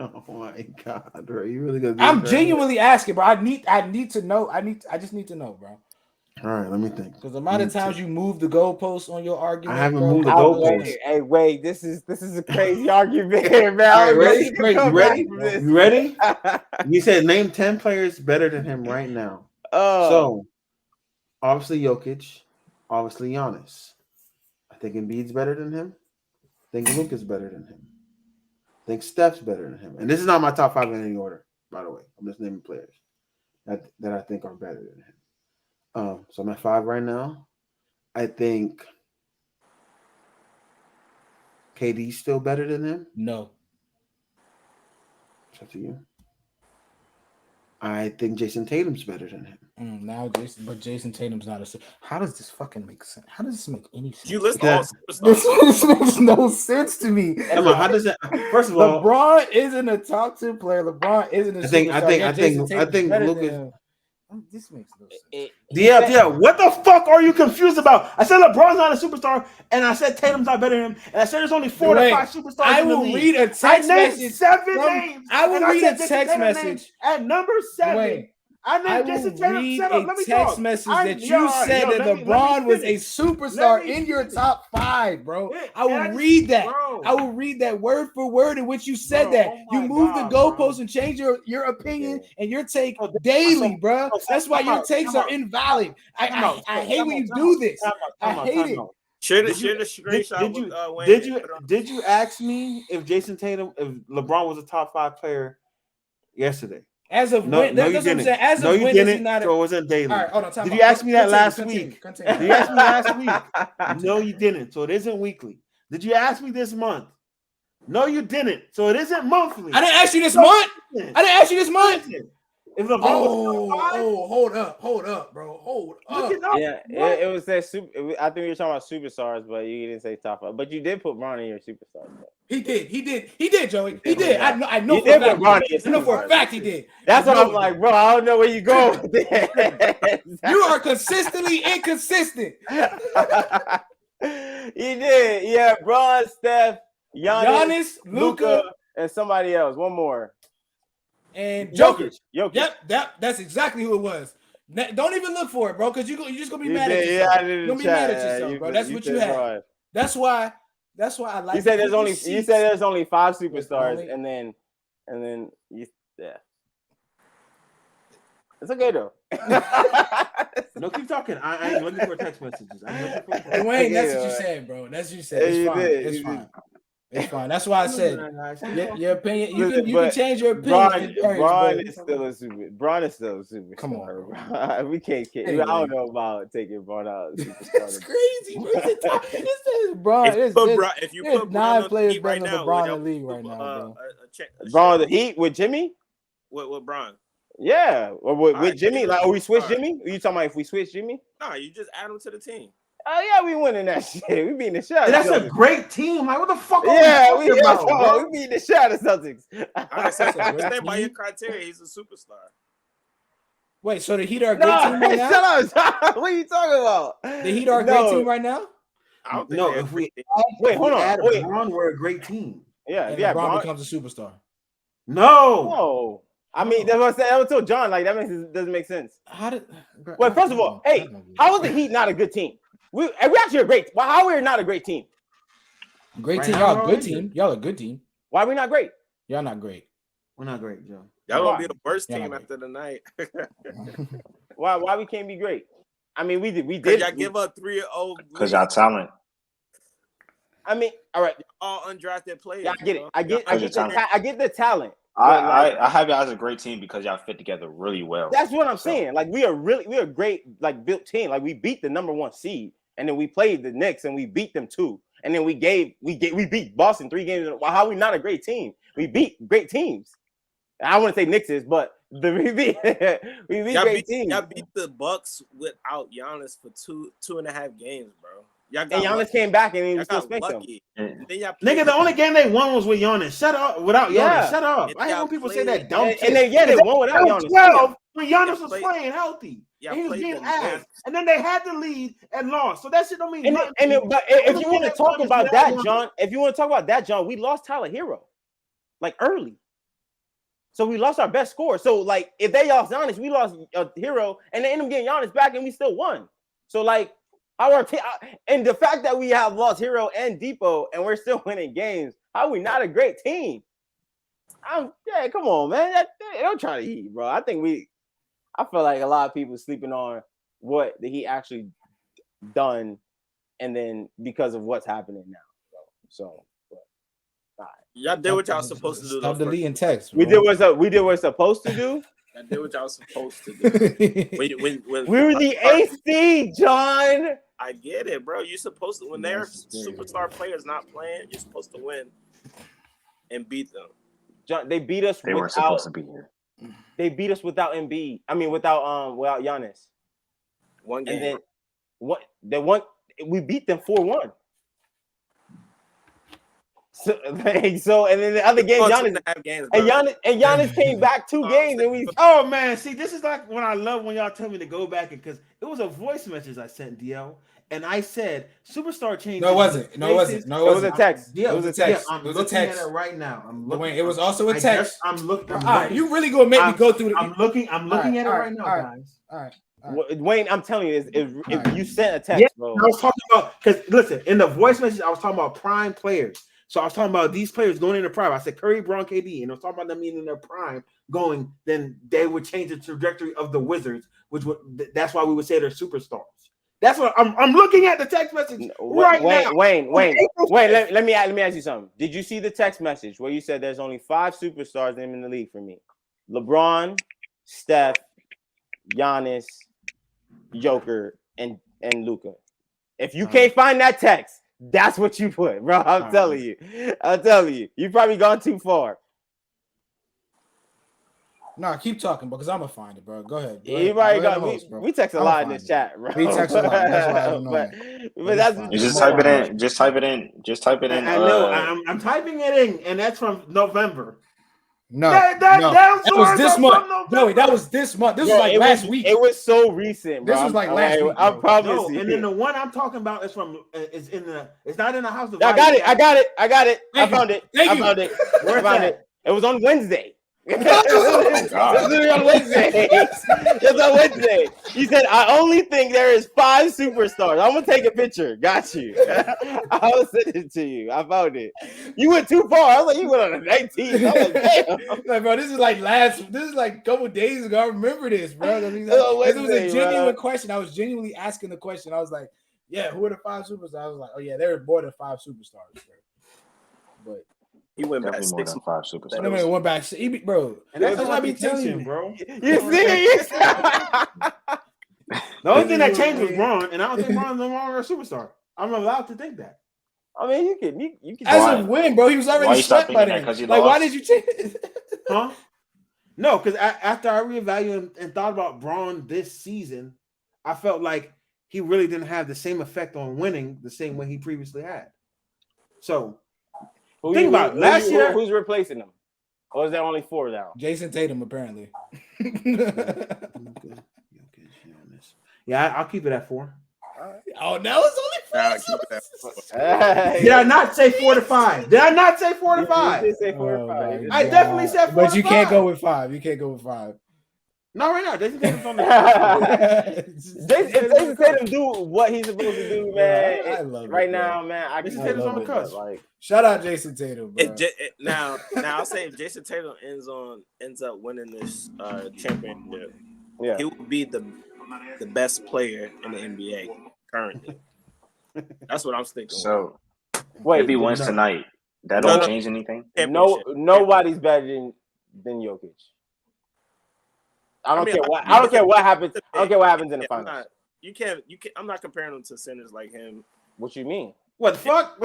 Speaker 1: Oh my God, bro! You really gonna?
Speaker 3: I'm genuinely asking, bro. I need to know. I just need to know, bro.
Speaker 1: All right, let me think.
Speaker 3: Because the amount of times you move the goalposts on your argument,
Speaker 1: I haven't moved the goalposts.
Speaker 6: Hey, wait, this is a crazy argument here, man.
Speaker 1: Ready? You ready? You ready? You said name 10 players better than him right now. So obviously Jokic, obviously Giannis. I think Embiid's better than him. I think Luka's better than him. I think Steph's better than him. And this is not my top 5 in any order, by the way. I'm just naming players that I think are better than him. So I'm at 5 right now. I think KD's still better than him.
Speaker 3: No.
Speaker 1: It's up to you. I think Jason Tatum's better than him.
Speaker 3: Jason Tatum's not a. How does this fucking make sense? How does this make any sense?
Speaker 4: You list all
Speaker 3: this makes no sense to me.
Speaker 1: Come on, how does that? First of all,
Speaker 3: LeBron isn't a top 2 player. LeBron isn't a.
Speaker 1: I think Luka.
Speaker 3: This makes no sense.
Speaker 1: Yeah. What the fuck are you confused about? I said LeBron's not a superstar, and I said Tatum's not better than him, and I said there's only 4 to 5 superstars in the league.
Speaker 3: Read a text
Speaker 1: I named
Speaker 3: message
Speaker 1: 7 names.
Speaker 3: I will read a
Speaker 1: Jason
Speaker 3: text
Speaker 1: Tatum
Speaker 3: message
Speaker 1: at number 7.
Speaker 3: Dwayne,
Speaker 1: I
Speaker 3: I
Speaker 1: named
Speaker 3: will
Speaker 1: Jason Tatum.
Speaker 3: read
Speaker 1: Shut up.
Speaker 3: a
Speaker 1: Let me
Speaker 3: text
Speaker 1: talk.
Speaker 3: message that you said that LeBron was a superstar in your top 5, bro. I will read that.
Speaker 1: Bro.
Speaker 3: I will read that word for word in which you said that. You moved the goalposts and changed your opinion and your take daily, bro. That's why your takes are invalid. I hate when you do this. I hate it.
Speaker 4: Share the screenshot.
Speaker 1: Did you ask me if Jason Tatum, if LeBron was a top 5 player yesterday?
Speaker 3: As of when? That's what I'm saying. As of when is he not?
Speaker 1: So it wasn't daily.
Speaker 3: All right, hold on.
Speaker 1: Did you ask me that last
Speaker 3: week?
Speaker 1: week? Did you ask me last week? No, you didn't. So it isn't weekly. Did you ask me this month? No, you didn't. So it isn't monthly.
Speaker 3: I didn't ask you this month. I didn't ask you this month.
Speaker 1: If LeBron
Speaker 3: hold up, bro. Hold up.
Speaker 6: Yeah, it was that super. I think you were talking about superstars, but you didn't say top 5. But you did put Bron in your superstars.
Speaker 3: He did, Joey. He did. I know for a fact. I know for a fact he did.
Speaker 6: That's what I'm like, bro. I don't know where you go.
Speaker 3: You are consistently inconsistent.
Speaker 6: He did. Yeah, Bron, Steph, Giannis, Luka, and somebody else. One more.
Speaker 3: And Jokic.
Speaker 6: Yep,
Speaker 3: that's exactly who it was. Don't even look for it, bro, because you're just gonna be mad at yourself. You're gonna be mad at yourself, bro. That's what you had. That's why I like.
Speaker 6: You said there's only 5 superstars, and then you It's okay though.
Speaker 1: No, keep talking. I ain't looking for text messages.
Speaker 3: Dwayne, that's what you said, bro. That's what you said. It's fine. It's fine. That's why I said your opinion. You can change your opinion.
Speaker 6: Bron is still a super.
Speaker 3: Come on, bro.
Speaker 6: We can't. I don't know about taking Bron out.
Speaker 3: That's crazy, bro. If you put 9 players better than LeBron in the league right now, bro.
Speaker 6: Bron the Heat with Jimmy.
Speaker 4: With Bron.
Speaker 6: Yeah, or with Jimmy. Like, we switch Jimmy? Are you talking about if we switch Jimmy?
Speaker 4: No, you just add him to the team.
Speaker 6: Oh yeah, we winning that shit. We beating the shit.
Speaker 1: That's a great team. Like, what the fuck?
Speaker 6: We beating the shit out of Celtics.
Speaker 4: I stand by your criteria. He's a superstar.
Speaker 3: Wait, so the Heat are a great team right now?
Speaker 6: Shut up! What are you talking about?
Speaker 3: The Heat are a great team right now.
Speaker 4: I don't think
Speaker 1: if we
Speaker 6: add
Speaker 1: Bron, we're a great team.
Speaker 6: Yeah,
Speaker 3: and LeBron becomes a superstar.
Speaker 1: No.
Speaker 6: I mean, that's what I said. I told John, like, that doesn't make sense.
Speaker 3: Well,
Speaker 6: first of all, hey, how is the Heat not a good team? We actually are great. Well, how are we not a great team?
Speaker 3: Great team. Y'all a good team. Y'all a good team.
Speaker 6: Why are we not great?
Speaker 3: Y'all not great.
Speaker 1: We're not great, Joe.
Speaker 4: Y'all gonna be the worst team after the night.
Speaker 6: Why we can't be great? I mean, we did.
Speaker 4: Y'all give up 3-0
Speaker 5: because y'all talent.
Speaker 6: I mean, all right,
Speaker 4: all undrafted players.
Speaker 6: Yeah, I get it. I get the talent.
Speaker 5: I have y'all as a great team because y'all fit together really well.
Speaker 6: That's what I'm saying. Like, we are a great, like, built team. Like, we beat the number 1 seed, and then we played the Knicks and we beat them 2. And then we beat Boston 3 games. How are we not a great team? We beat great teams. I want to say Knicks is, but we beat great teams.
Speaker 4: Y'all beat the Bucks without Giannis for 2.5 games, bro.
Speaker 6: And Giannis came back and he was still spanked him.
Speaker 1: Nigga, the only game they won was with Giannis. Shut up. Without Giannis. Shut up. I hate when people say that dumb shit.
Speaker 6: And then they won without Giannis.
Speaker 1: 12 when Giannis was playing healthy. And he was getting ass. And then they had the lead and lost. So that shit don't mean nothing.
Speaker 6: But if you want to talk about that, John, we lost Tyler Hero. Like, early. So we lost our best scorer. So, like, if they lost Giannis, we lost a Hero, and they ended up getting Giannis back, and we still won. So, like, and the fact that we have lost Hero and Depot, and we're still winning games, how are we not a great team? Come on, man. Don't try to eat, bro. I feel like a lot of people sleeping on what he actually done, and then because of what's happening now, bro. So.
Speaker 4: Y'all did what y'all supposed to do.
Speaker 3: Stop deleting text.
Speaker 6: We did what we're supposed to do.
Speaker 4: Y'all did what y'all supposed to do. when
Speaker 6: we were the AC, John.
Speaker 4: I get it, bro. You're supposed to, when their superstar players not playing, you're supposed to win and beat them.
Speaker 6: John, they beat us.
Speaker 5: They weren't supposed to be here.
Speaker 6: They beat us without Embiid. I mean, without Giannis.
Speaker 4: One game.
Speaker 6: And then we beat them 4-1. So and then the other game, Giannis came back 2 games, and we.
Speaker 1: Oh man, see, this is like when I love when y'all tell me to go back because it was a voice message I sent DL, and I said superstar changes.
Speaker 3: No, it wasn't. No, it wasn't. No, it wasn't.
Speaker 6: It was a text.
Speaker 1: Yeah,
Speaker 3: It was a text.
Speaker 1: I'm
Speaker 3: It was a
Speaker 1: looking
Speaker 3: text.
Speaker 1: at it right now. I'm looking.
Speaker 3: Dwayne, it was also a text.
Speaker 1: I'm looking.
Speaker 3: All right, you really gonna make me go through the.
Speaker 1: I'm looking at it right now, guys.
Speaker 3: All right.
Speaker 6: Wayne, I'm telling you, if you sent a text,
Speaker 1: Yeah,
Speaker 6: bro.
Speaker 1: I was talking about because listen, in the voice message, I was talking about prime players. So I was talking about these players going into prime. I said Curry, Braun, KD, and I was talking about them being in their prime going. Then they would change the trajectory of the Wizards, which would that's why we would say they're superstars. That's what I'm looking at the text message right now.
Speaker 6: Wayne, let me ask you something. Did you see the text message where you said there's only 5 superstars in the league for me? LeBron, Steph, Giannis, Joker, and Luka. If you can't find that text, that's what you put, bro. I'm telling you. You've probably gone too far.
Speaker 3: No, keep talking, because I'm gonna find it, bro. Go ahead.
Speaker 6: We text a lot in this chat, bro.
Speaker 3: We text a lot. That's why I don't know.
Speaker 6: But that's
Speaker 5: You just type it in. Just type it in.
Speaker 1: I know. I'm typing it in, and that's from November.
Speaker 3: No,
Speaker 1: that
Speaker 3: was this month. No, that was this month. This was like last week.
Speaker 6: It was so recent, bro.
Speaker 3: This was like last week.
Speaker 6: I promise.
Speaker 1: No, and then the one I'm talking about is from. It's not in the house.
Speaker 6: I got it. I found it. Where found it? It was on Wednesday. It's on Wednesday. He said, I only think there is 5 superstars. I'm gonna take a picture. Got you. I'll send it to you. I found it. You went too far. I was like, you went on the 19th. I was like, damn.
Speaker 3: Bro, this is like a couple days ago. I remember this, bro. I mean, it was a genuine question. I was genuinely asking the question. I was like, yeah, who are the 5 superstars? I was like, oh yeah, there are more than 5 superstars, bro. But
Speaker 4: he went back
Speaker 5: definitely
Speaker 4: 6
Speaker 5: more than 5 superstars.
Speaker 3: no man went back, bro.
Speaker 1: And that's
Speaker 3: what I be telling you,
Speaker 1: bro.
Speaker 6: You serious?
Speaker 1: The only thing that changed was Braun, and I don't think Braun's no longer a superstar. I'm allowed to think that.
Speaker 6: I mean, you can.
Speaker 3: As a win, bro. He was already swept by then. Like, why did you change?
Speaker 1: Huh? No, because after I reevaluated and thought about Braun this season, I felt like he really didn't have the same effect on winning the same way he previously had. So think about it. Last year.
Speaker 6: Who's replacing him? Or is there only 4 now?
Speaker 3: Jason Tatum, apparently.
Speaker 1: Yeah, I'll keep it at 4.
Speaker 3: Oh, no, it's only 4.
Speaker 1: Did I not say 4 to 5? Did I not say 4 to 5?
Speaker 6: You did say 4 to 5.
Speaker 1: I definitely said 4 to 5.
Speaker 3: But you can't go with 5. You can't go with 5.
Speaker 1: Not right now. Jason Tatum's on the
Speaker 6: Jason Tatum do what he's supposed to do, man.
Speaker 3: I love
Speaker 6: right
Speaker 3: it,
Speaker 6: now, man.
Speaker 1: Jason Tatum's on the cusp.
Speaker 6: Like,
Speaker 3: shout out Jason Tatum, bro.
Speaker 4: Now I'll say if Jason Tatum ends up winning this championship,
Speaker 6: yeah,
Speaker 4: he will be the best player in the NBA currently. That's what I'm thinking.
Speaker 5: So
Speaker 6: wait,
Speaker 5: if he wins tonight, that don't change anything.
Speaker 6: Nobody's better than Jokic. I don't care what happens. I don't care what happens in the finals.
Speaker 4: You can't. I'm not comparing them to centers like him.
Speaker 6: What you mean?
Speaker 1: What the fuck?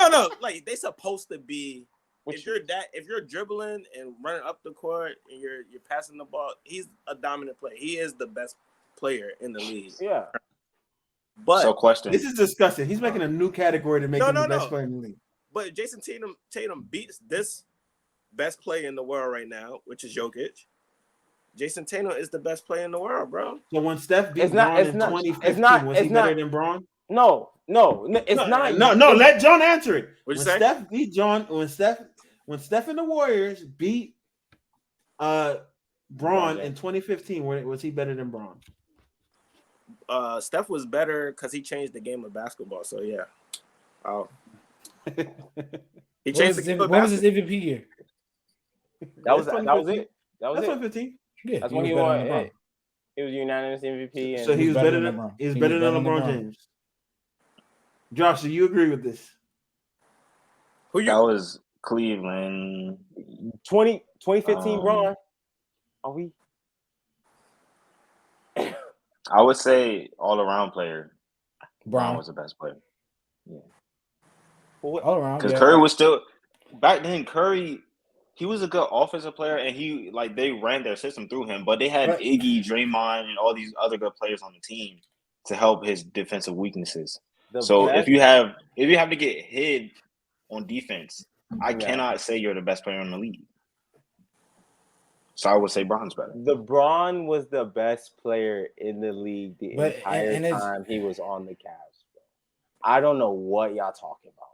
Speaker 4: No. Like they supposed to be. If you're dribbling and running up the court and you're passing the ball, he's a dominant player. He is the best player in the league.
Speaker 6: Yeah.
Speaker 4: But
Speaker 5: so question.
Speaker 1: This is disgusting. He's making a new category to make him the best player in the league.
Speaker 4: But Jason Tatum beats this best player in the world right now, which is Jokic. Jason Tatum is the best player in the world, bro.
Speaker 1: So when Steph beat Braun in 2015, was he better than Braun?
Speaker 6: No, it's not.
Speaker 1: No, let John answer it.
Speaker 4: What'd you
Speaker 1: when
Speaker 4: say?
Speaker 1: Steph beat John, when Steph and the Warriors beat Braun in 2015, was he better than Braun?
Speaker 4: Steph was better because he changed the game of basketball. So yeah. Oh. He changed the game of basketball.
Speaker 3: What was his MVP year?
Speaker 6: That was it.
Speaker 1: That's 2015.
Speaker 3: Yeah,
Speaker 6: that's when he won. He was unanimous MVP. And
Speaker 1: so he was better than LeBron. He was better than LeBron James. Josh, do you agree with this?
Speaker 5: That was Cleveland.
Speaker 6: 2015 Braun. Are we?
Speaker 5: I would say all-around player.
Speaker 3: Braun
Speaker 5: was the best player. Yeah.
Speaker 3: All around.
Speaker 5: Because Curry was still back then. Curry, he was a good offensive player, and they ran their system through him. But they had Iggy, Draymond, and all these other good players on the team to help his defensive weaknesses. If you have to get hid on defense, I
Speaker 6: Yeah.
Speaker 5: cannot say you're the best player in the league. So I would say Bron's better.
Speaker 6: LeBron was the best player in the league the
Speaker 3: But-
Speaker 6: entire
Speaker 3: and it's-
Speaker 6: time he was on the Cavs. Bro. I don't know what y'all talking about.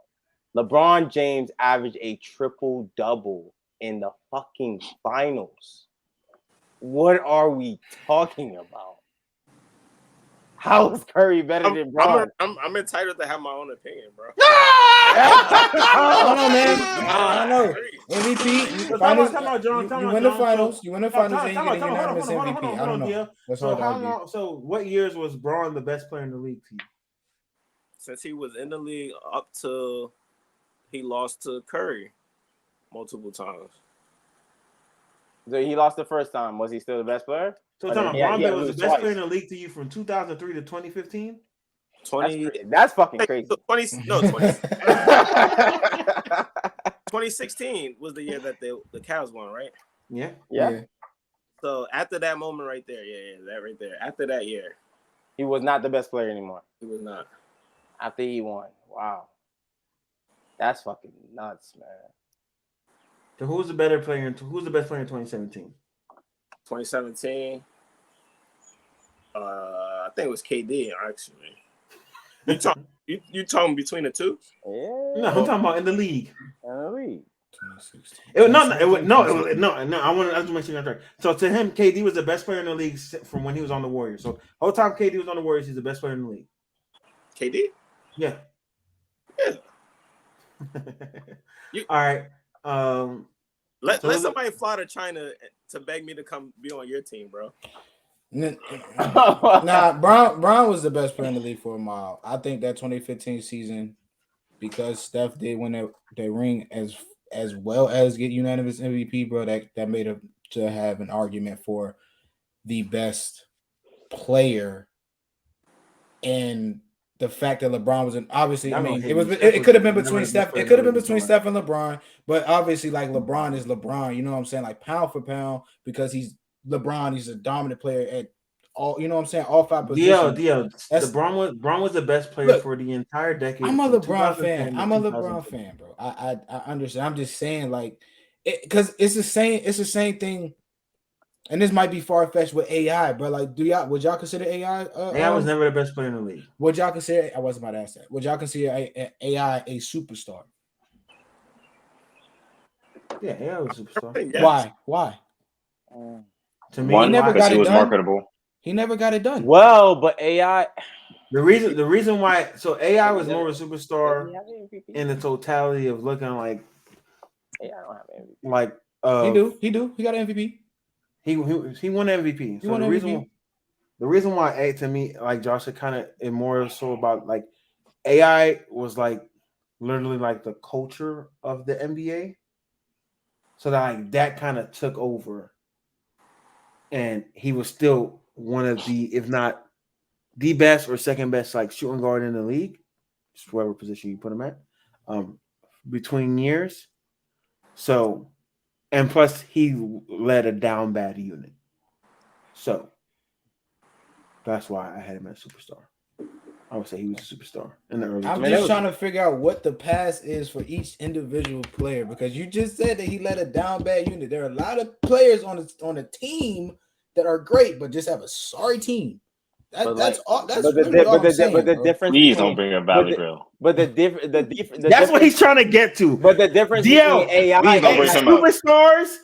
Speaker 6: LeBron James averaged a triple-double in the fucking finals. What are we talking about? How is Curry better than Bron?
Speaker 4: I'm entitled to have my own opinion, bro.
Speaker 3: I don't know, man. I don't know. MVP. Finals,
Speaker 1: Time out, John.
Speaker 3: you win the finals. You win the finals, and you get a unanimous
Speaker 1: Hold
Speaker 3: MVP. I don't
Speaker 1: on,
Speaker 3: know.
Speaker 1: Dio.
Speaker 3: That's
Speaker 1: So
Speaker 3: hard to
Speaker 1: how
Speaker 3: argue.
Speaker 1: long? So what years was Braun the best player in the league to you?
Speaker 4: Since he was in the league up till he lost to Curry multiple times.
Speaker 6: So he lost the first time. Was he still the best player?
Speaker 1: So
Speaker 6: Oh,
Speaker 1: Tom,
Speaker 6: yeah,
Speaker 1: Braun
Speaker 6: yeah,
Speaker 1: was
Speaker 6: it
Speaker 1: the
Speaker 6: was
Speaker 1: best
Speaker 6: twice.
Speaker 1: player in the league to you from 2003 to 2015.
Speaker 4: 20,
Speaker 6: That's fucking crazy.
Speaker 4: 2016 was the year that the Cavs won, right?
Speaker 1: Yeah.
Speaker 6: Yeah.
Speaker 4: So after that moment right there, that right there. After that year,
Speaker 6: He was not the best player anymore.
Speaker 4: he was not.
Speaker 6: After he won. Wow. That's fucking nuts, man.
Speaker 1: So who's the better player? Who's the best player in 2017?
Speaker 4: 2017. I think it was KD actually. You talking between the two?
Speaker 6: Yeah.
Speaker 1: No, I'm talking about in the league.
Speaker 6: In the league.
Speaker 1: 2016. No. I want to make sure you're right. So to him, KD was the best player in the league from when he was on the Warriors. So whole time KD was on the Warriors, he's the best player in the league.
Speaker 4: KD?
Speaker 1: Yeah.
Speaker 4: Yeah.
Speaker 1: All right.
Speaker 4: Let
Speaker 1: So
Speaker 4: somebody fly to China to beg me to come be on your team, bro.
Speaker 3: Nah, Brown was the best player in the league for a while. I think that 2015 season, because Steph did win that ring as well as get unanimous MVP, bro, that made him to have an argument for the best player. And the fact that LeBron was obviously, I mean, it could have been between Steph. It could have been between Steph and LeBron, but obviously, like LeBron is LeBron. You know what I'm saying? Like pound for pound, because he's LeBron. He's a dominant player at all. You know what I'm saying? All five positions.
Speaker 1: LeBron was the best player for the entire decade.
Speaker 3: I'm a LeBron fan. I'm a LeBron fan, bro. I understand. I'm just saying, like, because it's the same thing. And this might be far-fetched with AI, but like, would y'all consider AI?
Speaker 1: AI was never the best player in the league.
Speaker 3: Would y'all consider? I wasn't about to ask that. Would y'all consider AI a superstar?
Speaker 1: Yeah, AI was a superstar.
Speaker 3: Yes. Why?
Speaker 1: To me,
Speaker 3: he never got it
Speaker 5: was
Speaker 3: done.
Speaker 5: marketable.
Speaker 3: He never got it done.
Speaker 6: Well, but AI.
Speaker 1: The reason why AI was more of a superstar in the totality of looking like.
Speaker 6: AI don't have MVP.
Speaker 1: Like
Speaker 3: he do. He got an MVP.
Speaker 1: He won MVP. So the reason why to me, like Josh, it kind of more so about like AI was like literally like the culture of the NBA. So that kind of took over, and he was still one of the, if not the best or second best, like shooting guard in the league, just whatever position you put him at, between years. So, and plus he led a down bad unit. So that's why I had him as superstar. I would say he was a superstar in the early.
Speaker 3: I'm just trying to figure out what the pass is for each individual player, because you just said that he led a down bad unit. There are a lot of players on a team that are great, but just have a sorry team. That's all the
Speaker 6: difference.
Speaker 5: Please don't bring up Valley Grill.
Speaker 6: But the difference.
Speaker 1: That's what he's trying to get to.
Speaker 6: But the difference between AI
Speaker 5: please don't bring him up.
Speaker 1: Superstars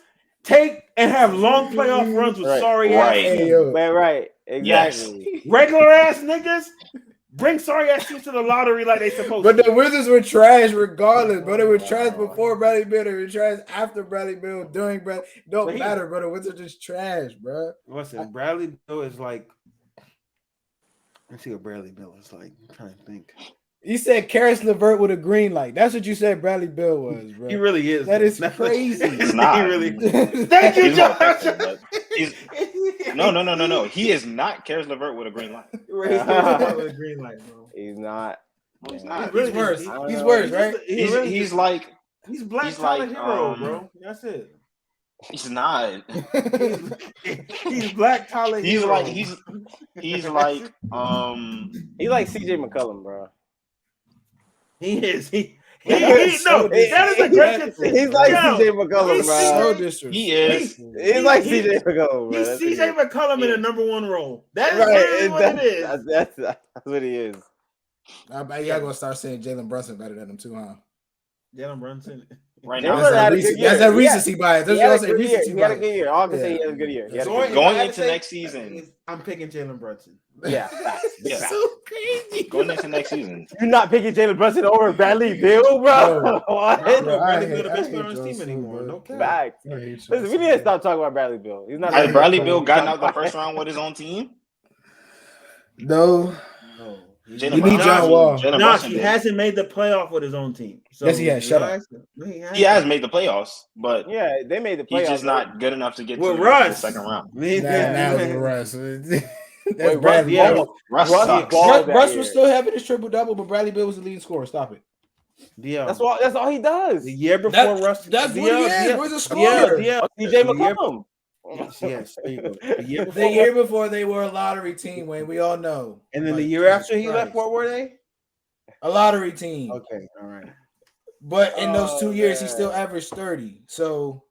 Speaker 1: take and have long playoff runs with sorry ass teams.
Speaker 6: Right. Exactly.
Speaker 1: Yes. Regular ass niggas bring sorry ass teams to the lottery like they supposed
Speaker 3: to.
Speaker 1: But
Speaker 3: the Wizards were trash regardless, bro. They were trash before Bradley Beal. They were trash after Bradley Beal. During Bradley, don't matter, bro. The Wizards are just trash, bro.
Speaker 1: Listen, Bradley Beal is like. Let's see what Bradley Beal is like. I'm trying to think.
Speaker 3: You said Karis LeVert with a green light. That's what you said Bradley Beal was, bro.
Speaker 1: He really is.
Speaker 3: That is crazy.
Speaker 5: It's not.
Speaker 1: He really. Thank you, Josh.
Speaker 5: No. He is not Karis LeVert with a green light.
Speaker 1: With a green light, bro.
Speaker 6: He's not.
Speaker 5: No, he's not.
Speaker 3: He's worse. He's worse, right?
Speaker 5: He's like.
Speaker 1: He's Black Tyler Hero, bro. That's it.
Speaker 5: He's not.
Speaker 1: He's Black Tyler Hero.
Speaker 5: He's like
Speaker 6: He's like CJ McCollum, bro.
Speaker 1: He is. He
Speaker 3: So
Speaker 1: that is a great consistency.
Speaker 6: He's like
Speaker 1: Yo,
Speaker 6: CJ McCollum,
Speaker 1: he's
Speaker 6: bro.
Speaker 3: So disrespectful.
Speaker 5: He is.
Speaker 6: He's like CJ McCollum, bro.
Speaker 1: He's
Speaker 6: That's
Speaker 1: CJ
Speaker 6: what
Speaker 1: McCollum in
Speaker 5: Yeah.
Speaker 1: a number one role.
Speaker 6: he
Speaker 1: That
Speaker 6: is.
Speaker 1: is
Speaker 6: Right,
Speaker 1: literally what it is.
Speaker 6: That's what he is.
Speaker 3: I bet y'all gonna start saying Jalen Brunson better than him too, huh?
Speaker 1: Jalen Brunson.
Speaker 5: Right
Speaker 6: Jalen
Speaker 5: now,
Speaker 6: Brunson had a good year.
Speaker 3: That's that
Speaker 6: Yeah.
Speaker 3: recency bias. That's
Speaker 6: He had
Speaker 3: what
Speaker 6: a
Speaker 3: I'm saying.
Speaker 6: good year.
Speaker 3: Recency
Speaker 6: He had a
Speaker 3: bias.
Speaker 6: good year. All I can say
Speaker 3: Yeah.
Speaker 6: he had a good year. He had a
Speaker 1: Going-
Speaker 6: good year.
Speaker 5: Going
Speaker 1: if I had
Speaker 5: into
Speaker 1: to say-
Speaker 5: next season.
Speaker 1: I'm picking Jalen Brunson.
Speaker 6: Yeah, facts.
Speaker 5: Yeah.
Speaker 6: Facts.
Speaker 3: So crazy.
Speaker 5: Going into next season.
Speaker 6: You're not picking Jalen Brunson over Bradley Beal, bro.
Speaker 3: Bro.
Speaker 6: What?
Speaker 1: I don't know if
Speaker 3: I
Speaker 1: Bradley
Speaker 3: hate-
Speaker 1: Beal the
Speaker 3: I
Speaker 1: best
Speaker 3: hate
Speaker 1: player on his
Speaker 3: y'all
Speaker 1: team
Speaker 3: so
Speaker 1: anymore.
Speaker 3: bad.
Speaker 1: No cap.
Speaker 6: Facts.
Speaker 3: I hate y'all
Speaker 6: Listen, we
Speaker 3: so
Speaker 6: need to
Speaker 3: bad.
Speaker 6: stop talking about Bradley Beal. He's not.
Speaker 5: Has
Speaker 6: a-
Speaker 5: Bradley Beal gotten out the first round with his own team?
Speaker 3: No.
Speaker 1: No.
Speaker 5: Jalen
Speaker 3: You need John Wall.
Speaker 5: Jalen
Speaker 1: No,
Speaker 5: Brunson
Speaker 1: he
Speaker 5: did.
Speaker 1: hasn't made the playoff with his own team. So
Speaker 3: Yes, he has. Shut up.
Speaker 1: No, he
Speaker 5: He has made the playoffs, but
Speaker 6: Yeah, they made the playoffs.
Speaker 5: he's just not good enough to get
Speaker 1: With
Speaker 5: to
Speaker 1: Russ.
Speaker 5: the second round.
Speaker 3: Now it's with Russ. That's
Speaker 6: Wait,
Speaker 3: Bradley
Speaker 1: yeah.
Speaker 3: Beal.
Speaker 5: Russ
Speaker 6: Russ
Speaker 5: sucks.
Speaker 6: balled that
Speaker 3: Russ
Speaker 6: year.
Speaker 3: was still having his triple double, but Bradley Beal was the leading scorer. Stop it.
Speaker 1: DL.
Speaker 6: That's all he does.
Speaker 1: The year before
Speaker 3: That-
Speaker 1: Russ.
Speaker 3: that's what he is. Where's the scorer?
Speaker 1: DL.
Speaker 6: TJ
Speaker 1: The year-
Speaker 6: McCollum.
Speaker 1: Yes, there you go. The year before,
Speaker 3: The year before they were a lottery team, Wayne. We all know.
Speaker 1: and then the
Speaker 3: Like,
Speaker 1: year
Speaker 3: Jesus
Speaker 1: after he left,
Speaker 3: Christ.
Speaker 1: what were they?
Speaker 3: A lottery team.
Speaker 1: Okay, all right.
Speaker 3: But in those 2 years, he
Speaker 6: man.
Speaker 3: still averaged 30. So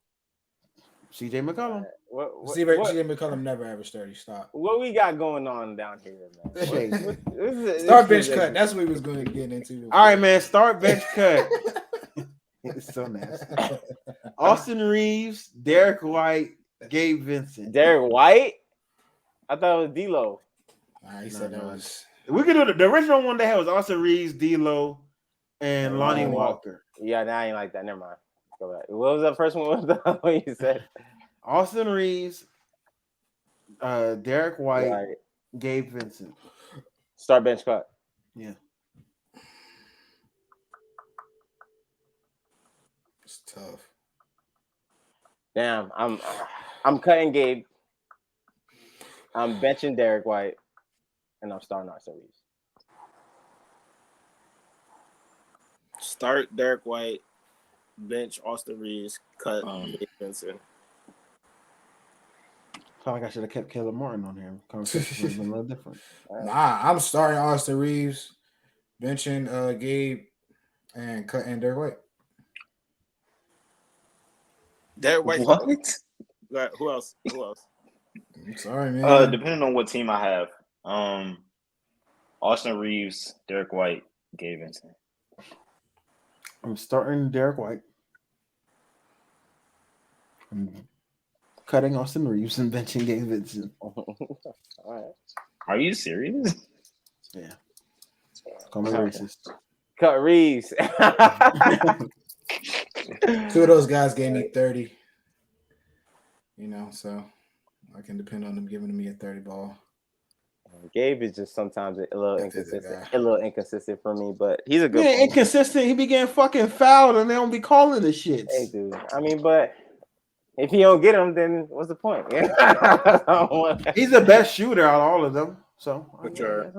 Speaker 1: CJ McCollum.
Speaker 6: What,
Speaker 3: Steve McCollum never averaged 30. Stop.
Speaker 6: what we got going on down here, man?
Speaker 1: Shake.
Speaker 3: Start bench cut. That's what we was going to get into.
Speaker 1: All right, man. Start bench cut. It's so nasty. Austin Reeves, Derek White, Gabe Vincent.
Speaker 6: Derek White? I thought it was D'Lo.
Speaker 3: He said that was.
Speaker 1: We could do the original one they had was Austin Reeves, D'Lo, and Lonnie Walker.
Speaker 6: Yeah, nah, I ain't like that. Never mind. Go back. What was that first one? What was the one you said?
Speaker 1: Austin Reeves, Derek White,
Speaker 6: Right.
Speaker 1: Gabe Vincent.
Speaker 6: Start bench cut.
Speaker 1: Yeah.
Speaker 3: It's tough.
Speaker 6: Damn, I'm cutting Gabe. I'm benching Derek White, and I'm starting Austin Reeves.
Speaker 4: Start Derek White, bench Austin Reeves, cut Gabe Vincent.
Speaker 1: I felt like I should have kept Caleb Martin on here. Conversation would have been a little different.
Speaker 3: Nah, I'm starting Austin Reeves, benching Gabe, and cutting Derek White.
Speaker 4: Derek White.
Speaker 5: What?
Speaker 4: Right, who else? Who else?
Speaker 3: I'm sorry, man.
Speaker 5: Depending on what team I have, Austin Reeves, Derek White, Gabe Vincent.
Speaker 1: I'm starting Derek White. I'm cutting Austin Reeves and benching Gabe Vincent.
Speaker 6: All right.
Speaker 5: Are you serious?
Speaker 1: Yeah. Call me racist.
Speaker 6: Cut Reeves.
Speaker 3: Two of those guys gave me 30. You know, so I can depend on them giving me a 30 ball.
Speaker 6: Gabe is just sometimes a little
Speaker 3: That's the
Speaker 6: inconsistent.
Speaker 3: guy.
Speaker 6: A little inconsistent for me, but he's a good
Speaker 1: Yeah,
Speaker 6: player.
Speaker 1: inconsistent. He began fucking fouled and they don't be calling the shits.
Speaker 6: Hey, dude. I mean, but if you don't get him, then what's the point?
Speaker 1: He's the best shooter out of all of them. So
Speaker 4: For sure.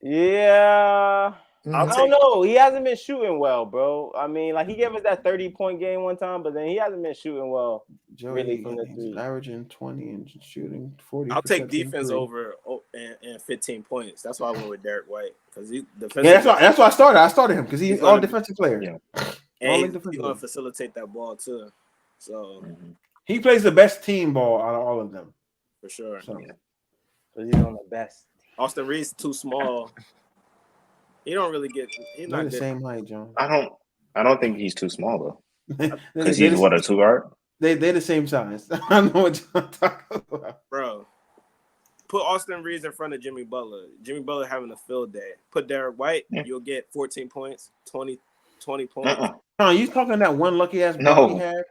Speaker 6: Yeah.
Speaker 4: I'll
Speaker 6: I don't know. He hasn't been shooting well, bro. I mean, like he gave us that 30-point game one time, but then he hasn't been shooting well.
Speaker 1: Joey,
Speaker 6: Really from the
Speaker 1: he's
Speaker 6: three.
Speaker 1: averaging 20 and shooting 40.
Speaker 4: I'll take defense over and 15 points. That's why I went with Derek White because he defensive.
Speaker 1: Yeah, that's why I started. I started him because he's
Speaker 4: gonna
Speaker 1: all
Speaker 4: be-
Speaker 1: defensive player.
Speaker 5: Yeah.
Speaker 4: and
Speaker 1: defensive
Speaker 4: he's going
Speaker 1: player.
Speaker 4: to facilitate that ball too. So
Speaker 1: He plays the best team ball out of all of them.
Speaker 4: for sure,
Speaker 1: So
Speaker 6: But he's on the best.
Speaker 4: Austin Reeves too small. He don't really get. He's
Speaker 1: they're
Speaker 4: not
Speaker 1: the
Speaker 4: good.
Speaker 1: same height, John.
Speaker 5: I don't think he's too small though.
Speaker 1: They're
Speaker 5: Because he's what, a 2 guard?
Speaker 1: they're the same size. I know what you're talking about.
Speaker 4: Bro. Put Austin Reeves in front of Jimmy Butler. Jimmy Butler having a field day. Put Derek White, you'll get 14 points, 20 points.
Speaker 1: No, you talking that one lucky ass
Speaker 5: No.
Speaker 1: block he had?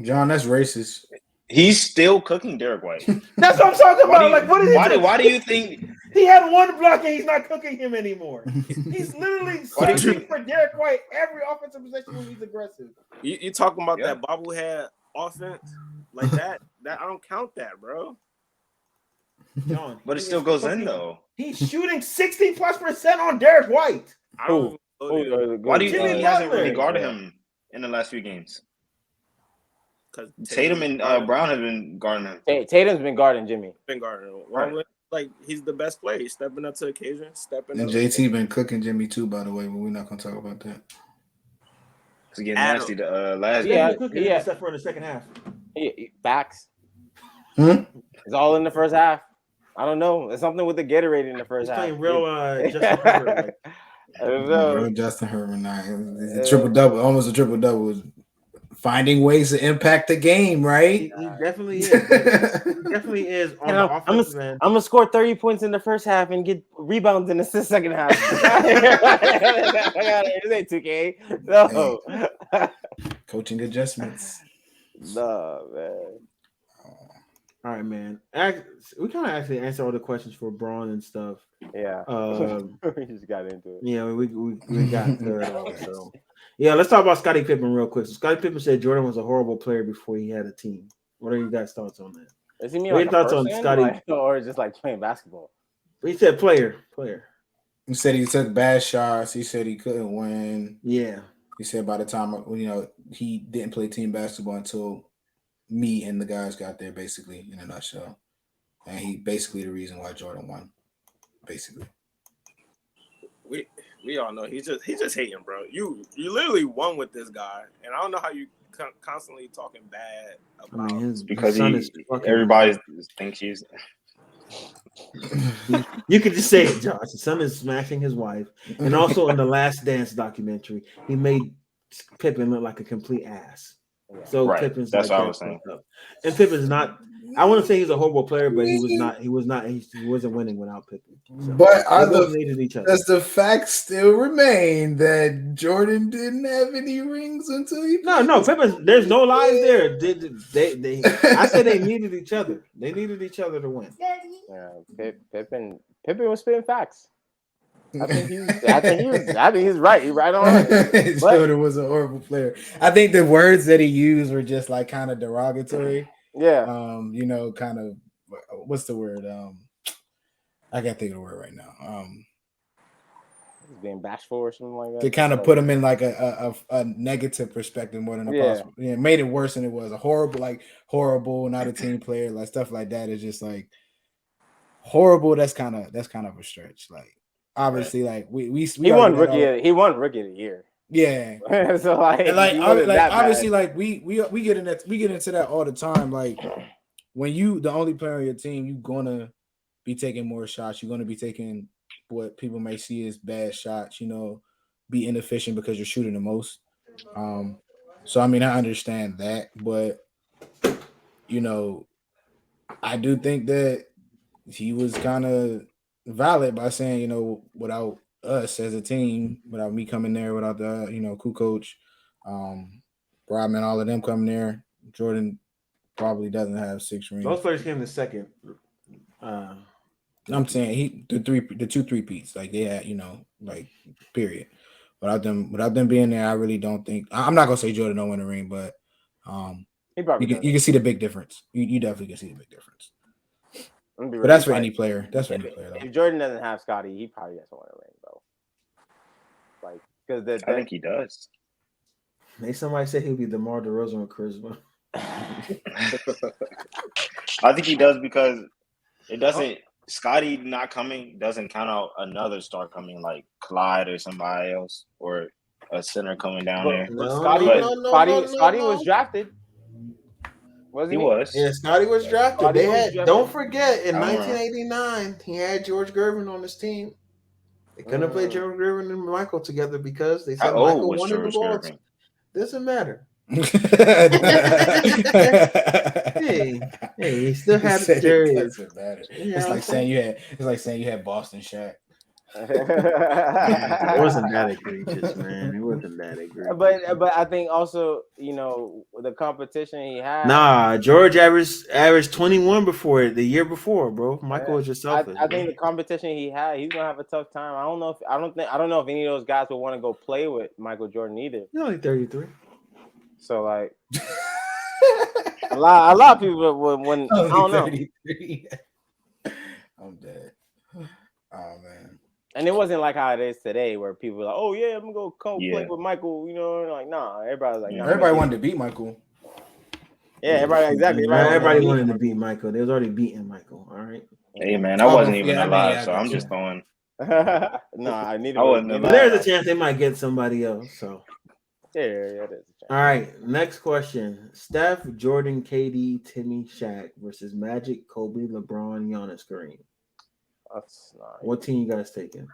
Speaker 3: John, that's racist.
Speaker 5: He's still cooking Derek White.
Speaker 1: That's what I'm talking about. Like, what is he?
Speaker 5: Why do you think?
Speaker 1: He had one block and he's not cooking him anymore. He's literally
Speaker 5: Why do you
Speaker 1: searching for Derek White every offensive possession when he's aggressive.
Speaker 4: You talking about
Speaker 5: Yeah.
Speaker 4: that bobblehead offense like that? That I don't count that, bro.
Speaker 1: John,
Speaker 5: But it
Speaker 1: he
Speaker 5: still
Speaker 1: is
Speaker 5: goes in
Speaker 1: cooking.
Speaker 5: though.
Speaker 1: He's shooting 60+% on Derek White.
Speaker 4: I don't.
Speaker 5: Why do you think
Speaker 1: Jimmy
Speaker 5: he hasn't
Speaker 1: Butler.
Speaker 5: really guarded him in the last few games?
Speaker 4: Because
Speaker 5: Tatum and Brown have been guarding him.
Speaker 6: Hey, Tatum's been guarding Jimmy.
Speaker 4: been guarding.
Speaker 5: Right.
Speaker 4: Like he's the best player. He's stepping up to the occasion. Stepping
Speaker 3: And
Speaker 4: up.
Speaker 3: JT been cooking Jimmy too, by the way, but we're not gonna talk about that.
Speaker 5: It's getting
Speaker 4: Adam.
Speaker 5: nasty the last
Speaker 6: Yeah,
Speaker 5: game.
Speaker 1: Cooking except for in the second half.
Speaker 6: Facts.
Speaker 3: Hmm?
Speaker 6: It's all in the first half. I don't know. It's something with the Gatorade in the first
Speaker 1: He's
Speaker 6: half.
Speaker 1: playing real Justin Herbert. Like,
Speaker 6: I don't know.
Speaker 3: Real Justin Herbert. It's a triple double, almost a triple double. Finding ways to impact the game, right?
Speaker 1: he definitely is. He definitely is on the offensive end.
Speaker 6: I'm gonna score 30 points in the first half and get rebounds in the second half. This ain't 2K. No.
Speaker 3: Coaching adjustments.
Speaker 6: No, man.
Speaker 1: All right, man. We kind of actually answered all the questions for Braun and stuff.
Speaker 6: Yeah. We just got into it.
Speaker 1: Yeah, we got through it all. So, yeah, let's talk about Scottie Pippen real quick. So, Scottie Pippen said Jordan was a horrible player before he had a team. What are you guys' thoughts on that?
Speaker 6: Does he mean
Speaker 1: What are
Speaker 6: like
Speaker 1: your
Speaker 6: a
Speaker 1: thoughts on
Speaker 6: person,
Speaker 1: Scottie?
Speaker 6: like, or just like playing basketball?
Speaker 1: He said player.
Speaker 3: He said he took bad shots. He said he couldn't win.
Speaker 1: Yeah.
Speaker 3: He said by the time he didn't play team basketball until me and the guys got there, basically, in a nutshell. And he basically the reason why Jordan won. Basically.
Speaker 4: We all know he's just hating, bro. You literally won with this guy, and I don't know how you constantly talking bad about.
Speaker 1: I mean,
Speaker 5: Because
Speaker 1: fucking,
Speaker 5: everybody thinks he's.
Speaker 1: You could just say it, Josh. His son is smashing his wife, and also in the Last Dance documentary, he made Pippen look like a complete ass. So
Speaker 5: Right.
Speaker 1: Pippen's
Speaker 5: That's
Speaker 1: like
Speaker 5: what I was saying.
Speaker 1: And Pippen's not. I wouldn't say he's a horrible player, but he was not. He wasn't winning without Pippen. So
Speaker 3: But
Speaker 1: they needed each other.
Speaker 3: does the fact still remain that Jordan didn't have any rings until he?
Speaker 1: No, Pippen. There's no lies there. I said they needed each other. They needed each other to win.
Speaker 6: Yeah, Pippen was spitting facts. I think he's right. He's right on.
Speaker 3: Jordan was a horrible player. I think the words that he used were just like kind of derogatory.
Speaker 6: Yeah.
Speaker 3: Kind of what's the word? I can't think of the word right now.
Speaker 6: He's being bashful or something like that.
Speaker 3: To kind of put him in like a negative perspective more than a possible. Yeah, made it worse than it was. Horrible, not a team player, like stuff like that is just like horrible. That's kind of a stretch. Like obviously, like we
Speaker 6: he won rookie of the year.
Speaker 3: Yeah.
Speaker 6: So
Speaker 3: obviously, like we get into that all the time. Like when you the only player on your team, you're gonna be taking more shots. You're gonna be taking what people may see as bad shots. Be inefficient because you're shooting the most. So I mean, I understand that, but I do think that he was kind of valid by saying, without us as a team, without me coming there, without the cool coach, Rodman, all of them coming there, Jordan probably doesn't have 6 rings.
Speaker 1: Those players came in the second.
Speaker 3: I'm saying the 2 3-peats, like they had, period. Without them being there, I really don't think. I'm not gonna say Jordan don't win a ring, but
Speaker 6: he probably
Speaker 3: you can see the big difference. You definitely can see the big difference.
Speaker 6: But
Speaker 3: that's for any player. That's for any player. Though.
Speaker 6: If Jordan doesn't have Scottie, he probably doesn't win a ring, though. Like, because
Speaker 5: I think he does.
Speaker 1: Maybe somebody said he'll be DeMar DeRozan with charisma.
Speaker 5: I think he does because it doesn't. Scottie not coming doesn't count out another star coming like Clyde or somebody else or a center coming down there.
Speaker 6: Scottie was drafted.
Speaker 5: He was.
Speaker 1: Yeah, Scottie was drafted. Don't forget, in
Speaker 5: 1989,
Speaker 1: he had George Gervin on his team. They couldn't play George Gervin and Michael together because they said Michael wanted the ball. Doesn't matter. hey, he still had the jersey.
Speaker 3: Doesn't matter. It's like saying you had Boston Shaq.
Speaker 1: It wasn't that egregious, man. It wasn't that egregious.
Speaker 6: But I think also, the competition he had.
Speaker 1: Nah, George averaged 21 the year before, bro. Michael was just selfish.
Speaker 6: I think the competition he had, he's gonna have a tough time. I don't know if any of those guys would want to go play with Michael Jordan either.
Speaker 1: He's only 33.
Speaker 6: So like a lot of people when I don't know.
Speaker 3: I'm dead. Oh man.
Speaker 6: And it wasn't like how it is today, where people are like, "Oh yeah, I'm gonna go play with Michael." Like, nah. Everybody's like, nah,
Speaker 3: everybody wanted to beat Michael.
Speaker 6: Yeah, everybody
Speaker 1: wanted to beat Michael. They was already beating Michael. All right.
Speaker 5: Hey man, I wasn't even alive, so I'm just throwing.
Speaker 6: I need.
Speaker 1: There's a chance they might get somebody else. So.
Speaker 6: Yeah, it is.
Speaker 1: All right, next question: Steph, Jordan, KD, Timmy, Shaq versus Magic, Kobe, LeBron, Giannis, Kareem.
Speaker 6: That's not.
Speaker 1: What team you guys taking?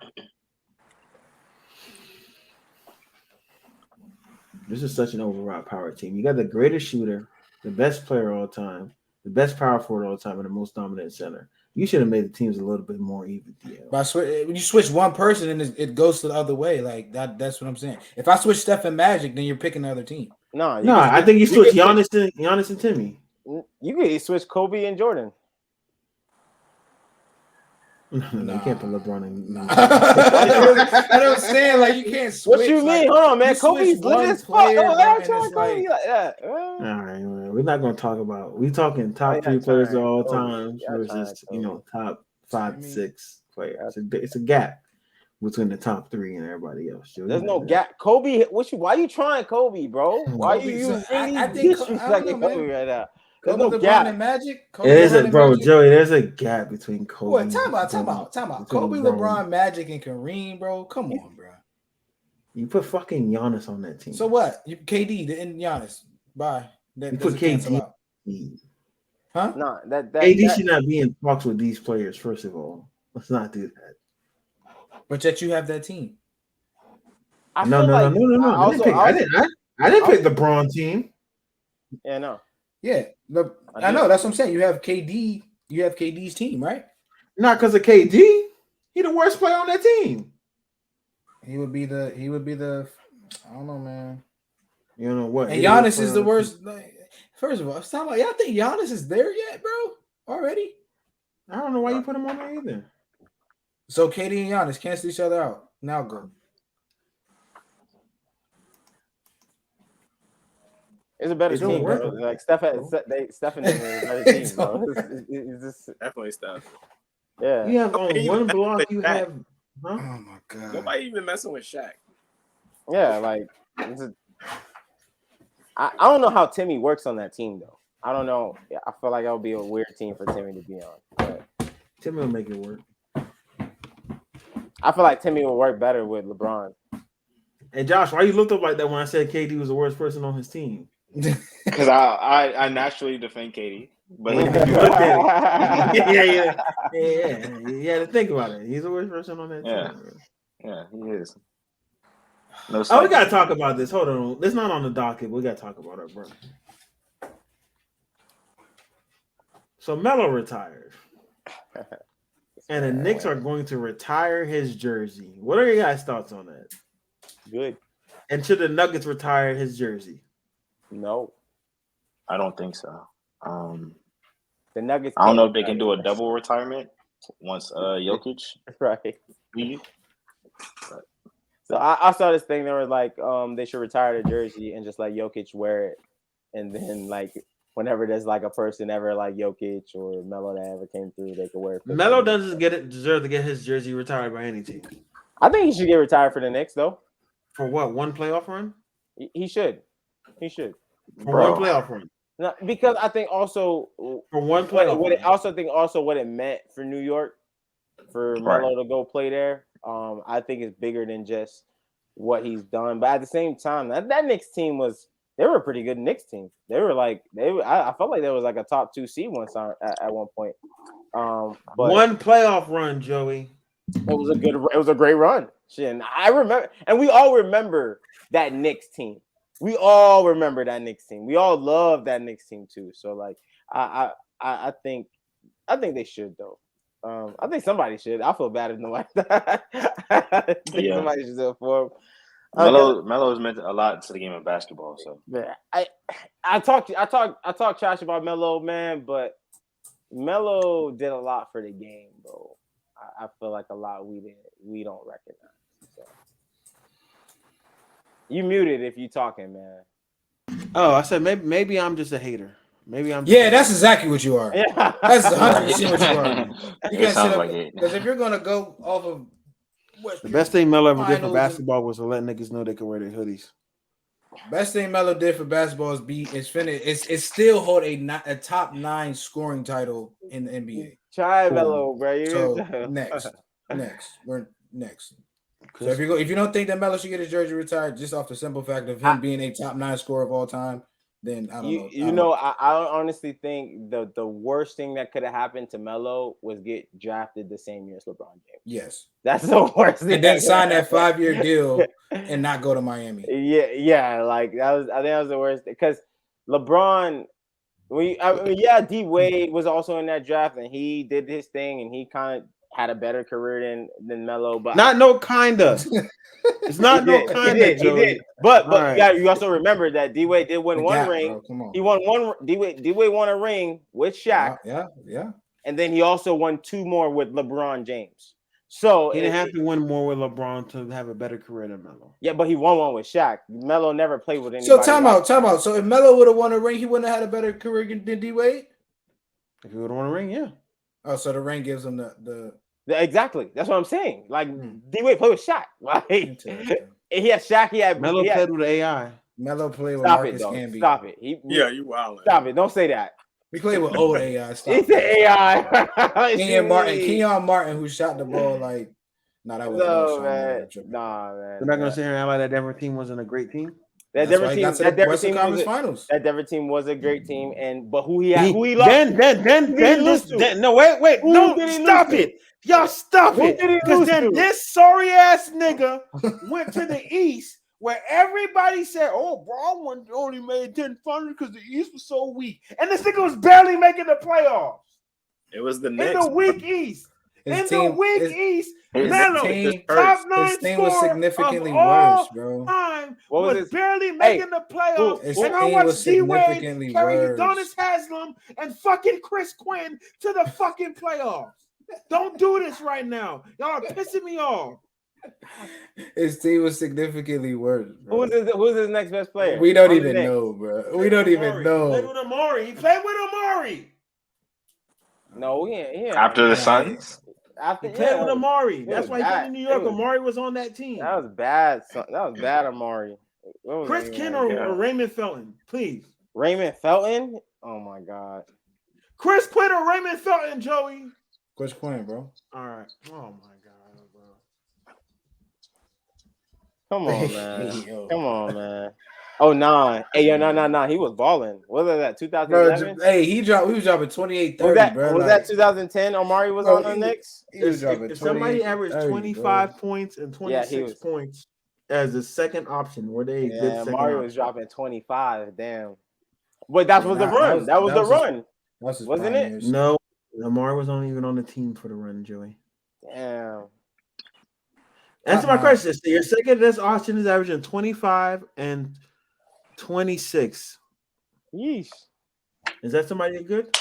Speaker 1: This is such an overall power team. You got the greatest shooter, the best player of all time, the best power forward of all time, and the most dominant center. You should have made the teams a little bit more even.
Speaker 3: But when you switch one person and it goes to the other way, like that's what I'm saying. If I switch Steph and Magic, then you're picking the other team.
Speaker 6: No,
Speaker 1: I think you switch Giannis and Timmy.
Speaker 6: You could switch Kobe and Jordan.
Speaker 1: No, you can't put LeBron in.
Speaker 3: I don't saying like you can't switch.
Speaker 6: What you mean? Hold on, man. Kobe's lit as fuck. I'm trying Kobe like that.
Speaker 1: All right, man. We're not gonna talk about. We're talking top 3 players of all time versus top 5 to 6 players. It's a gap between the top 3 and everybody else.
Speaker 6: There's no gap. Kobe, why you trying Kobe, bro? Why you really disrespecting Kobe right now? There's no gap.
Speaker 3: And Magic.
Speaker 1: It is bro, Magic. Joey. There's a gap between Kobe.
Speaker 3: What? Time out. Kobe, LeBron, Magic, and Kareem, bro. Come on, bro.
Speaker 1: You put fucking Giannis on that team.
Speaker 3: So what? You KD and Giannis. Bye.
Speaker 1: You put KD.
Speaker 3: Huh?
Speaker 6: No, that
Speaker 1: KD should not be in talks with these players. First of all, let's not do that.
Speaker 3: But yet you have that team.
Speaker 1: No. I didn't pick the Braun team.
Speaker 6: Yeah, no.
Speaker 3: Yeah, I know. That's what I'm saying. You have KD. You have KD's team, right?
Speaker 1: Not because of KD. He the worst player on that team.
Speaker 3: He would be the. I don't know, man.
Speaker 1: You know what?
Speaker 3: And Giannis is the worst. Like, first of all, it's not like y'all think Giannis is there yet, bro. Already.
Speaker 1: I don't know why you put him on there either.
Speaker 3: So KD and Giannis cancel each other out. Now go.
Speaker 6: It's a better team, bro. Like Steph and them are a better team, bro. It's just
Speaker 4: definitely Steph.
Speaker 6: Yeah.
Speaker 1: You have on one block. You have. Huh?
Speaker 3: Oh my god.
Speaker 4: Nobody even messing with Shaq.
Speaker 6: Yeah, like I don't know how Timmy works on that team though. I don't know. I feel like that would be a weird team for Timmy to be on. But
Speaker 1: Timmy will make it work.
Speaker 6: I feel like Timmy will work better with LeBron.
Speaker 1: And Josh, why you looked up like that when I said KD was the worst person on his team?
Speaker 5: Because I naturally defend KD, but
Speaker 1: yeah. You had to think about it. He's the worst person on that team.
Speaker 5: Yeah, he is.
Speaker 1: No, we gotta talk about this. Hold on, it's not on the docket. But we gotta talk about it, bro. So Melo retired, and the Knicks are going to retire his jersey. What are your guys' thoughts on that?
Speaker 6: Good.
Speaker 1: And should the Nuggets retire his jersey?
Speaker 6: No,
Speaker 5: I don't think so.
Speaker 6: The Nuggets.
Speaker 5: I don't know if they can do a double retirement once Jokic
Speaker 6: right.
Speaker 5: leave.
Speaker 6: So I saw this thing. They were like, they should retire the jersey and just let Jokic wear it, and then like whenever there's like a person ever like Jokic or Melo that ever came through, they could wear it.
Speaker 1: Melo doesn't deserve to get his jersey retired by any team.
Speaker 6: I think he should get retired for the Knicks though.
Speaker 1: For what? One playoff run?
Speaker 6: He should. He should.
Speaker 1: For one playoff run.
Speaker 6: No, because I think also
Speaker 1: for one playoff.
Speaker 6: What it meant for New York, for Melo to go play there. I think it's bigger than just what he's done. But at the same time, that Knicks team they were a pretty good Knicks team. They were like I felt like there was like a top 2 seed at one point. But
Speaker 1: one playoff run, Joey.
Speaker 6: It was a great run. And I remember, and we all remember that Knicks team. We all remember that Knicks team. We all love that Knicks team too. So like I think they should though. I think somebody should. I feel bad if nobody. I think somebody should do it for him.
Speaker 5: Melo has meant a lot to the game of basketball. So
Speaker 6: yeah, I talk trash about Melo, man, but Melo did a lot for the game, bro. I feel like a lot we don't recognize. So. You muted if you talking, man.
Speaker 1: Oh, I said maybe I'm just a hater. Maybe I'm.
Speaker 3: Yeah, that's exactly what you are.
Speaker 6: Yeah.
Speaker 3: That's 100% what you are. You
Speaker 5: it sounds like it.
Speaker 3: Because if you're gonna go off of
Speaker 1: the best thing Melo ever did for basketball was to let niggas know they could wear their hoodies.
Speaker 3: Best thing Melo did for basketball is still hold a top 9 scoring title in the NBA.
Speaker 6: Try Melo, bro.
Speaker 3: So next. We're next. So if you don't think that Melo should get his jersey retired, just off the simple fact of him being a top 9 scorer of all time, then I don't know.
Speaker 6: I honestly think the worst thing that could have happened to Melo was get drafted the same year as LeBron James.
Speaker 3: Yes,
Speaker 6: that's the worst thing.
Speaker 3: And then sign that 5-year deal and not go to Miami.
Speaker 6: Yeah, like I think that was the worst because LeBron. D Wade was also in that draft and he did his thing and he kind of had a better career than Melo, but
Speaker 1: It's not
Speaker 6: he did. But you also remember that D Wade did win one ring. He won one. D Wade won a ring with Shaq.
Speaker 3: Yeah.
Speaker 6: And then he also won 2 more with LeBron James. So
Speaker 1: he didn't have to win more with LeBron to have a better career than Melo.
Speaker 6: Yeah, but he won one with Shaq. Melo never played with anybody.
Speaker 3: So time out. So if Melo would have won a ring, he wouldn't have had a better career than D Wade.
Speaker 1: If he would have won a ring, yeah.
Speaker 3: Oh, so the ring gives him the
Speaker 6: exactly. That's what I'm saying. Like D Wade played with Shaq. Like he had Shaq. He had
Speaker 1: Melo played with AI.
Speaker 3: Melo played with Marcus Camby.
Speaker 6: Stop it.
Speaker 4: You wild.
Speaker 6: Stop it. Don't say that.
Speaker 3: We played with old AI.
Speaker 6: He said AI.
Speaker 3: Kenyon Martin, who shot the ball like. That was
Speaker 6: man.
Speaker 1: We're not gonna sit here and act like that Denver team wasn't a great team.
Speaker 6: That Denver team was a great team, but who he lost?
Speaker 1: Wait, no, stop it. Y'all stop it. Because then this sorry ass nigga went to the East where everybody said, "Oh, bro, only made 10 finals because the East was so weak," and this nigga was barely making the playoffs.
Speaker 4: It was the
Speaker 1: Knicks in the weak East. East, Melo, top 9
Speaker 3: his team was significantly
Speaker 1: of all
Speaker 3: worse, bro.
Speaker 1: Time was barely making the playoffs. And I watched D-Wade carry Udonis Haslem and fucking Chris Quinn to the fucking playoffs. Don't do this right now. Y'all are pissing me off.
Speaker 3: His team was significantly worse, bro.
Speaker 6: Who's his next best player?
Speaker 3: We don't even know, bro. We don't even know.
Speaker 1: He played with Amari. He played with Amari.
Speaker 6: No, yeah.
Speaker 5: After the Suns?
Speaker 1: He played with Amari. That's why he came to New York. Amari was on that team.
Speaker 6: That was bad. That was bad, Amari.
Speaker 1: Chris Ken or Raymond Felton, please.
Speaker 6: Raymond Felton? Oh, my God.
Speaker 1: Chris Quinn or Raymond Felton, Joey?
Speaker 3: Chris Quinn, bro.
Speaker 1: All right. Oh, my God, bro.
Speaker 6: Come on, man. Come on, man. Oh, nah. Hey, no. He was balling. What was that, 2011?
Speaker 3: Bro, hey, he was dropping 28, 30, bro.
Speaker 6: Was that 2010? Omari was on the Knicks?
Speaker 1: If somebody averaged 25 points and 26 points as a second option, were they good second
Speaker 6: Omari
Speaker 1: option?
Speaker 6: was dropping 25. Damn. But that was the run. That was the run. Wasn't it?
Speaker 1: No. Omari was not even on the team for the run, Joey.
Speaker 6: Damn.
Speaker 1: Answer my question. So your second best option is averaging 25 and 26.
Speaker 6: Yeesh.
Speaker 1: Is that somebody good?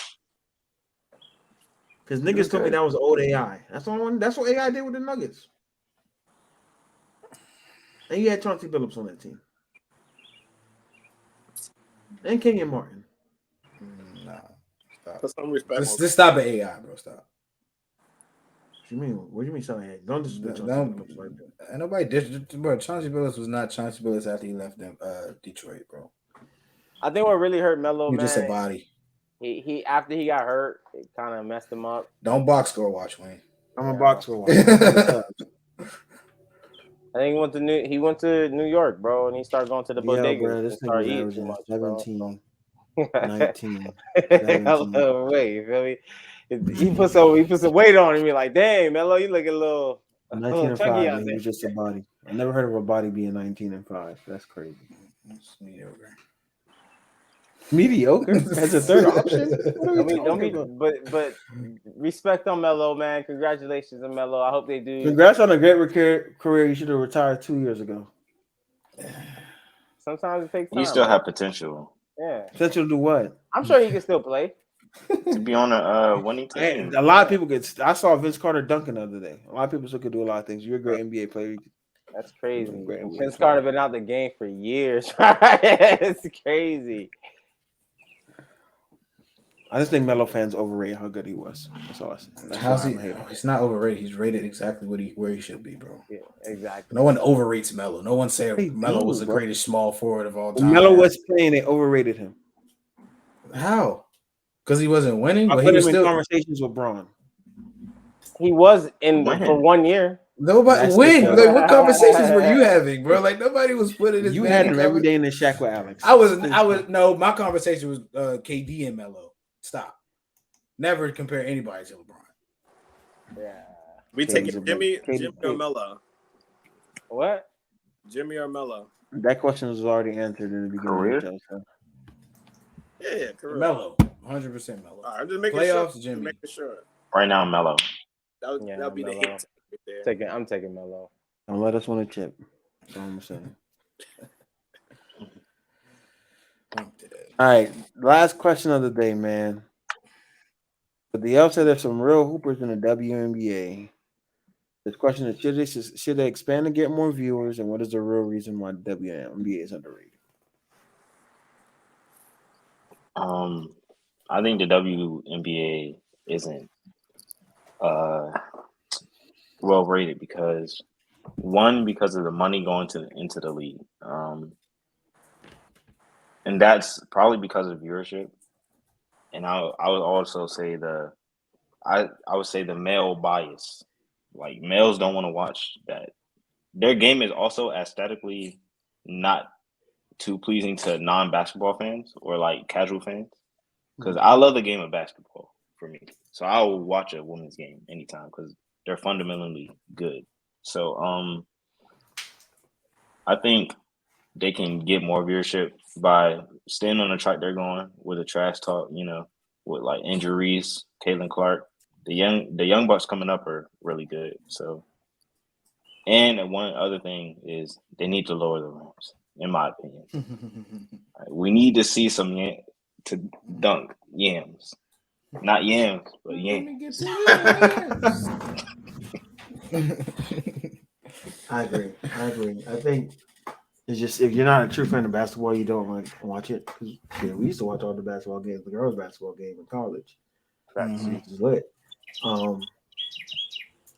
Speaker 1: Because niggas told me that was old AI. That's what AI did with the Nuggets. And you had Chauncey Billups on that team. And Kenyon Martin.
Speaker 3: Nah. Stop.
Speaker 4: Put some respect.
Speaker 3: Just stop at AI, bro. Stop.
Speaker 1: What do you mean? What do you mean selling AI? Don't disrespect Chauncey Billups like that.
Speaker 3: And nobody did, bro. Chauncey Billups was not Chauncey Billups after he left them Detroit, bro.
Speaker 6: I think what really hurt Melo,
Speaker 3: He's
Speaker 6: man.
Speaker 3: just a body.
Speaker 6: He after he got hurt, it kind of messed him up.
Speaker 3: Don't box score watch, Wayne.
Speaker 1: I'm a box score watch.
Speaker 6: I think he went to New York, bro, and he started going to the bodega.
Speaker 1: Bro, this thing was averaging 17, 19.
Speaker 6: Wait, you feel me? He put some weight on him. You're like, dang, Melo, you looking a little
Speaker 1: 19 and 5. Man, he was just a body. I never heard of a body being 19 and 5. That's crazy.
Speaker 3: It's
Speaker 1: Mediocre as a third option.
Speaker 6: But respect on Melo, man. Congratulations on Melo. I hope they do.
Speaker 1: Congrats on a great career. You should have retired 2 years ago.
Speaker 6: Sometimes it takes time.
Speaker 5: You still have potential.
Speaker 6: Yeah.
Speaker 1: Potential to do what?
Speaker 6: I'm sure he can still play.
Speaker 5: To be on a winning team.
Speaker 1: Hey, a lot of people get. I saw Vince Carter dunking the other day. A lot of people still could do a lot of things. You're a great NBA player.
Speaker 6: That's crazy. Vince Carter been out the game for years. It's crazy.
Speaker 1: I just think Melo fans overrate how good he was. That's all I say.
Speaker 3: How's he? He's not overrated. He's rated exactly where he should be, bro.
Speaker 6: Yeah, exactly.
Speaker 3: No one overrates Melo. No one said Melo was the greatest small forward of all time.
Speaker 1: When Melo was playing, they overrated him.
Speaker 3: How? Because he wasn't winning.
Speaker 1: I
Speaker 3: But
Speaker 1: put
Speaker 3: he was
Speaker 1: him
Speaker 3: still
Speaker 1: in conversations with Braun.
Speaker 6: He was in for 1 year.
Speaker 3: Nobody
Speaker 1: That's
Speaker 3: when?
Speaker 1: the
Speaker 3: Like, what conversations were you having, bro? Like, nobody was putting this.
Speaker 1: You
Speaker 3: man
Speaker 1: had
Speaker 3: in
Speaker 1: them every
Speaker 3: conver-
Speaker 1: day in the shack with Alex.
Speaker 3: I was no. My conversation was KD and Melo. Stop. Never compare anybody to LeBron.
Speaker 6: Yeah.
Speaker 4: We
Speaker 1: Katie's
Speaker 4: taking
Speaker 1: a big-
Speaker 4: Jimmy or Melo?
Speaker 6: What?
Speaker 4: Jimmy or Melo?
Speaker 1: That question was already answered in the beginning
Speaker 2: Career?
Speaker 1: of the show.
Speaker 4: Yeah, correct.
Speaker 3: Melo, 100% Melo.
Speaker 4: All right, I'm just making
Speaker 3: Playoffs,
Speaker 4: sure.
Speaker 3: Jimmy.
Speaker 4: Making sure.
Speaker 5: Right now, Melo.
Speaker 6: Yeah,
Speaker 4: That'll be
Speaker 6: Melo.
Speaker 4: the hit right there.
Speaker 6: I'm taking Melo.
Speaker 1: Don't let us win a chip. That's all I'm saying. All right, last question of the day, man. But the L said there's some real hoopers in the WNBA. This question is: should they expand to get more viewers, and what is the real reason why the WNBA is underrated?
Speaker 5: I think the WNBA isn't well rated because of the money going into the league, and that's probably because of viewership. And I would also say I would say the male bias. Like males don't want to watch that. Their game is also aesthetically not too pleasing to non-basketball fans or like casual fans. Because I love the game of basketball for me. So I will watch a women's game anytime because they're fundamentally good. So I think they can get more viewership by staying on the track they're going with the trash talk, with like injuries, Caitlin Clark. The young bucks coming up are really good. So, and one other thing is they need to lower the rims, in my opinion. We need to see some to dunk yams, not yams, but yams.
Speaker 1: I agree. I think it's just if you're not a true fan of basketball, you don't like watch it. Because we used to watch all the basketball games, the girls' basketball game in college. It's lit.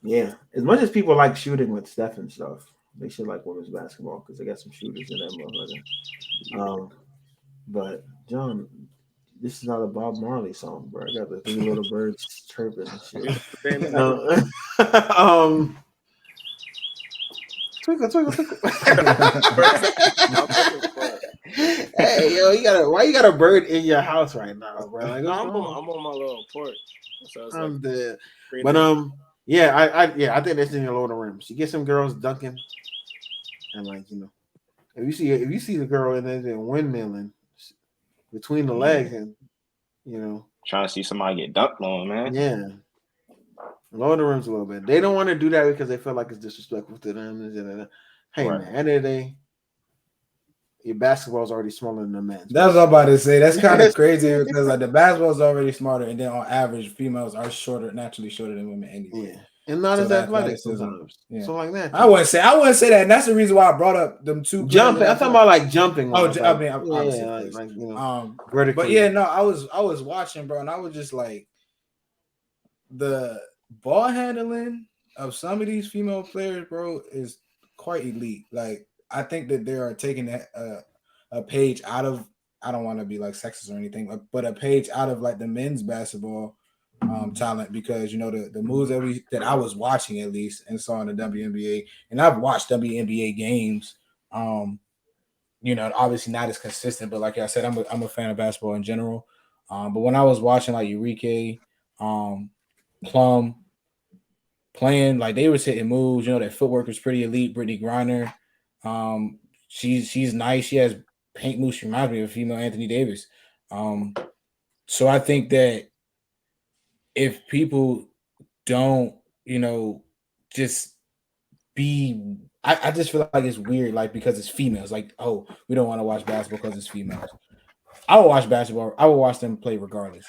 Speaker 1: Yeah, as much as people like shooting with Steph and stuff, they should like women's basketball because they got some shooters in that motherfucker. But John, this is not a Bob Marley song, bro. I got the three little birds chirping and shit. Twinkle, twinkle, twinkle. Hey, yo, why you got a bird in your house right now, bro? Like,
Speaker 4: I'm on my little porch. So
Speaker 1: I'm dead. But yeah, I think that's in your lower rims. You get some girls dunking, and like if you see the girl and then windmilling between the legs, and
Speaker 5: trying to see somebody get dunked on, man.
Speaker 1: Yeah, lower the rims a little bit. They don't want to do that because they feel like it's disrespectful to them. Hey, right. Man, end of the day, your basketball is already smaller than the men's.
Speaker 3: That's what I'm about to say. That's kind of crazy because like the basketball is already smarter, and then on average, females are naturally shorter than women anyway.
Speaker 1: Yeah, and not as athletic sometimes. Yeah. So like that.
Speaker 3: I wouldn't say that, and that's the reason why I brought up them two
Speaker 1: jumping. I'm talking about like jumping.
Speaker 3: Obviously, but yeah, no, I was watching, bro, and I was just like, the ball handling of some of these female players, bro, is quite elite. Like, I think that they are taking a page out of, I don't want to be like sexist or anything, but a page out of like the men's basketball talent, because the moves that I was watching at least and saw in the WNBA, and I've watched WNBA games. Obviously not as consistent, but like I said, I'm a fan of basketball in general. But when I was watching like Eureka, Plum playing, like they was hitting moves, their footwork was pretty elite. Brittany Griner, she's nice. She has paint moves. She reminds me of a female Anthony Davis. So I think that if people don't, just be, I just feel like it's weird, like because it's females, like, oh, we don't want to watch basketball because it's females. I will watch basketball. I will watch them play regardless.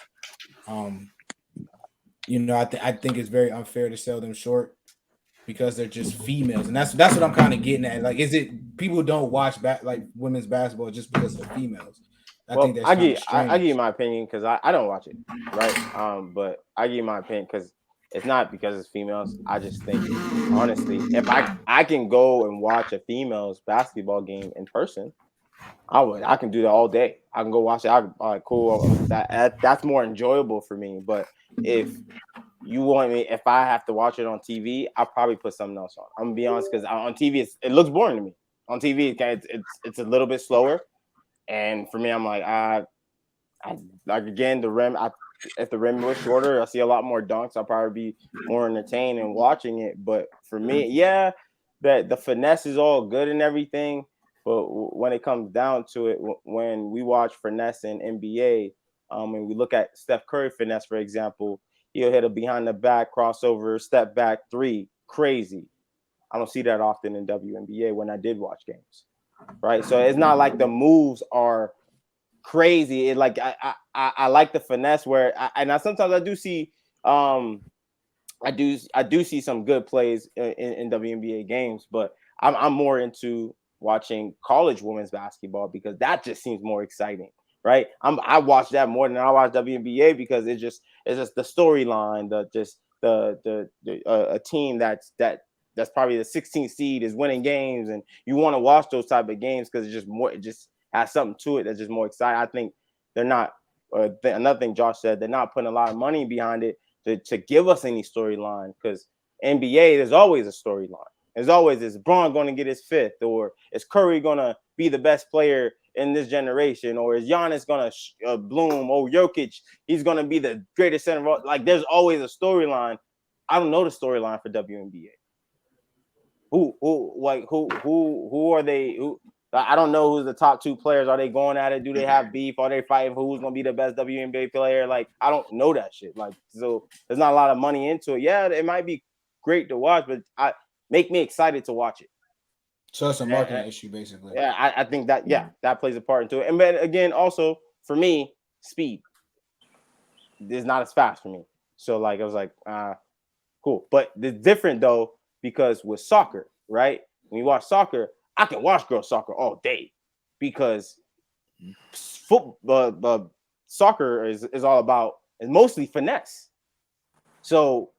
Speaker 3: I think it's very unfair to sell them short because they're just females, and that's what I'm kind of getting at. Like, is it people don't watch like women's basketball just because they're females? I think that's
Speaker 6: I give you my opinion because I don't watch it, right? But I give you my opinion because it's not because it's females. I just think, honestly, if I can go and watch a females basketball game in person, I can do that all day. I can go watch it. Cool. That's more enjoyable for me. But if you want me, if I have to watch it on TV, I'll probably put something else on. I'm gonna be honest, because on TV it looks boring to me. On TV, it's a little bit slower, and for me, I'm like, I like, again, the rim. If the rim was shorter, I see a lot more dunks. I'll probably be more entertained in watching it. But for me, yeah, that the finesse is all good and everything. But when it comes down to it, when we watch finesse in NBA, and we look at Steph Curry finesse, for example, he'll hit a behind the back crossover, step back three, crazy. I don't see that often in WNBA when I did watch games, right? So it's not like the moves are crazy. It like I like the finesse where I sometimes I do see I do see some good plays in WNBA games, but I'm more into watching college women's basketball because that just seems more exciting, right? I watch that more than I watch WNBA because it's just the storyline, a team that's probably the 16th seed is winning games, and you want to watch those type of games because it's just more. It just has something to it that's just more exciting. I think they're not. Another thing Josh said, they're not putting a lot of money behind it to give us any storyline, because NBA, there's always a storyline. There's always, is Braun going to get his fifth, or is Curry going to be the best player in this generation, or is Giannis going to bloom, or Jokic, he's going to be the greatest center of all. Like, there's always a storyline. I don't know the storyline for WNBA. Who are they? I don't know who's the top two players. Are they going at it? Do they have beef? Are they fighting for who's going to be the best WNBA player? Like, I don't know that shit. Like, so there's not a lot of money into it. Yeah, it might be great to watch, but make me excited to watch it.
Speaker 3: So it's a marketing issue, basically.
Speaker 6: Yeah, I think that, that plays a part into it. And then again, also for me, speed is not as fast for me. So like, I was like, cool. But it's different though, because with soccer, right? When you watch soccer, I can watch girls soccer all day because football, soccer is all about, is mostly finesse. So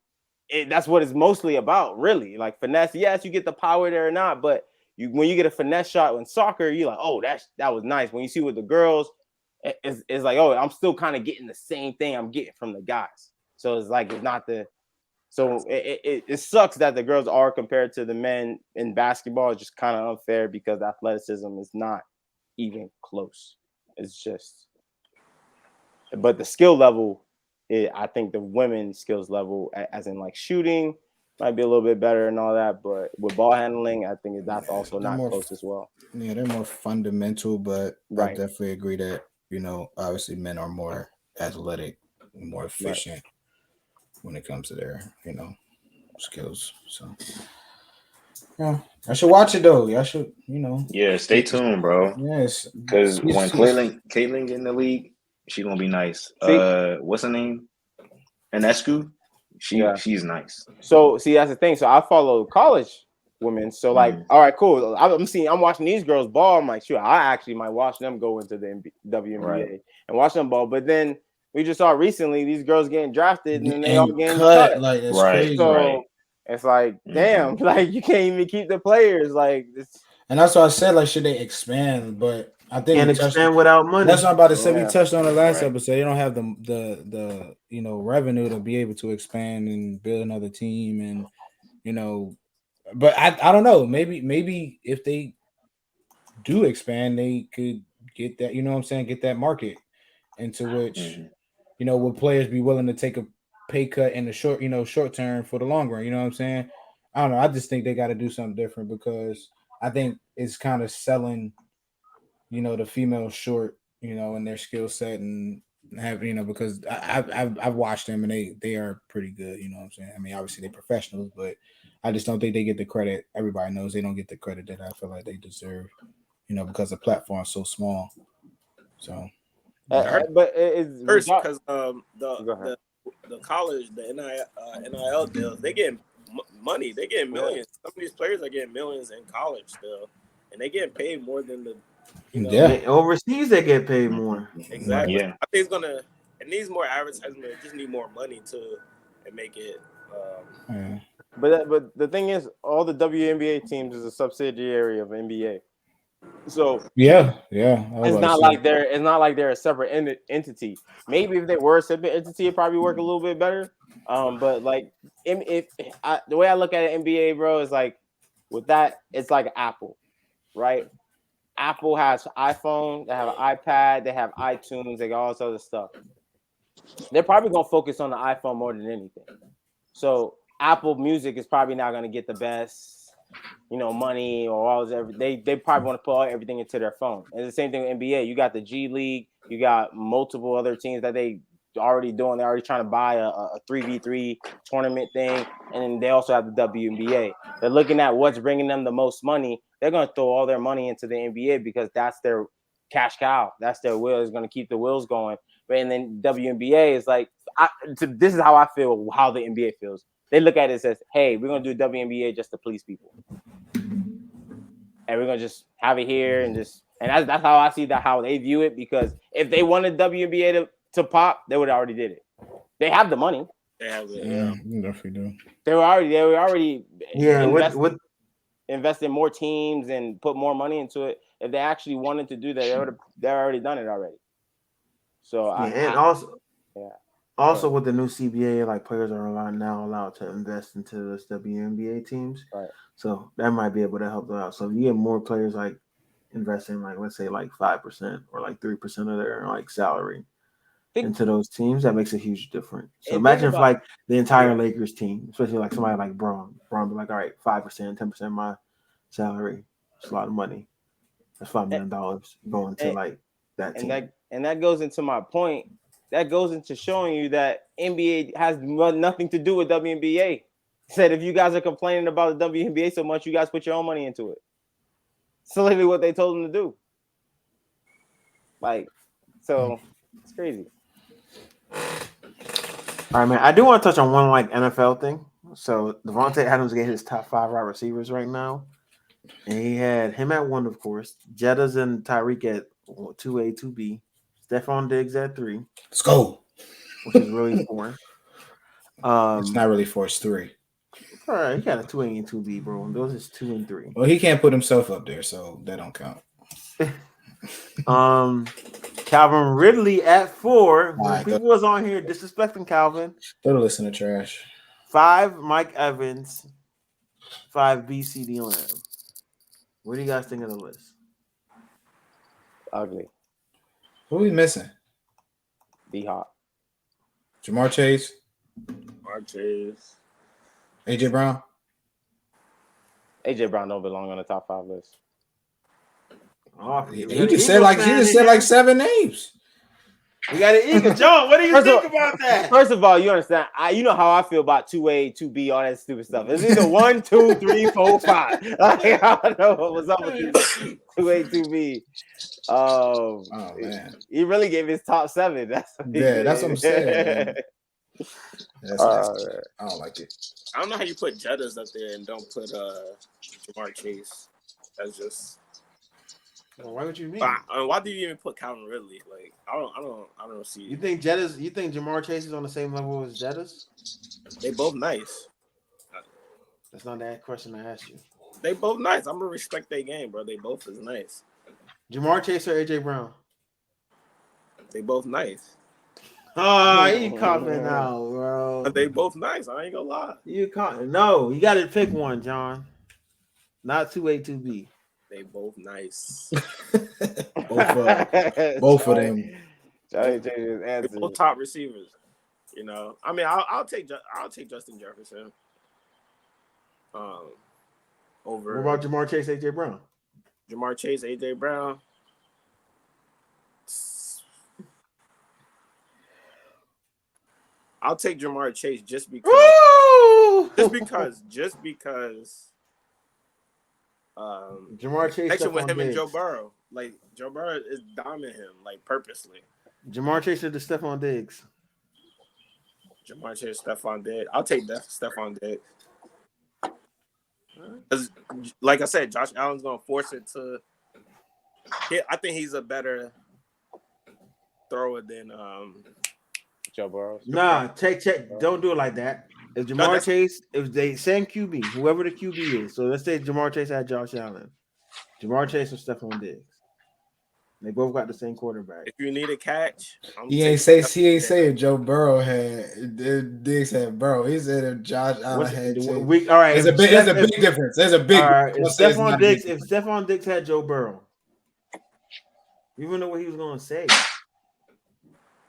Speaker 6: that's what it's mostly about, really. Like finesse, yes, you get the power there or not, but when you get a finesse shot in soccer, you're like, oh, that was nice. When you see with the girls, it's like, oh, I'm still kind of getting the same thing I'm getting from the guys. So it's like, it's not the. So it sucks that the girls are compared to the men in basketball. It's just kind of unfair because athleticism is not even close. It's just, but the skill level, I think the women's skills level, as in like shooting, might be a little bit better and all that. But with ball handling, I think that's also not close as well.
Speaker 3: Yeah, they're more fundamental, but
Speaker 6: right.
Speaker 3: I definitely agree that, obviously men are more athletic, more efficient. Right. When it comes to their, skills. So, yeah, I should watch it though. I should,
Speaker 5: Yeah, stay tuned, bro.
Speaker 3: Yes,
Speaker 5: because when Caitlin get in the league, she gonna be nice. What's her name? Enescu. She's nice.
Speaker 6: So see, that's the thing. So I follow college women. So like, all right, cool. I'm watching these girls ball. I'm like, sure, I actually might watch them go into the WNBA and watch them ball. But then we just saw recently these girls getting drafted and then they all getting cut.
Speaker 3: Like, that's crazy.
Speaker 6: So it's like, damn, like you can't even keep the players like this.
Speaker 3: And that's why I said, like, should they expand? But I think
Speaker 1: can't expand without money.
Speaker 3: That's what I'm about to say. We touched on the last episode. They don't have the revenue to be able to expand and build another team, and but I don't know. Maybe if they do expand, they could get that. You know what I'm saying? Get that market into which would players be willing to take a pay cut in the short term for the long run? You know what I'm saying? I don't know. I just think they got to do something different because I think it's kind of selling, the female short, in their skill set and have, because I've watched them and they are pretty good. You know what I'm saying? I mean, obviously they're professionals, but I just don't think they get the credit. Everybody knows they don't get the credit that I feel like they deserve, because the platform is so small. So,
Speaker 6: but it's
Speaker 4: first because the college, the NIL deals, they get money. They get millions. Some of these players are getting millions in college still, and they get paid more than the.
Speaker 1: Overseas they get paid more.
Speaker 4: Exactly.
Speaker 5: Yeah.
Speaker 4: I think it needs more advertisement. It just need more money to make it.
Speaker 6: But the thing is, all the WNBA teams is a subsidiary of NBA. So
Speaker 3: Yeah.
Speaker 6: it's not like they're a separate entity. Maybe if they were a separate entity, it'd probably work a little bit better. But like the way I look at it, NBA, bro, is like with that, it's like Apple, right? Apple has iPhone, they have an iPad, they have iTunes, they got all this other stuff. They're probably gonna focus on the iPhone more than anything. So Apple Music is probably not gonna get the best, money or all this. They probably want to put everything into their phone. And the same thing with NBA. You got the G League, you got multiple other teams that they already doing. They're already trying to buy a 3v3 tournament thing, and then they also have the WNBA. They're looking at what's bringing them the most money. They're gonna throw all their money into the NBA because that's their cash cow. That's their wheel. Is going to keep the wheels going. And then WNBA is like, this is how I feel. How the NBA feels. They look at it and says, "Hey, we're gonna do WNBA just to please people, and we're gonna just have it here and that's how I see that how they view it. Because if they wanted WNBA to pop, they would have already did it. They have the money.
Speaker 4: They have it.
Speaker 3: Yeah, you definitely do.
Speaker 6: They were already invest in more teams and put more money into it. If they actually wanted to do that, they've already done it already. So
Speaker 1: also with the new CBA, like players are now allowed to invest into those WNBA teams.
Speaker 6: Right.
Speaker 1: So that might be able to help them out. So if you get more players like investing, like let's say like 5% or like 3% of their like salary into those teams, that makes a huge difference. So imagine if like the entire Lakers team, especially like somebody like Braun be like, all right, 5%, 10% of my salary. It's a lot of money. That's $5 million going to like that team.
Speaker 6: And that goes into my point. That goes into showing you that NBA has nothing to do with WNBA. Said if you guys are complaining about the WNBA so much, you guys put your own money into it. It's literally what they told them to do. Like, so it's crazy.
Speaker 1: All right, man. I do want to touch on one like NFL thing. So Devontae Adams gave his top 5 wide receivers right now. And he had him at 1, of course. Jettas and Tyreek at 2A, 2B. Stephon Diggs at 3.
Speaker 3: Let's go.
Speaker 1: Which is really 4.
Speaker 3: It's not really 4, it's 3.
Speaker 1: All right, he got a 2A and 2B, bro. Those is 2 and 3.
Speaker 3: Well, he can't put himself up there, so that don't count.
Speaker 1: Calvin Ridley at 4.
Speaker 3: Right,
Speaker 1: People was on here disrespecting Calvin.
Speaker 3: Go to listen to trash.
Speaker 1: 5, Mike Evans. 5, BCD Lamb. What do you guys think of the list?
Speaker 6: Ugly.
Speaker 3: Who are we missing?
Speaker 6: D-Hop.
Speaker 3: Jamar Chase. AJ Brown.
Speaker 6: AJ Brown don't belong on the top 5 list.
Speaker 1: Oh,
Speaker 3: he just said like 7 names.
Speaker 1: We got an Eagle. John, what do you think about that?
Speaker 6: First of all, you understand. You know how I feel about 2A, 2B, all that stupid stuff. It's either 1, 2, 3, 4, 5. Like, I don't know what's up with this 2A, 2B.
Speaker 3: Oh man,
Speaker 6: he really gave his top 7. That's what
Speaker 3: I'm saying. That's nasty. I don't like it.
Speaker 4: I don't know how you put Jettas up there and don't put Jamar Chase. That's just.
Speaker 1: Why would you mean?
Speaker 4: Why do you even put Calvin Ridley? Like, I don't see.
Speaker 1: You think Jettas? You think Jamar Chase is on the same level as Jettas?
Speaker 4: They both nice.
Speaker 1: That's not that question I asked you.
Speaker 4: They both nice. I'm gonna respect their game, bro. They both is nice.
Speaker 1: Jamar Chase or AJ Brown?
Speaker 4: They both nice.
Speaker 1: Oh, you coughing out, bro.
Speaker 4: But they both nice. I ain't gonna lie.
Speaker 1: No, you got to pick one, John. Not 2A, 2B.
Speaker 4: They both nice.
Speaker 3: both of them.
Speaker 4: They both top receivers. You know, I mean, I'll take Justin Jefferson. Over.
Speaker 1: What about Jamar Chase, AJ Brown?
Speaker 4: Jamar Chase, AJ Brown. I'll take Jamar Chase just because. Just because.
Speaker 1: Jamar Chase
Speaker 4: connection with him and Joe Burrow. Like Joe Burrow is dominating him, like purposely.
Speaker 1: Jamar Chase or the Stephon Diggs?
Speaker 4: Jamar Chase, Stephon Diggs. I'll take that Stephon Diggs. Like I said, Josh Allen's gonna force it to. I think he's a better thrower than
Speaker 6: Joe Burrow.
Speaker 1: Nah, check. Don't do it like that. If Jamar Chase, if they same QB, whoever the QB is, so let's say Jamar Chase had Josh Allen. Jamar Chase or Stephon Diggs. They both got the same quarterback.
Speaker 4: If you need a catch,
Speaker 3: He ain't say Joe Burrow had Diggs had Burrow. He said if Josh Allen had Chase.
Speaker 1: All right,
Speaker 3: There's a big difference. There's a big.
Speaker 1: All right, if
Speaker 3: difference.
Speaker 1: Stephon Diggs had Joe Burrow, you even know what he was going to say.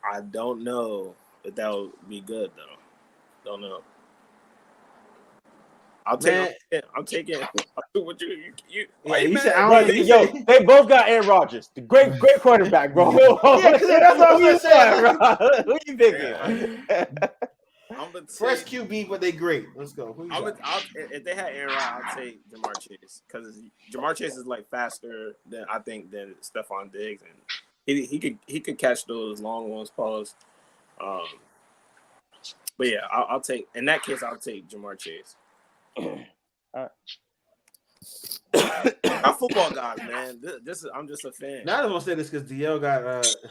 Speaker 4: I don't know if that would be good though. Don't know. I'm taking what you
Speaker 6: said they both got Aaron Rodgers, the great quarterback, bro.
Speaker 1: Yeah, because that's what I'm saying,
Speaker 6: bro. Who you picking?
Speaker 1: Fresh QB, but they great. Let's go.
Speaker 4: If they had Aaron Rodgers, I'll take Jamar Chase because Jamar Chase is like faster than Stephon Diggs, and he could catch those long ones. Pause. But yeah, I'll take in that case. I'll take Jamar Chase. I'm football guys, man. I'm just a fan.
Speaker 1: Now I don't want to say this because DL got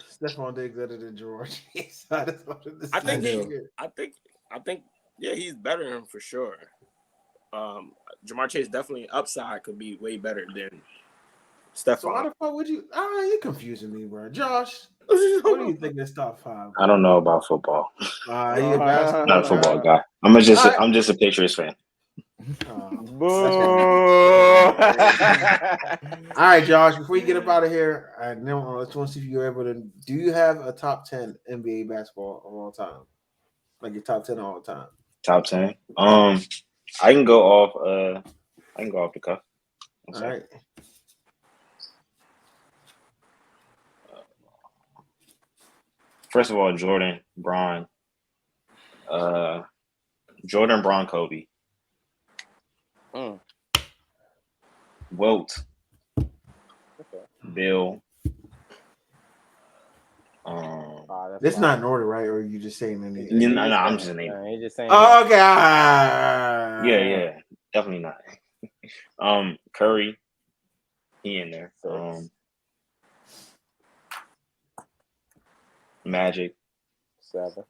Speaker 1: Stephon Diggs better than George. I
Speaker 4: think yeah, he's better than him for sure. Jamar Chase definitely upside could be way better than Stephon.
Speaker 1: So how the fuck would you? You're confusing me, bro. Josh, what do you think is top 5?
Speaker 5: I don't know about football.
Speaker 1: Not a
Speaker 5: football guy. I'm just a Patriots fan.
Speaker 1: All right, Josh. Before you get up out of here, I just want to see if you're able to. Do you have a top 10 NBA basketball of all time? Like your top 10 of all time?
Speaker 5: Top 10. I can go off. The cuff.
Speaker 1: All right.
Speaker 5: First of all, Jordan, Bron, Kobe. Wilt, Bill.
Speaker 1: This is not in order, right? Or are you just saying anything?
Speaker 5: No, I'm just naming.
Speaker 6: You're just saying.
Speaker 1: Oh, okay.
Speaker 5: Yeah, definitely not. Curry, he in there. Magic,
Speaker 6: 7.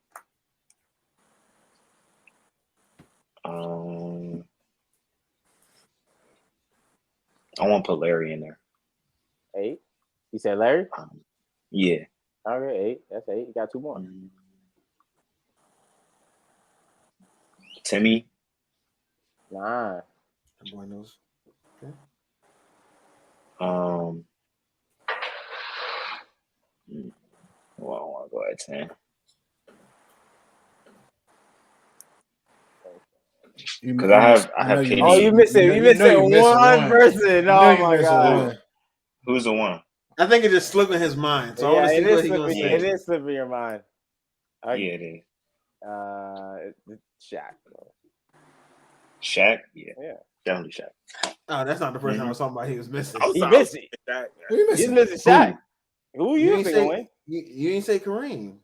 Speaker 5: I want to put Larry in there.
Speaker 6: 8. You said Larry?
Speaker 5: Yeah.
Speaker 6: Okay, 8. That's 8. You got 2 more.
Speaker 5: Timmy.
Speaker 6: 9.
Speaker 1: Boy knows. Okay.
Speaker 5: Well, I want to go at 10. Because I have Penny.
Speaker 6: Oh, you missing one person. Oh my god.
Speaker 5: Who's the one?
Speaker 1: I think it just slipped in his mind. So I want to see what he's going to say.
Speaker 6: It is slipping in your mind.
Speaker 5: Yeah, it is.
Speaker 6: Shaq. Bro.
Speaker 5: Shaq? Yeah. Definitely Shaq.
Speaker 1: Oh, that's not the first time I was talking about he was missing.
Speaker 6: He missing. He's missing Shaq. Who you thinking, Wayne?
Speaker 1: You didn't say Kareem.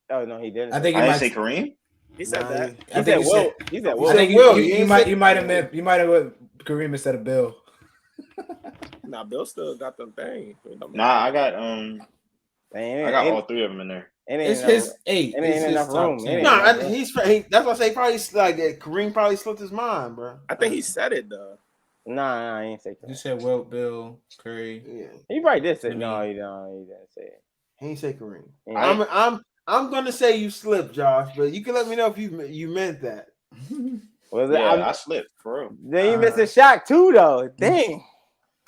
Speaker 6: Oh no, he didn't.
Speaker 5: I didn't say Kareem.
Speaker 4: He said that.
Speaker 6: He said Will. He said Will.
Speaker 3: I think you might have went Kareem instead of Bill.
Speaker 4: Nah, Bill still got them thing.
Speaker 5: Nah, I got all 3 of them in there.
Speaker 3: It's his 8.
Speaker 6: It ain't enough room.
Speaker 1: That's what I say. Probably like that. Kareem probably slipped his mind, bro.
Speaker 4: I think he said it though.
Speaker 6: Nah, I ain't say that.
Speaker 3: You said Wilt, Bill, Curry.
Speaker 1: Yeah.
Speaker 6: He probably did say no. He didn't say it.
Speaker 1: He ain't say Kareem. I'm gonna say you slipped, Josh, but you can let me know if you meant that.
Speaker 5: I slipped for real.
Speaker 6: Then you missed a shot too, though. Dang.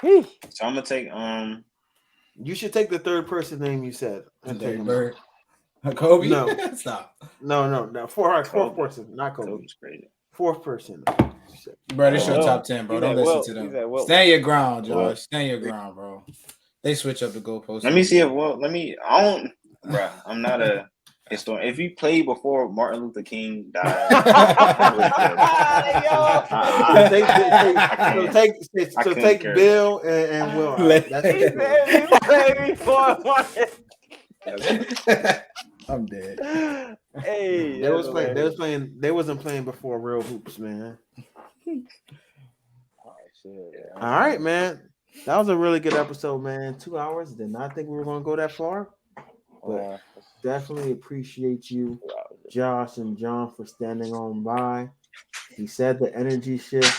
Speaker 5: So I'm gonna take
Speaker 1: You should take the third person name you said.
Speaker 3: Bird. Kobe.
Speaker 1: No,
Speaker 3: stop.
Speaker 1: No. Fourth person, not Kobe.
Speaker 5: Kobe's crazy.
Speaker 1: Fourth person.
Speaker 3: Bro, this your top 10, bro. Don't listen to them. Stand your ground, Josh. Stand your ground, bro. They switch up the goalposts.
Speaker 5: Let me see if bro, I'm not a historian. If you played before Martin Luther King died,
Speaker 1: take Bill and Will.
Speaker 3: I'm dead.
Speaker 6: Hey,
Speaker 1: they wasn't playing before real hoops, man. All right, man. That was a really good episode, man. 2 hours. Did not think we were going to go that far. But definitely appreciate you, Josh and John, for standing on by. He said the energy shift.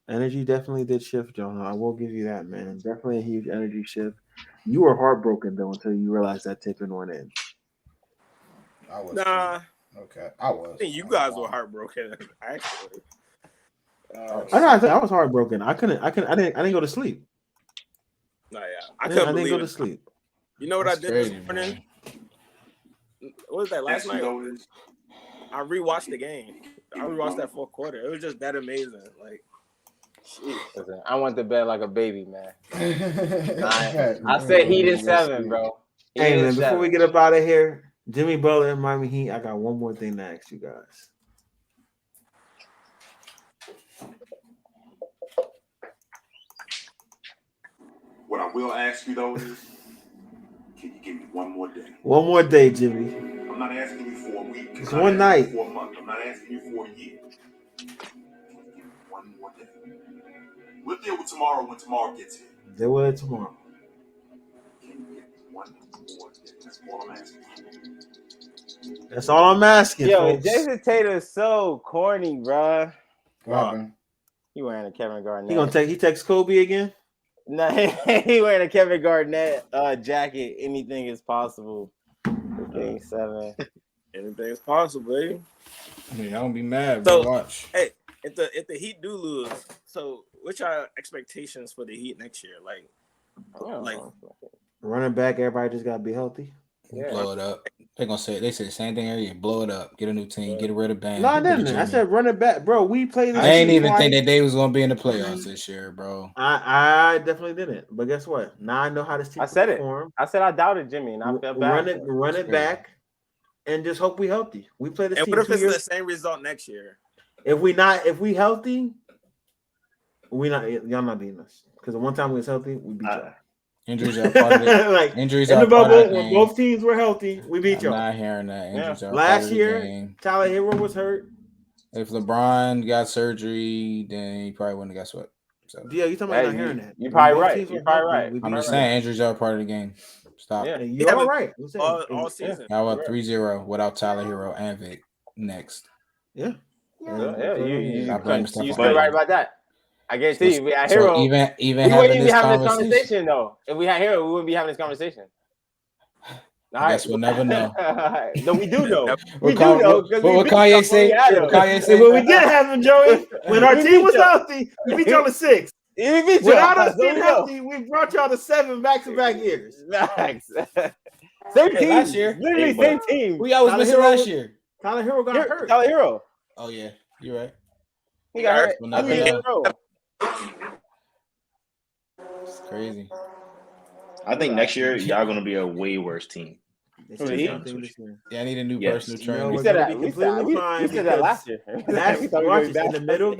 Speaker 1: Energy definitely did shift, John. I will give you that, man. Definitely a huge energy shift. You were heartbroken though until you realized that tipping went in.
Speaker 3: I was.
Speaker 4: Nah,
Speaker 3: Okay, I was.
Speaker 4: I think you guys were heartbroken. Actually,
Speaker 1: I was heartbroken. I didn't go to sleep.
Speaker 4: nah, yeah,
Speaker 1: I
Speaker 4: couldn't
Speaker 1: didn't
Speaker 4: believe
Speaker 1: go
Speaker 4: it.
Speaker 1: to sleep.
Speaker 4: You know what
Speaker 3: That's
Speaker 4: I did
Speaker 3: crazy,
Speaker 4: this morning?
Speaker 3: man.
Speaker 4: What was that last
Speaker 7: Yes,
Speaker 4: night?
Speaker 7: though is.
Speaker 4: I rewatched the game. I rewatched that fourth quarter. It was just that amazing. Like,
Speaker 6: Listen, I went to bed like a baby, man. I
Speaker 3: I
Speaker 6: said Heat in 7, bro. Heat
Speaker 1: Hey
Speaker 6: in
Speaker 1: man, before we
Speaker 6: 7.
Speaker 1: get up out of here, Jimmy Butler and Miami Heat. I got one more thing to ask you guys.
Speaker 7: What I will ask you though is, can you give me one more day?
Speaker 1: One more day, Jimmy.
Speaker 7: I'm not asking you for a week.
Speaker 1: It's
Speaker 7: I'm not
Speaker 1: one
Speaker 7: asking
Speaker 1: night.
Speaker 7: you for a month. I'm not asking you for a year. Can you give me one more day? We'll deal with tomorrow when tomorrow gets here.
Speaker 1: Deal with it tomorrow.
Speaker 7: Can you give me one more day? That's all I'm asking.
Speaker 1: That's all I'm asking,
Speaker 6: Yo,
Speaker 1: folks.
Speaker 6: Jason Tatum is so corny, bro.
Speaker 3: What happened?
Speaker 6: He wearing a Kevin Garnett.
Speaker 1: He text Kobe again?
Speaker 6: No, he wearing a Kevin Garnett jacket. Anything is possible. Game 7.
Speaker 4: anything's possible, baby.
Speaker 3: I mean, I don't be mad,
Speaker 4: So-
Speaker 3: but watch.
Speaker 4: Hey, if the Heat do lose, so what's your expectations for the Heat next year? Like,
Speaker 1: Running back, everybody just gotta be healthy.
Speaker 6: Yeah.
Speaker 3: Blow it up. They say the same thing every year. Blow it up. Get a new team. Get rid of Bam.
Speaker 1: No, I
Speaker 3: Get rid of
Speaker 1: didn't. I
Speaker 3: Jimmy.
Speaker 1: said running back, bro. We played this
Speaker 3: I ain't
Speaker 1: team
Speaker 3: even
Speaker 1: twice.
Speaker 3: think that they was gonna be in the playoffs this year, bro.
Speaker 1: I definitely didn't. But guess what? Now I know how this team
Speaker 6: I said it.
Speaker 1: perform.
Speaker 6: I said I doubted Jimmy, and I felt bad.
Speaker 1: Run it back, and just hope we healthy. We play this
Speaker 4: and
Speaker 1: team
Speaker 4: what if
Speaker 1: 2
Speaker 4: it's
Speaker 1: years.
Speaker 4: the same result next year?
Speaker 1: If we healthy, y'all not beating us. Because the one time we was healthy, we beat y'all.
Speaker 3: Injuries are part of it.
Speaker 1: Like
Speaker 3: Injuries
Speaker 1: in
Speaker 3: are
Speaker 1: the
Speaker 3: part of
Speaker 1: bubble
Speaker 3: the
Speaker 1: when
Speaker 3: game.
Speaker 1: both teams were healthy, we beat
Speaker 3: I'm
Speaker 1: y'all.
Speaker 3: not hearing that. Injuries are part
Speaker 1: Last
Speaker 3: of the
Speaker 1: year,
Speaker 3: game.
Speaker 1: Tyler Hero was hurt.
Speaker 3: If LeBron got surgery, then he probably wouldn't have got swept. So
Speaker 1: Yeah, you talking about not hearing that?
Speaker 6: You're
Speaker 1: When
Speaker 6: probably
Speaker 1: both
Speaker 6: right.
Speaker 1: teams
Speaker 6: You're
Speaker 1: were
Speaker 6: probably
Speaker 1: healthy,
Speaker 6: right.
Speaker 1: we
Speaker 3: I'm
Speaker 1: beat
Speaker 3: just
Speaker 1: y'all.
Speaker 3: saying injuries are part of the game. Stop.
Speaker 6: Yeah.
Speaker 1: And you
Speaker 4: Yeah,
Speaker 1: all
Speaker 4: but
Speaker 1: right. I'm saying.
Speaker 4: All season.
Speaker 3: How about 3-0 without Tyler Hero and Vic next?
Speaker 1: Yeah.
Speaker 6: Yeah, you
Speaker 3: I blame stuff
Speaker 6: you
Speaker 3: on
Speaker 6: still
Speaker 3: him.
Speaker 6: right about that. I guarantee you, we had
Speaker 3: So
Speaker 6: Hero.
Speaker 3: even
Speaker 6: We
Speaker 3: having
Speaker 6: wouldn't even be
Speaker 3: this
Speaker 6: having this
Speaker 3: conversation,
Speaker 6: conversation though. If we had Hero, we wouldn't be having this conversation.
Speaker 3: I guess we'll never know.
Speaker 6: No, we do know.
Speaker 3: What
Speaker 6: We do know.
Speaker 3: What Kanye say? What Kanye say?
Speaker 1: When we did have him, Joey, when our
Speaker 6: We
Speaker 1: team
Speaker 6: beat
Speaker 1: was
Speaker 6: y'all.
Speaker 1: healthy, we beat y'all to 6.
Speaker 6: We beat
Speaker 1: Without
Speaker 6: y'all,
Speaker 1: us
Speaker 6: so
Speaker 1: being
Speaker 6: we know.
Speaker 1: healthy, we brought y'all to 7 back-to-back years.
Speaker 6: Nice. Same team.
Speaker 3: last year.
Speaker 6: Literally
Speaker 4: Hey,
Speaker 6: same team.
Speaker 3: Who y'all was
Speaker 1: Tyler
Speaker 3: missing
Speaker 1: Hero
Speaker 3: last
Speaker 1: was-
Speaker 3: year?
Speaker 1: Tyler Hero got hurt.
Speaker 6: Tyler Hero.
Speaker 3: Oh yeah, you're right.
Speaker 6: He got hurt.
Speaker 3: We'll
Speaker 6: I
Speaker 3: never
Speaker 6: mean,
Speaker 3: know.
Speaker 6: Hero.
Speaker 3: It's crazy.
Speaker 5: I think next year y'all gonna be a way worse team.
Speaker 1: They
Speaker 6: Who
Speaker 1: said
Speaker 6: the
Speaker 1: the
Speaker 6: Heat?
Speaker 1: same thing this year.
Speaker 3: Yeah, I need a new
Speaker 5: Yes.
Speaker 3: personal
Speaker 1: No,
Speaker 3: trainer.
Speaker 6: We
Speaker 1: we're
Speaker 6: said
Speaker 1: gonna
Speaker 6: that.
Speaker 1: be
Speaker 6: We
Speaker 1: completely
Speaker 6: said
Speaker 1: fine
Speaker 6: that last
Speaker 1: because
Speaker 6: year.
Speaker 1: That's
Speaker 6: We thought we
Speaker 1: watch
Speaker 6: were
Speaker 1: this.
Speaker 6: back.
Speaker 1: In the middle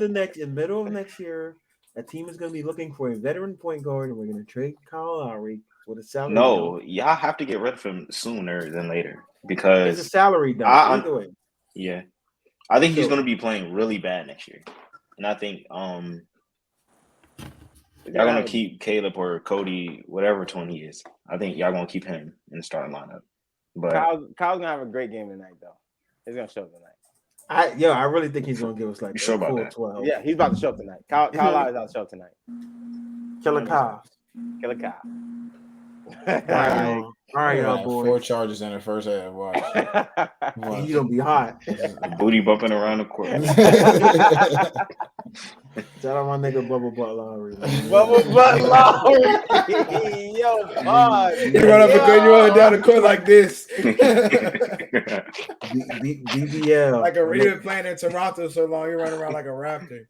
Speaker 1: of next year, a team is going to be looking for a veteran point guard, and we're going to trade Kyle Lowry with a salary.
Speaker 5: No,
Speaker 1: dump.
Speaker 5: y'all have to get rid of him sooner than later
Speaker 1: It's a
Speaker 5: because
Speaker 1: salary dump. Either way,
Speaker 5: yeah, I think he's
Speaker 1: So-
Speaker 5: gonna be playing really bad next year, and I think y'all gonna keep Caleb or Cody, whatever one he is. I think y'all gonna keep him in the starting lineup. But
Speaker 6: Kyle's gonna have a great game tonight, though. He's gonna show up tonight.
Speaker 1: I really think he's going to give us like
Speaker 5: You
Speaker 1: a
Speaker 5: sure about
Speaker 1: full
Speaker 5: that?
Speaker 1: 12.
Speaker 6: Yeah, he's about to show up tonight. Kyle Lowry's about to show up tonight.
Speaker 1: Killer Kyle.
Speaker 6: Killer Kyle.
Speaker 1: All right, y'all
Speaker 3: Like,
Speaker 1: boys.
Speaker 3: 4 charges in the first half. Watch. Watch.
Speaker 1: You gonna be hot.
Speaker 5: booty bumping around the court.
Speaker 1: Shout out my nigga Bubble Butt Lowry.
Speaker 6: Bubble Butt Lowry. Yo, pause.
Speaker 3: You run up and you run down the court like this.
Speaker 1: BBL.
Speaker 3: Like a Reed playing in Toronto so long, you run around like a Raptor.